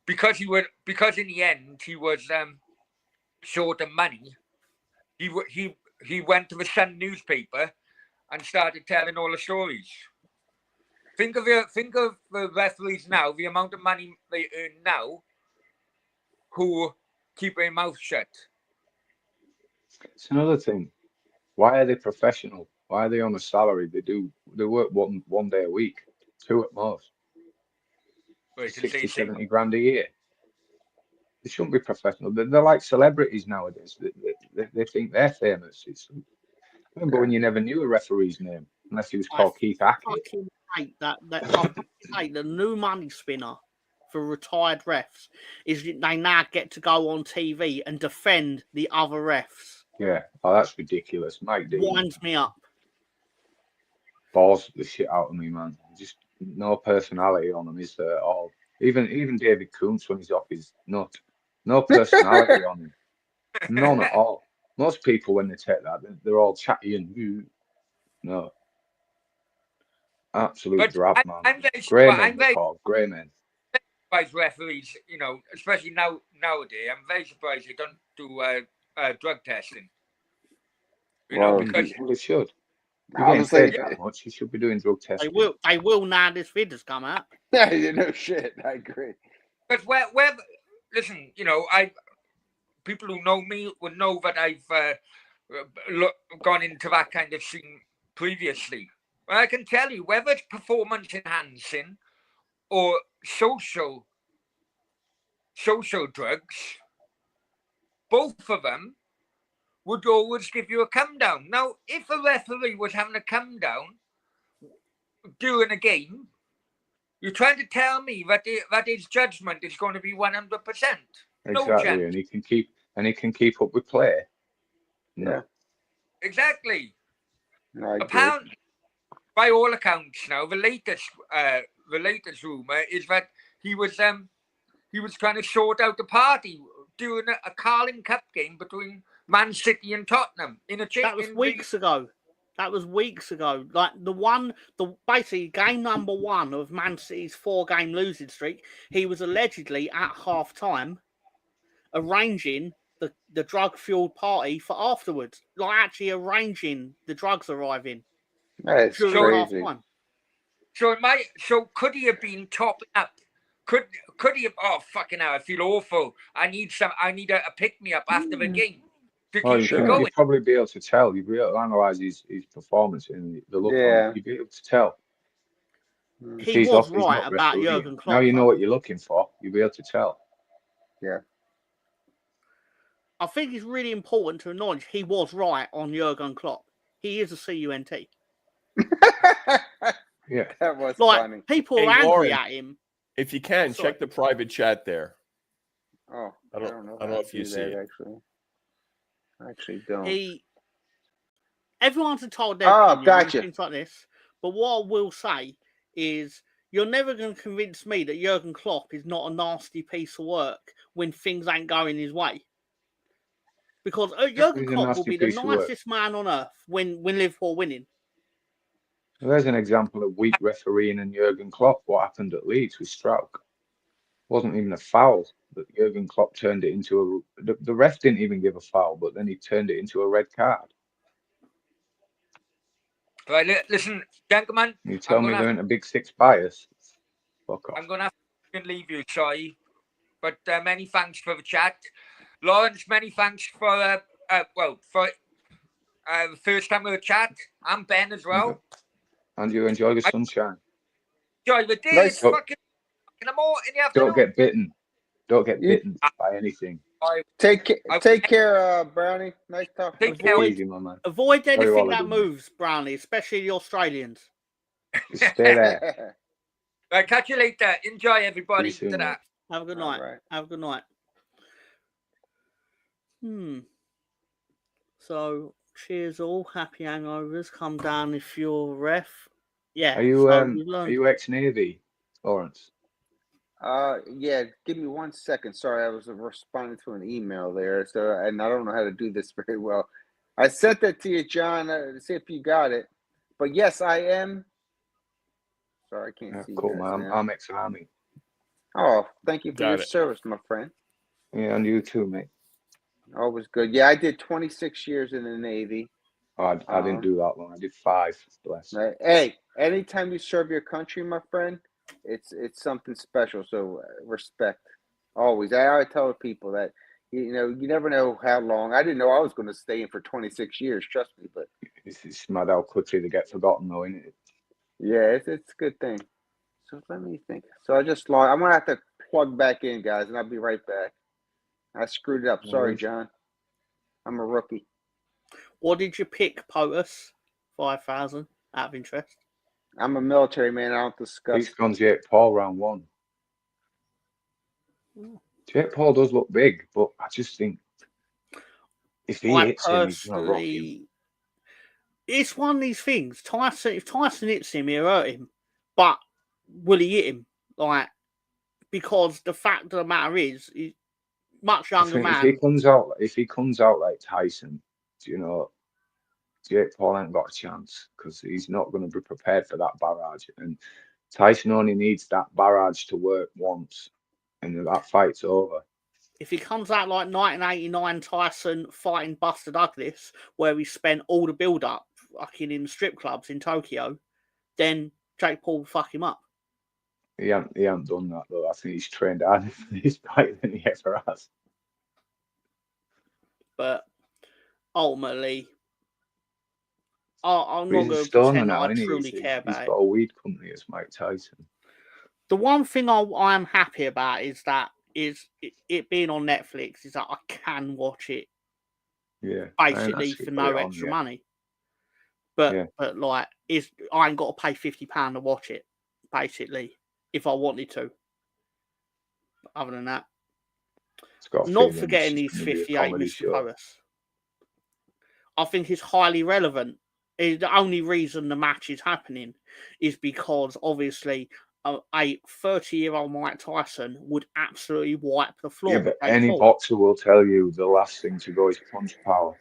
because in the end he was short of money, he went to the Sun newspaper and started telling all the stories. Think of the referees now, the amount of money they earn now, who keep their mouth shut. It's another thing. Why are they professional? Why are they on a salary? They work one day a week, 2 at most. 60, 70 grand a year. They shouldn't be professional. They're like celebrities nowadays. They think they're famous. I remember when you never knew a referee's name unless he was called Keith Hackett. I fucking hate that the new money spinner for retired refs is that they now get to go on TV and defend the other refs. Yeah. Oh, that's ridiculous. Mike Dean winds me up. balls the shit out of me, man. Just no personality on him, is there at all? Even David Coombs when he's off his nut, no personality on him, none at all. Most people when they take that, they're all chatty and no, absolute drab, man. Grey men, they're called grey men. Surprised referees, you know, especially nowadays, I'm very surprised they don't do drug testing. You know, because they should. You're getting paid that much, you should be doing drug testing. They will now this video's come out. Yeah, you know, shit. I agree. But where listen, you know, people who know me would know that I've gone into that kind of scene previously. Well, I can tell you, whether it's performance enhancing or social drugs, both of them would always give you a come down. Now, if a referee was having a come down during a game, you're trying to tell me that his judgment is going to be 100%. No Exactly, chance. and he can keep up with play. Yeah. Exactly. No, apparently, by all accounts now, the latest rumor is that he was trying to sort out a party during a Carling Cup game between Man City and Tottenham That was weeks ago. That was weeks ago. Like basically game number 1 of Man City's 4-game losing streak. He was allegedly at half time arranging the drug-fueled party for afterwards. Like actually arranging the drugs arriving. That's crazy. So could he have been topped up? Could he have? Oh fucking hell! I feel awful. I need a pick me up after the game. You'd probably be able to tell. You'd be able to analyze his performance and the look on it. You'd be able to tell. He was right about Jurgen Klopp. Now you know what you're looking for. You'll be able to tell. Yeah. I think it's really important to acknowledge he was right on Jurgen Klopp. He is a CUNT. Yeah. That was like, funny. People are angry at him. If you can, check the private chat there. Oh, I don't know if you see it. Actually. I actually don't. Everyone's entitled their opinion gotcha. things like this. But what I will say is you're never going to convince me that Jurgen Klopp is not a nasty piece of work when things ain't going his way. Because Jurgen Klopp will be the nicest man on earth when Liverpool winning. Well, there's an example of weak refereeing and Jurgen Klopp. What happened at Leeds with Strouk wasn't even a foul, but Jurgen Klopp turned it into the ref didn't even give a foul, but then he turned it into a red card. Right, listen, gentlemen. You tell me there ain't a big 6 bias. Fuck off. I'm going to have to leave you, sorry. But many thanks for the chat. Lawrence, many thanks for the first time of the chat. I'm Ben as well. And you enjoy the sunshine. Enjoy the day. It's fucking in the afternoon. Don't get bitten. Don't get bitten by anything. Take care, Brownie. Nice talking to you. Easy, my man. Avoid anything that moves, Brownie, especially the Australians. Just stay there. Right, catch you later. Enjoy, everybody. Soon, Have a good night. Right. Have a good night. So, cheers all. Happy hangovers. Come down if you're ref. Yeah. Are you ex-Navy, Lawrence? Yeah. Give me 1 second. Sorry, I was responding to an email there, and I don't know how to do this very well. I sent that to you, John, to see if you got it. But yes, I am. Sorry, I can't see. Cool, man. I'm ex-Army. Oh, thank you for your service, my friend. Yeah, and you too, mate. Always good. Yeah, I did 26 years in the Navy. Oh, I didn't do that long. I did 5. Bless. Hey, anytime you serve your country, my friend, it's something special. So respect, always. I always tell people that you never know how long. I didn't know I was going to stay in for 26 years. Trust me, but it's mad how quickly they get forgotten, though, isn't it? Yeah, it's a good thing. So let me think. So I'm gonna have to plug back in, guys, and I'll be right back. I screwed it up. Sorry, John. I'm a rookie. What did you pick, POTUS? 5,000 out of interest. I'm a military man. I don't discuss. He's gone Jake Paul round 1. Jake Paul does look big, but I just think If he hits him, he's going to rock him. It's one of these things. If Tyson hits him, he'll hurt him. But will he hit him? Like, because the fact of the matter is, he's much younger man. If he comes out like Tyson, you know, Jake Paul ain't got a chance because he's not going to be prepared for that barrage. And Tyson only needs that barrage to work once, and that fight's over. If he comes out like 1989 Tyson fighting Buster Douglas, where he spent all the build-up fucking in strip clubs in Tokyo, then Jake Paul will fuck him up. He hasn't done that, though. I think he's trained harder for this fight than he ever has. But ultimately, I'm not going to pretend I truly care about it. He's got a weed company as Mike Tyson. The one thing I am happy about is that it being on Netflix is that I can watch it. Yeah, basically for no extra money. But like, I ain't got to pay £50 to watch it. Basically, if I wanted to. Other than that, not forgetting these 58 Mr. Paris. I think it's highly relevant. The only reason the match is happening is because obviously a 30-year-old Mike Tyson would absolutely wipe the floor. Yeah, but any boxer will tell you the last thing to go is punch power.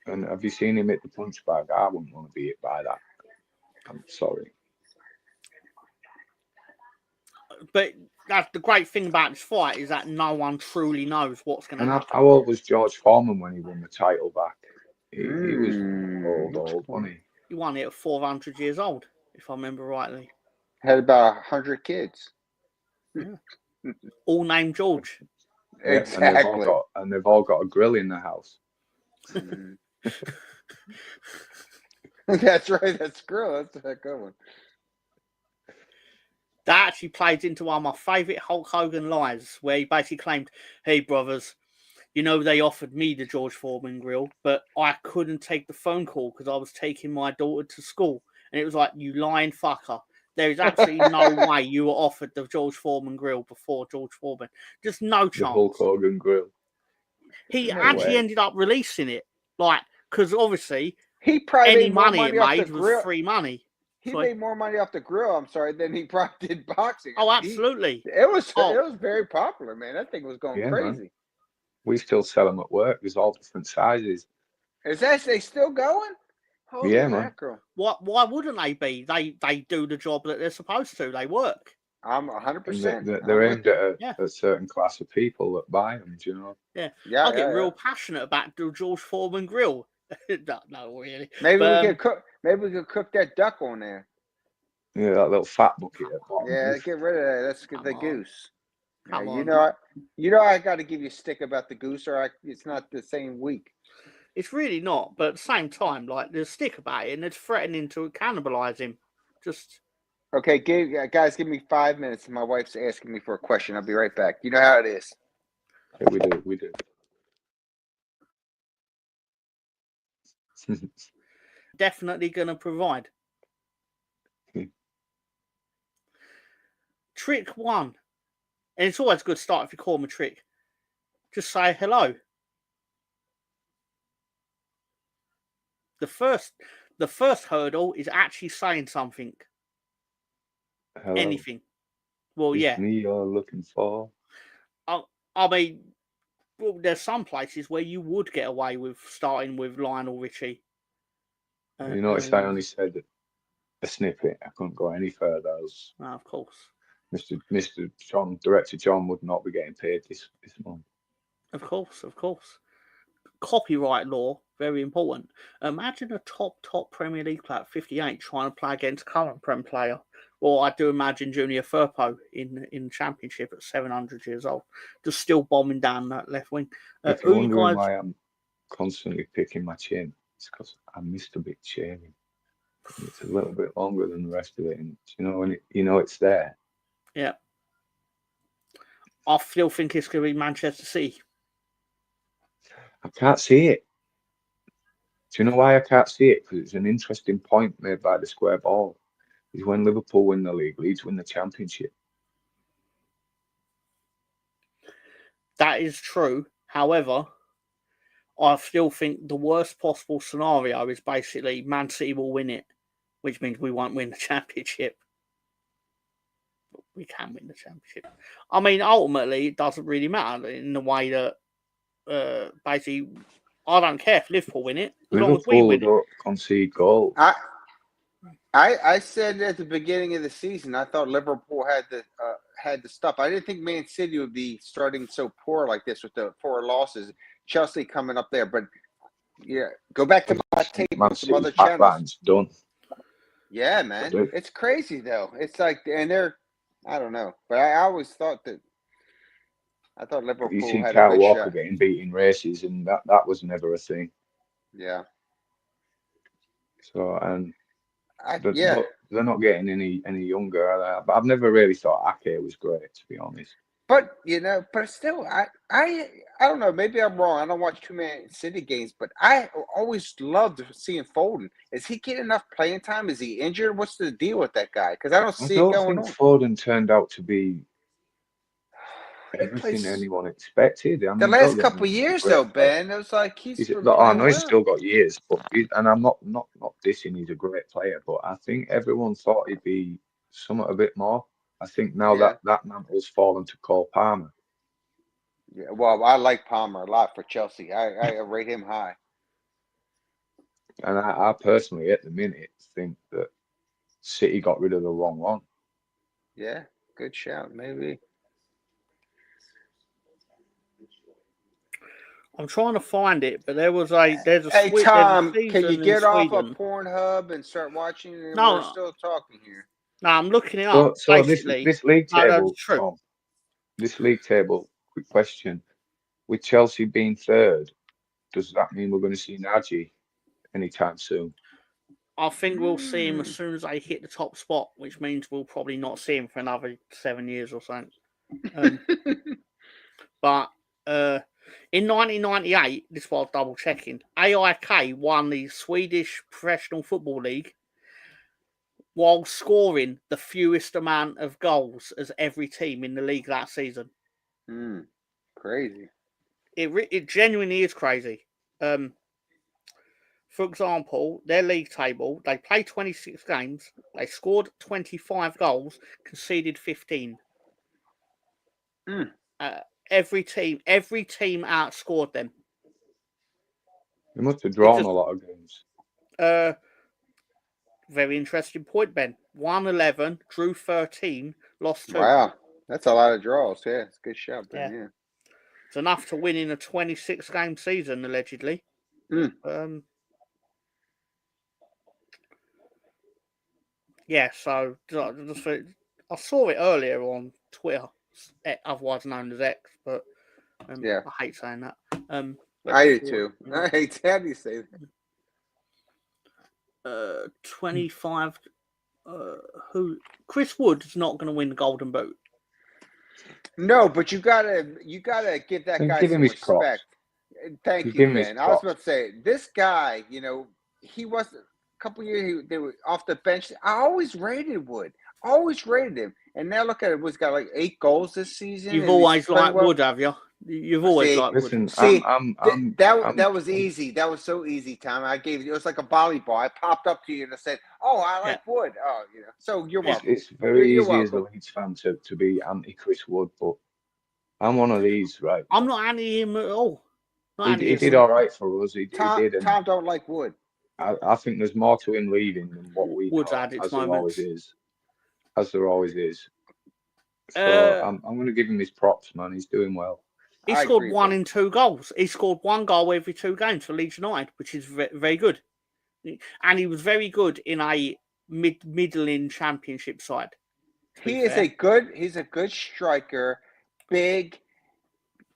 And have you seen him hit the punch bag? I wouldn't want to be hit by that. I'm sorry. But that's the great thing about this fight is that no one truly knows what's going to happen. How old was George Foreman when he won the title back? He was old, wasn't he? He won it at 400 years old, if I remember rightly. Had about 100 kids. Yeah. All named George. Yeah, exactly. And they've all got a grill in the house. That's right. That's grill. That's a good one. That actually plays into one of my favourite Hulk Hogan lies, where he basically claimed, "Hey, brothers, you know, they offered me the George Foreman grill, but I couldn't take the phone call because I was taking my daughter to school." And it was like, you lying fucker. There is absolutely no way you were offered the George Foreman grill before George Foreman. Just no chance. The Hulk Hogan grill. He actually ended up releasing it. Like, because obviously, he probably any money it made was free money. He made more money off the grill, than he probably did boxing. Oh, absolutely. It was very popular, man. That thing was going crazy. Man. We still sell them at work. There's all different sizes. Is they still going? Holy mackerel. Why wouldn't they be? They do the job that they're supposed to. They work. I'm 100%. They're aimed at a certain class of people that buy them, do you know? Yeah. I get real passionate about the George Foreman grill. No, really. Maybe we could cook that duck on there. Yeah, that little fat bucket at the bottom. Yeah, get rid of that. Let's get the goose. You know, I got to give you a stick about the goose, or it's not the same week. It's really not, but at the same time, like, there's a stick about it, and it's threatening to cannibalize him. Just okay, guys, give me 5 minutes. My wife's asking me for a question. I'll be right back. You know how it is. Yeah, we do. Definitely going to provide. Trick 1. And it's always a good start if you call him a trick. Just say hello. The first hurdle is actually saying something. Hello. Anything. Well, it's me you're looking for. I mean, there's some places where you would get away with starting with Lionel Richie. You notice I only said a snippet. I couldn't go any further. Of course. Mr. John, Director John would not be getting paid this month. Of course. Copyright law, very important. Imagine a top Premier League player at 58 trying to play against current Prem player. Or I do imagine Junior Firpo in Championship at 700 years old, just still bombing down that left wing. If you're wondering why I'm constantly picking my chin, it's because I missed a bit shaving. It's a little bit longer than the rest of it, and it's there. Yeah. I still think it's going to be Manchester City. I can't see it. Do you know why I can't see it? Because it's an interesting point made by the square ball. Is when Liverpool win the league, Leeds win the Championship. That is true. However, I still think the worst possible scenario is basically Man City will win it, which means we won't win the championship. But we can win the championship. I mean, ultimately, it doesn't really matter in the way that basically, I don't care if Liverpool win it, as long as we win don't concede goals. I said at the beginning of the season, I thought Liverpool had the stuff. I didn't think Man City would be starting so poor like this with the 4 losses. Chelsea coming up there, but yeah, go back to my tape on some other channels. Done. Yeah, man, it's crazy though. It's like, and I don't know, but I always thought that. I thought Liverpool you see had Kyle a good Walker shot. getting beat in races, and that was never a thing. Yeah. So they're not getting any younger. But I've never really thought Ake was great, to be honest. But but still, I don't know. Maybe I'm wrong. I don't watch too many City games, but I always loved seeing Foden. Is he getting enough playing time? Is he injured? What's the deal with that guy? Because I don't see it going on. I think Foden turned out to be everything anyone expected. I mean, the last couple of years, though, Ben, it was like I know he's still got years, but and I'm not dissing. He's a great player, but I think everyone thought he'd be somewhat a bit more. I think now that mantle's fallen to Cole Palmer. Yeah, well, I like Palmer a lot for Chelsea. I rate him high. And I personally, at the minute, think that City got rid of the wrong one. Yeah, good shout, maybe. I'm trying to find it, but there's a Hey, Tom, there's a can you get off of Pornhub and start watching? No, we're still talking here. No, I'm looking it up. So this league table, Tom, this league table. Quick question: with Chelsea being third, does that mean we're going to see Nagy anytime soon? I think we'll see him as soon as they hit the top spot, which means we'll probably not see him for another 7 years or something. But in 1998, this was double checking, AIK won the Swedish Professional Football League while scoring the fewest amount of goals as every team in the league that season. Crazy. It genuinely is crazy. For example, their league table, they played 26 games, they scored 25 goals, conceded 15. Every team outscored them. They must have drawn a lot of games. Very interesting point, Ben. Won 11, drew 13, lost 2. Wow, that's a lot of draws. Yeah, it's a good shot, Ben. Yeah. It's enough to win in a 26-game season, allegedly. Yeah, so I saw it earlier on Twitter, otherwise known as X, but I hate saying that. I do too. I hate how do you say that? 25. Who? Chris Wood's not going to win the Golden Boot. No, but you gotta give that guy some respect. Thank you, man. I was about to say this guy. He was a couple years. They were off the bench. I always rated Wood. Always rated him. And now look at it. Wood's got like 8 goals this season. You've always liked Wood, have you? You've always liked Wood. See, that was easy. That was so easy, Tom. I gave it was like a volleyball. I popped up to you and I said, "Oh, I like Wood." Oh, So you're welcome. It's very easy as a Leeds fan to be anti Chris Wood, but I'm one of these, right? I'm not anti him at all. He did all right for us. He did. Tom don't like Wood. I think there's more to him leaving than what we Wood's know, had its as there moments. always is. As there always is. So I'm going to give him his props, man. He's doing well. He scored 1 in 2 goals. He scored 1 goal every 2 games for Leeds United, which is very good. And he was very good in a middling championship side. He's a good striker, big,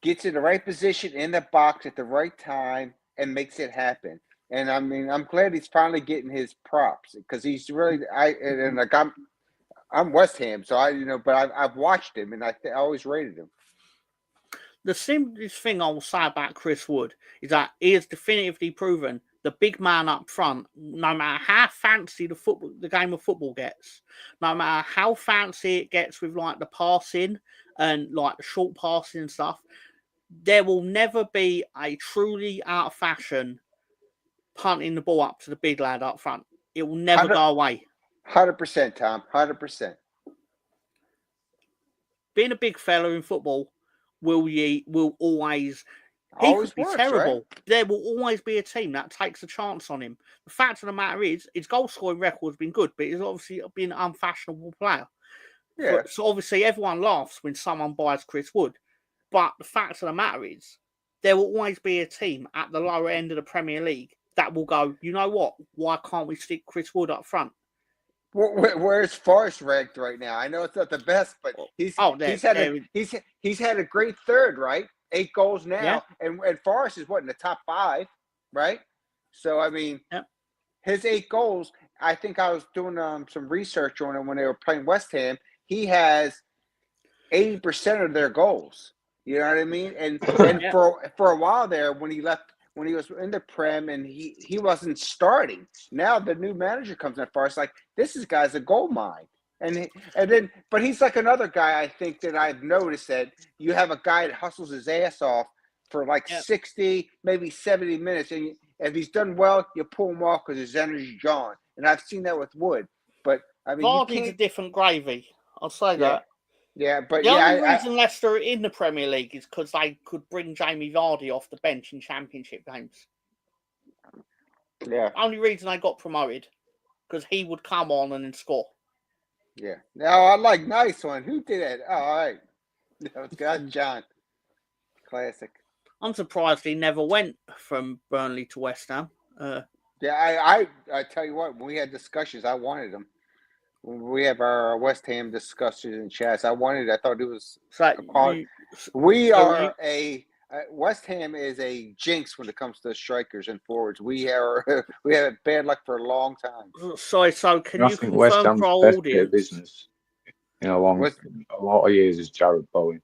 gets in the right position in the box at the right time and makes it happen. And I mean, I'm glad he's finally getting his props because he's really I'm West Ham, so but I've watched him and I always rated him. The simplest thing I will say about Chris Wood is that he has definitively proven the big man up front, no matter how fancy the game of football gets, no matter how fancy it gets with like the passing and like the short passing and stuff, there will never be a truly out of fashion punting the ball up to the big lad up front. It will never go away. 100%, Tom. 100%. Being a big fella in football will always. He Always could be works, terrible. right? There will always be a team that takes a chance on him. The fact of the matter is, his goal scoring record has been good, but he's obviously been an unfashionable player. Yeah. So obviously everyone laughs when someone buys Chris Wood. But the fact of the matter is, there will always be a team at the lower end of the Premier League that will go, you know what? Why can't we stick Chris Wood up front? Where's Forrest ranked right now? I know it's not the best, but he's had a great third, right? 8 goals now, and Forrest is in the top 5, right? So I mean, his 8 goals. I think I was doing some research on it when they were playing West Ham. He has 80% of their goals. You know what I mean? And for a while there, when he was in the Prem and he wasn't starting. Now the new manager comes in for us like this guy's a gold mine. But he's like another guy I think that I've noticed that you have a guy that hustles his ass off for 60, maybe 70 minutes, and if he's done well, you pull him off because his energy's gone. And I've seen that with Wood. But I mean, Vardy's a different gravy. I'll say that. Yeah, but the only reason Leicester are in the Premier League is because they could bring Jamie Vardy off the bench in Championship games. Yeah. Only reason they got promoted because he would come on and then score. Yeah. Now I like nice one. Who did that? Oh, all right. Got John. Classic. I'm surprised he never went from Burnley to West Ham. I tell you what, when we had discussions, I wanted him. When we have our West Ham discussions and chats, I thought it was West Ham is a jinx when it comes to strikers and forwards. We have bad luck for a long time. So can you confirm for our audience? Business in a lot of years is Jared Bowen.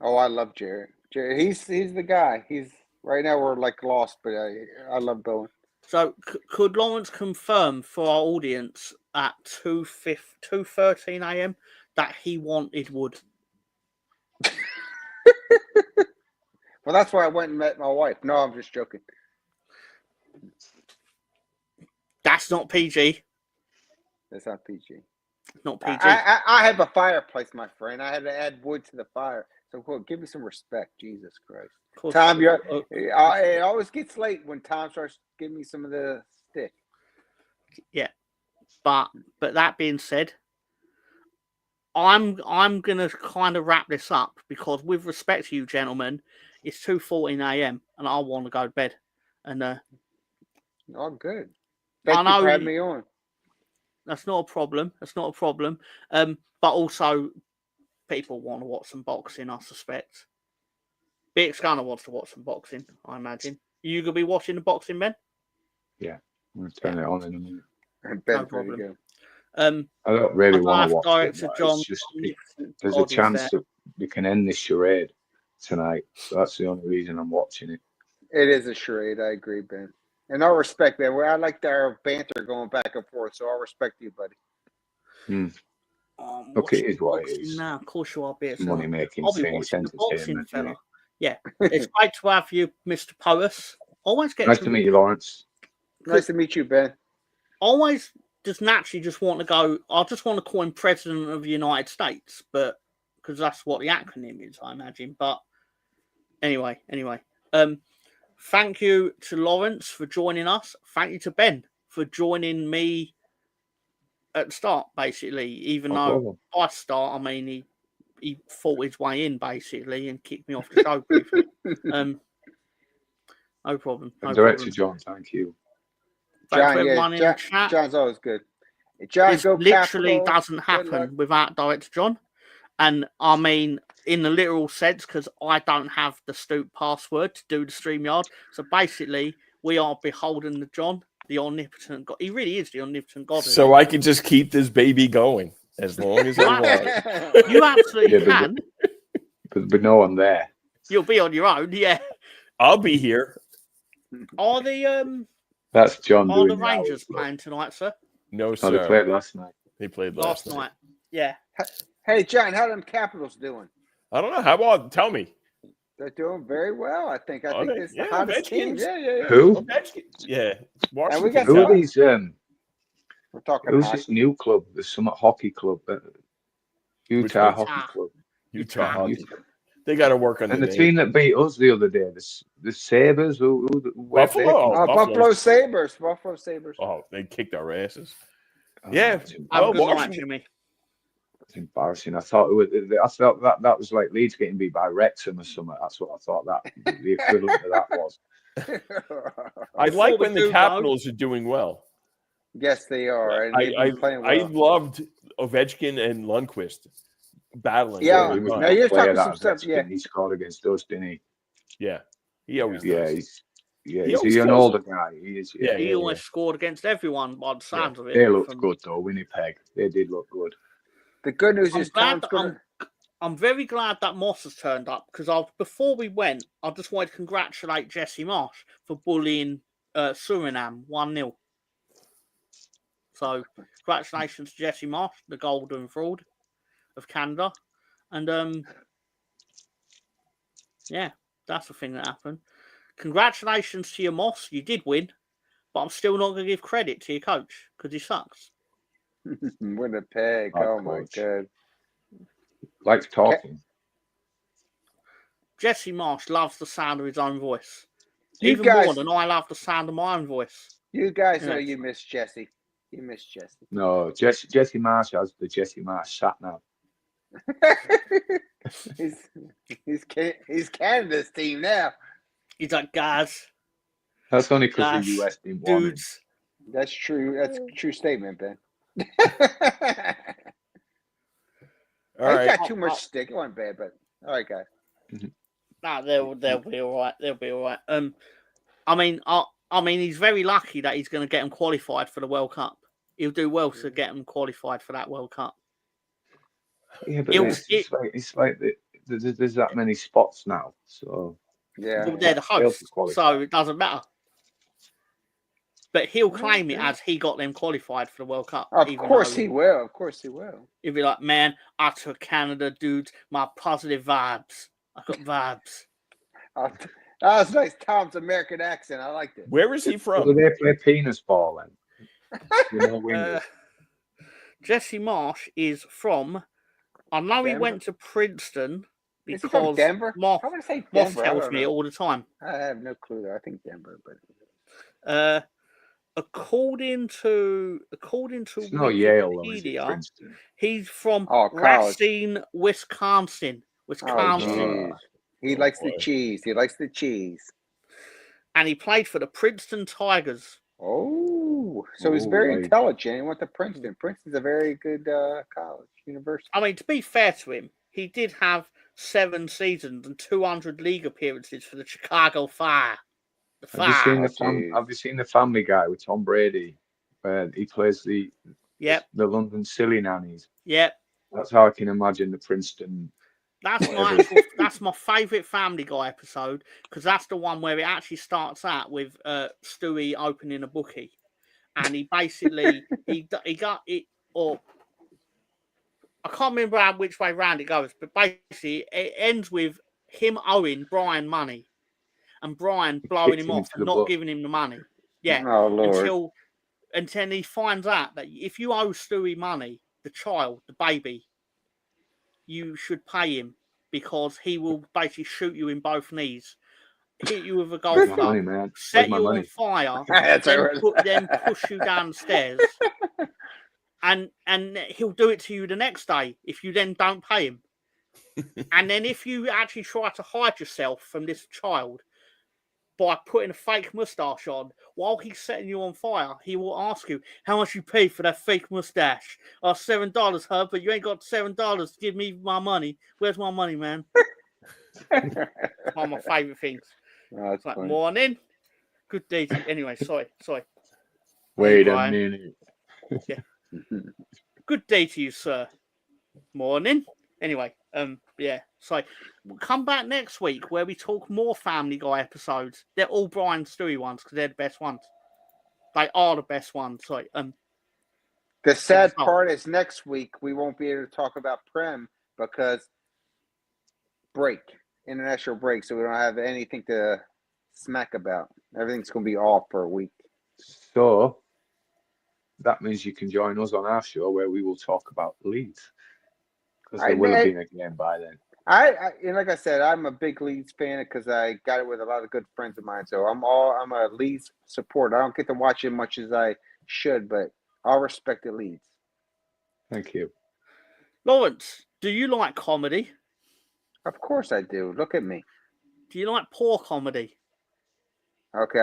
Oh, I love Jared. He's the guy. He's right now we're lost, but I love Bowen. So could Lawrence confirm for our audience at 2:13 a.m. that he wanted Wood? Well, that's why I went and met my wife. No, I'm just joking. That's not PG. That's not PG. Not PG. I have a fireplace, my friend. I had to add wood to the fire. So give me some respect, Jesus Christ. Tom, it always gets late when Tom starts giving me some of the stick. Yeah, but that being said, I'm gonna kind of wrap this up because, with respect to you, gentlemen, it's 2:14 a.m. and I want to go to bed. And oh, good. Thank you for having me on. That's not a problem. But also, people want to watch some boxing, I suspect. Bix gonna wants to watch some boxing, I imagine. You gonna be watching the boxing, Ben? Yeah, I'm gonna turn it on in a minute. No problem. I don't really want to watch Director John, there's a chance that we can end this charade tonight, so that's the only reason I'm watching it. It is a charade. I agree, Ben. And I respect that. I like our banter going back and forth, so I respect you, buddy. Okay, it is what it is. Now, of course you are, Beers. Money making fella. Yeah, it's great to have you, Mr. Potus. Always get nice to meet you, Lawrence. Nice to meet you, Ben. Always just naturally just want to go. I just want to call him President of the United States, but because that's what the acronym is, I imagine. But anyway. Thank you to Lawrence for joining us. Thank you to Ben for joining me at the start, basically. Even though I start, I mean, he fought his way in, basically, and kicked me off the show briefly. No problem. Director John, thank you. John's always good. John, this literally doesn't happen without Director John. And I mean, in the literal sense, because I don't have the Stoop password to do the StreamYard. So basically, we are beholden to John, the omnipotent God. He really is the omnipotent God. So I can just keep this baby going as long as I want. You absolutely can. But no one there. You'll be on your own, yeah. I'll be here. Are the That's John. Are the Rangers playing tonight, sir? No, sir. They played last night. They played last night. Yeah. Hey, John, how them Capitals doing? I don't know. How about tell me? They're doing very well. I think it's the hottest team. Yeah. Who? Yeah. And we got Who are these? We're talking Who's hockey. this new club? There's some hockey club. Utah Hockey Club. Utah Hockey. They got to work on and the the name. team that beat us the other day, the Sabres. Buffalo. Buffalo Sabres. Buffalo Sabres. Oh, they kicked our asses. Yeah. Jimmy. It's embarrassing. I thought that was like Leeds getting beat by Wrexham or something. That's what I thought that the equivalent of that was. I like when the Capitals are doing well. Yes, they are. And I loved Ovechkin and Lundqvist battling. Yeah, now you're talking some stuff. Yeah, he scored against us, didn't he? Yeah, he always does. He's an older guy. He is. Yeah, he almost scored against everyone by the sounds of it. They looked good though, Winnipeg. They did look good. The good news is I'm very glad that Moss has turned up because before we went, I just wanted to congratulate Jesse Marsh for bullying Suriname 1-0. So congratulations to Jesse Marsh, the golden fraud of Canada. And yeah, that's the thing that happened. Congratulations to your Moss. You did win, but I'm still not going to give credit to your coach because he sucks. Winnipeg. Oh my God. Likes talking. Jesse Marsh loves the sound of his own voice. Even more than I love the sound of my own voice. You guys know you miss Jesse. You miss Jesse. No, Jesse Marsh has the Jesse Marsh sat now. he's Canada's team now. He's like, guys. That's only because the US didn't want him. That's true. That's a true statement, Ben. I got too much stick. It wasn't bad, but all right, guys. Nah, they'll be all right. They'll be all right. I mean, he's very lucky that he's going to get him qualified for the World Cup. He'll do well to get him qualified for that World Cup. Yeah, but it's like there's that many spots now, so yeah, well, they're the host, so it doesn't matter. But he'll claim it as he got them qualified for the World Cup. Of course he will. Of course he will. He'll be like, man, I took Canada, dudes. My positive vibes. I got vibes. That was nice. Tom's American accent. I liked it. Where is he from? Do they play penis ball then? Jesse Marsh is from. I know Denver? He went to Princeton because is he from Denver? Moss Denver. tells me all the time. I have no clue though. I think Denver, but according to it's not Yale, Wikipedia, he's from Racine, Wisconsin. Oh, he likes the cheese. He likes the cheese. And he played for the Princeton Tigers. Oh, so he's very intelligent. He went to Princeton. Princeton's a very good college, university. I mean, to be fair to him, he did have 7 seasons and 200 league appearances for the Chicago Fire. Have you seen the Family Guy with Tom Brady? He plays the London Silly Nannies. Yep. That's how I can imagine the Princeton. That's my favourite Family Guy episode because that's the one where it actually starts out with Stewie opening a bookie, and he basically he got it, or I can't remember which way round it goes, but basically it ends with him owing Brian money, and Brian blowing him off and not giving him the money. Yeah, until he finds out that if you owe Stewie money, the child, the baby, you should pay him because he will basically shoot you in both knees, hit you with a golf club, set you on fire, then push you downstairs, and he'll do it to you the next day if you then don't pay him. And then if you actually try to hide yourself from this child by putting a fake moustache on while he's setting you on fire, he will ask you how much you paid for that fake moustache. Oh, $7, huh? But you ain't got $7 to give me my money. Where's my money, man? One of my favourite things. Oh, it's like, morning. Good day to you. Anyway, sorry. Wait a minute. Yeah. Good day to you, sir. Morning. Anyway, yeah. So we'll come back next week where we talk more Family Guy episodes. They're all Brian Stewie ones because they're the best ones. They are the best ones. Sorry. The sad part is next week we won't be able to talk about Prem because break. international break, so we don't have anything to smack about. Everything's going to be off for a week. So that means you can join us on our show where we will talk about Leeds, because there will have been a game by then. And like I said, I'm a big Leeds fan because I got it with a lot of good friends of mine. So I'm a Leeds supporter. I don't get to watch it much as I should, but I'll respect the Leeds. Thank you. Lawrence, do you like comedy? Of course I do. Look at me. Do you like poor comedy? Okay.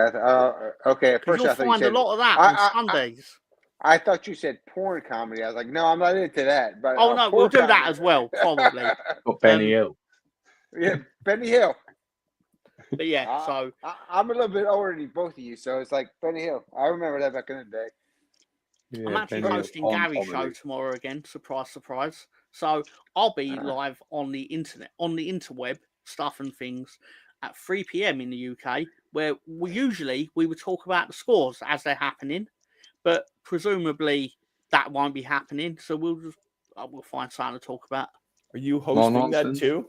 Okay. At first you'll I thought find you said, a lot of that on Sundays. I thought you said porn comedy. I was like, no, I'm not into that. But no, we'll do that as well, probably. But Benny Hill. Yeah, Benny Hill. But yeah, so I'm a little bit older than both of you, so it's like Benny Hill. I remember that back in the day. Yeah, I'm actually hosting Gary's show tomorrow again. Surprise, surprise. So I'll be live on the internet, on the interweb, stuff and things at 3 p.m. in the UK, where we would talk about the scores as they're happening, but presumably that won't be happening. So we'll find something to talk about. Are you hosting that too?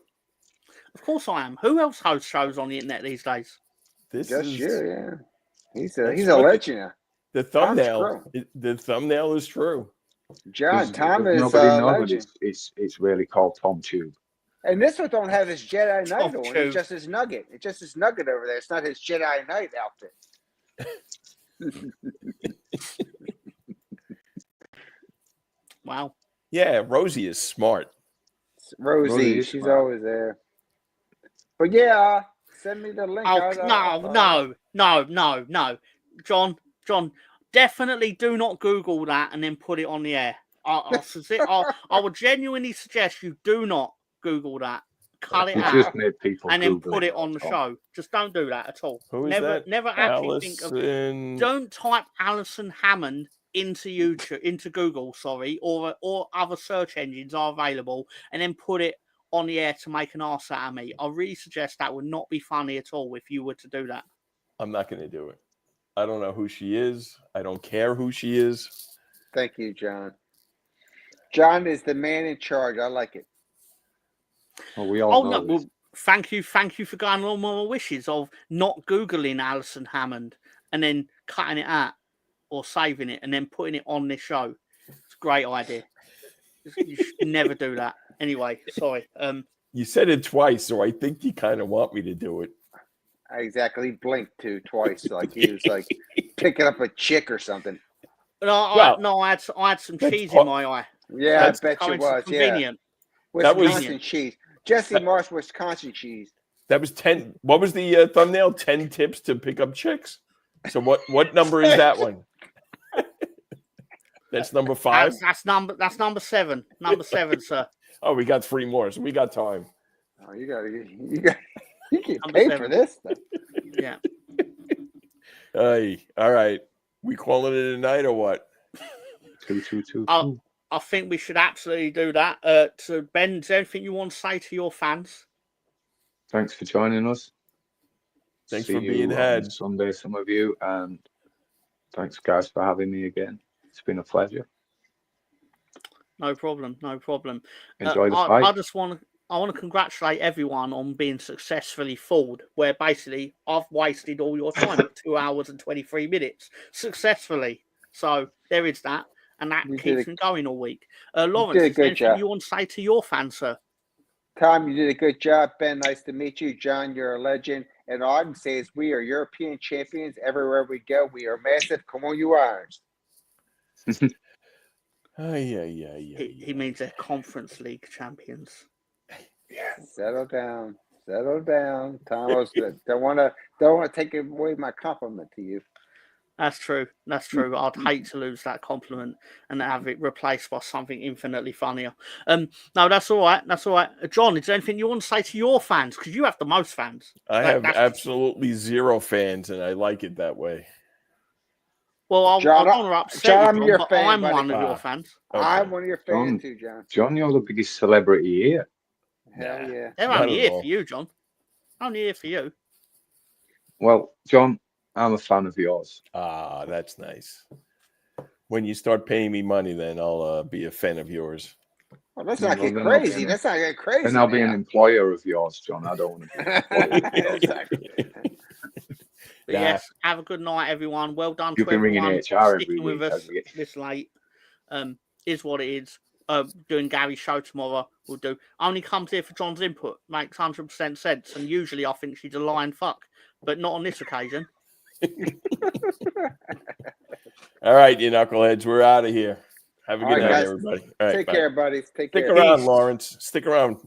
Of course I am. Who else hosts shows on the internet these days? Just you, yeah. He's a legend. The thumbnail is true. John, Tom is nobody knows it's really called Tom Tube. And this one don't have his Jedi Knight on. It's just his nugget. It's just his nugget over there. It's not his Jedi Knight outfit. Wow. Yeah, Rosie is smart. Rosie she's smart. Always there. But yeah, send me the link. No. John, definitely do not Google that and then put it on the air. I would genuinely suggest you do not Google that. Cut it out and then put it on the show. Just don't do that at all. Who is that? Never actually think of. Don't type Alison Hammond into YouTube, into Google, or other search engines are available, and then put it on the air to make an arse out of me. I really suggest that would not be funny at all if you were to do that. I'm not going to do it. I don't know who she is. I don't care who she is. Thank you, John. John is the man in charge. I like it. Well, we all know. Well, thank you for going along with my wishes of not Googling Alison Hammond and then cutting it out or saving it and then putting it on this show. It's a great idea. You should never do that. Anyway, sorry. You said it twice, so I think you kind of want me to do it. Exactly. He blinked twice, like he was like picking up a chick or something. I had some cheese in my eye. Yeah, I bet you was. Convenient. Yeah. Wisconsin cheese. Jesse Marsh, Wisconsin cheese. That was 10. What was the thumbnail? 10 tips to pick up chicks. So what number is that one? That's number 5. That's number 7. Number 7, sir. Oh, we got 3 more, so we got time. Oh, you get paid for this stuff. Yeah. Hey, all right. We calling it a night or what? 2. I think we should absolutely do that. So Ben, is there anything you want to say to your fans? Thanks for joining us. Thanks for being had. Sunday, some of you, and thanks, guys, for having me again. It's been a pleasure. No problem. Enjoy the fight. I want to congratulate everyone on being successfully fooled, where basically I've wasted all your time at 2 hours and 23 minutes successfully. So there is that, and that keeps me going all week. Lawrence, is there anything you want to say to your fans, sir? Tom, you did a good job. Ben, nice to meet you. John, you're a legend. And all I can say is we are European champions. Everywhere we go, we are massive. Come on, you Irons. He means they're Conference League champions. Yeah. Settle down. Tom, don't want to take away my compliment to you. That's true. I'd hate to lose that compliment and have it replaced by something infinitely funnier. No, that's all right. John, is there anything you want to say to your fans? Because you have the most fans. I have absolutely 0 fans, and I like it that way. Well, I don't want to upset you, John, but fan, I'm one of your fans. Okay. I'm one of your fans too, John. John, you're the biggest celebrity here. Hell yeah. They're only here for you, John. Only here for you. Well, John, I'm a fan of yours. Ah, that's nice. When you start paying me money, then I'll be a fan of yours. Well, let's not get crazy. Let's not get crazy. And I'll be an employer of yours, John. I don't want to be. Exactly. Yes, have a good night, everyone. Well done You've to been ringing everyone HR sticking every with week, us this late. Is what it is. Doing Gary's show tomorrow will do. Only comes here for John's input. Makes 100% sense. And usually I think she's a lying fuck, but not on this occasion. All right, you knuckleheads, we're out of here. Have a good night, guys. everybody. All right, Take care, buddies. Take care. Stick around, Lawrence. Stick around.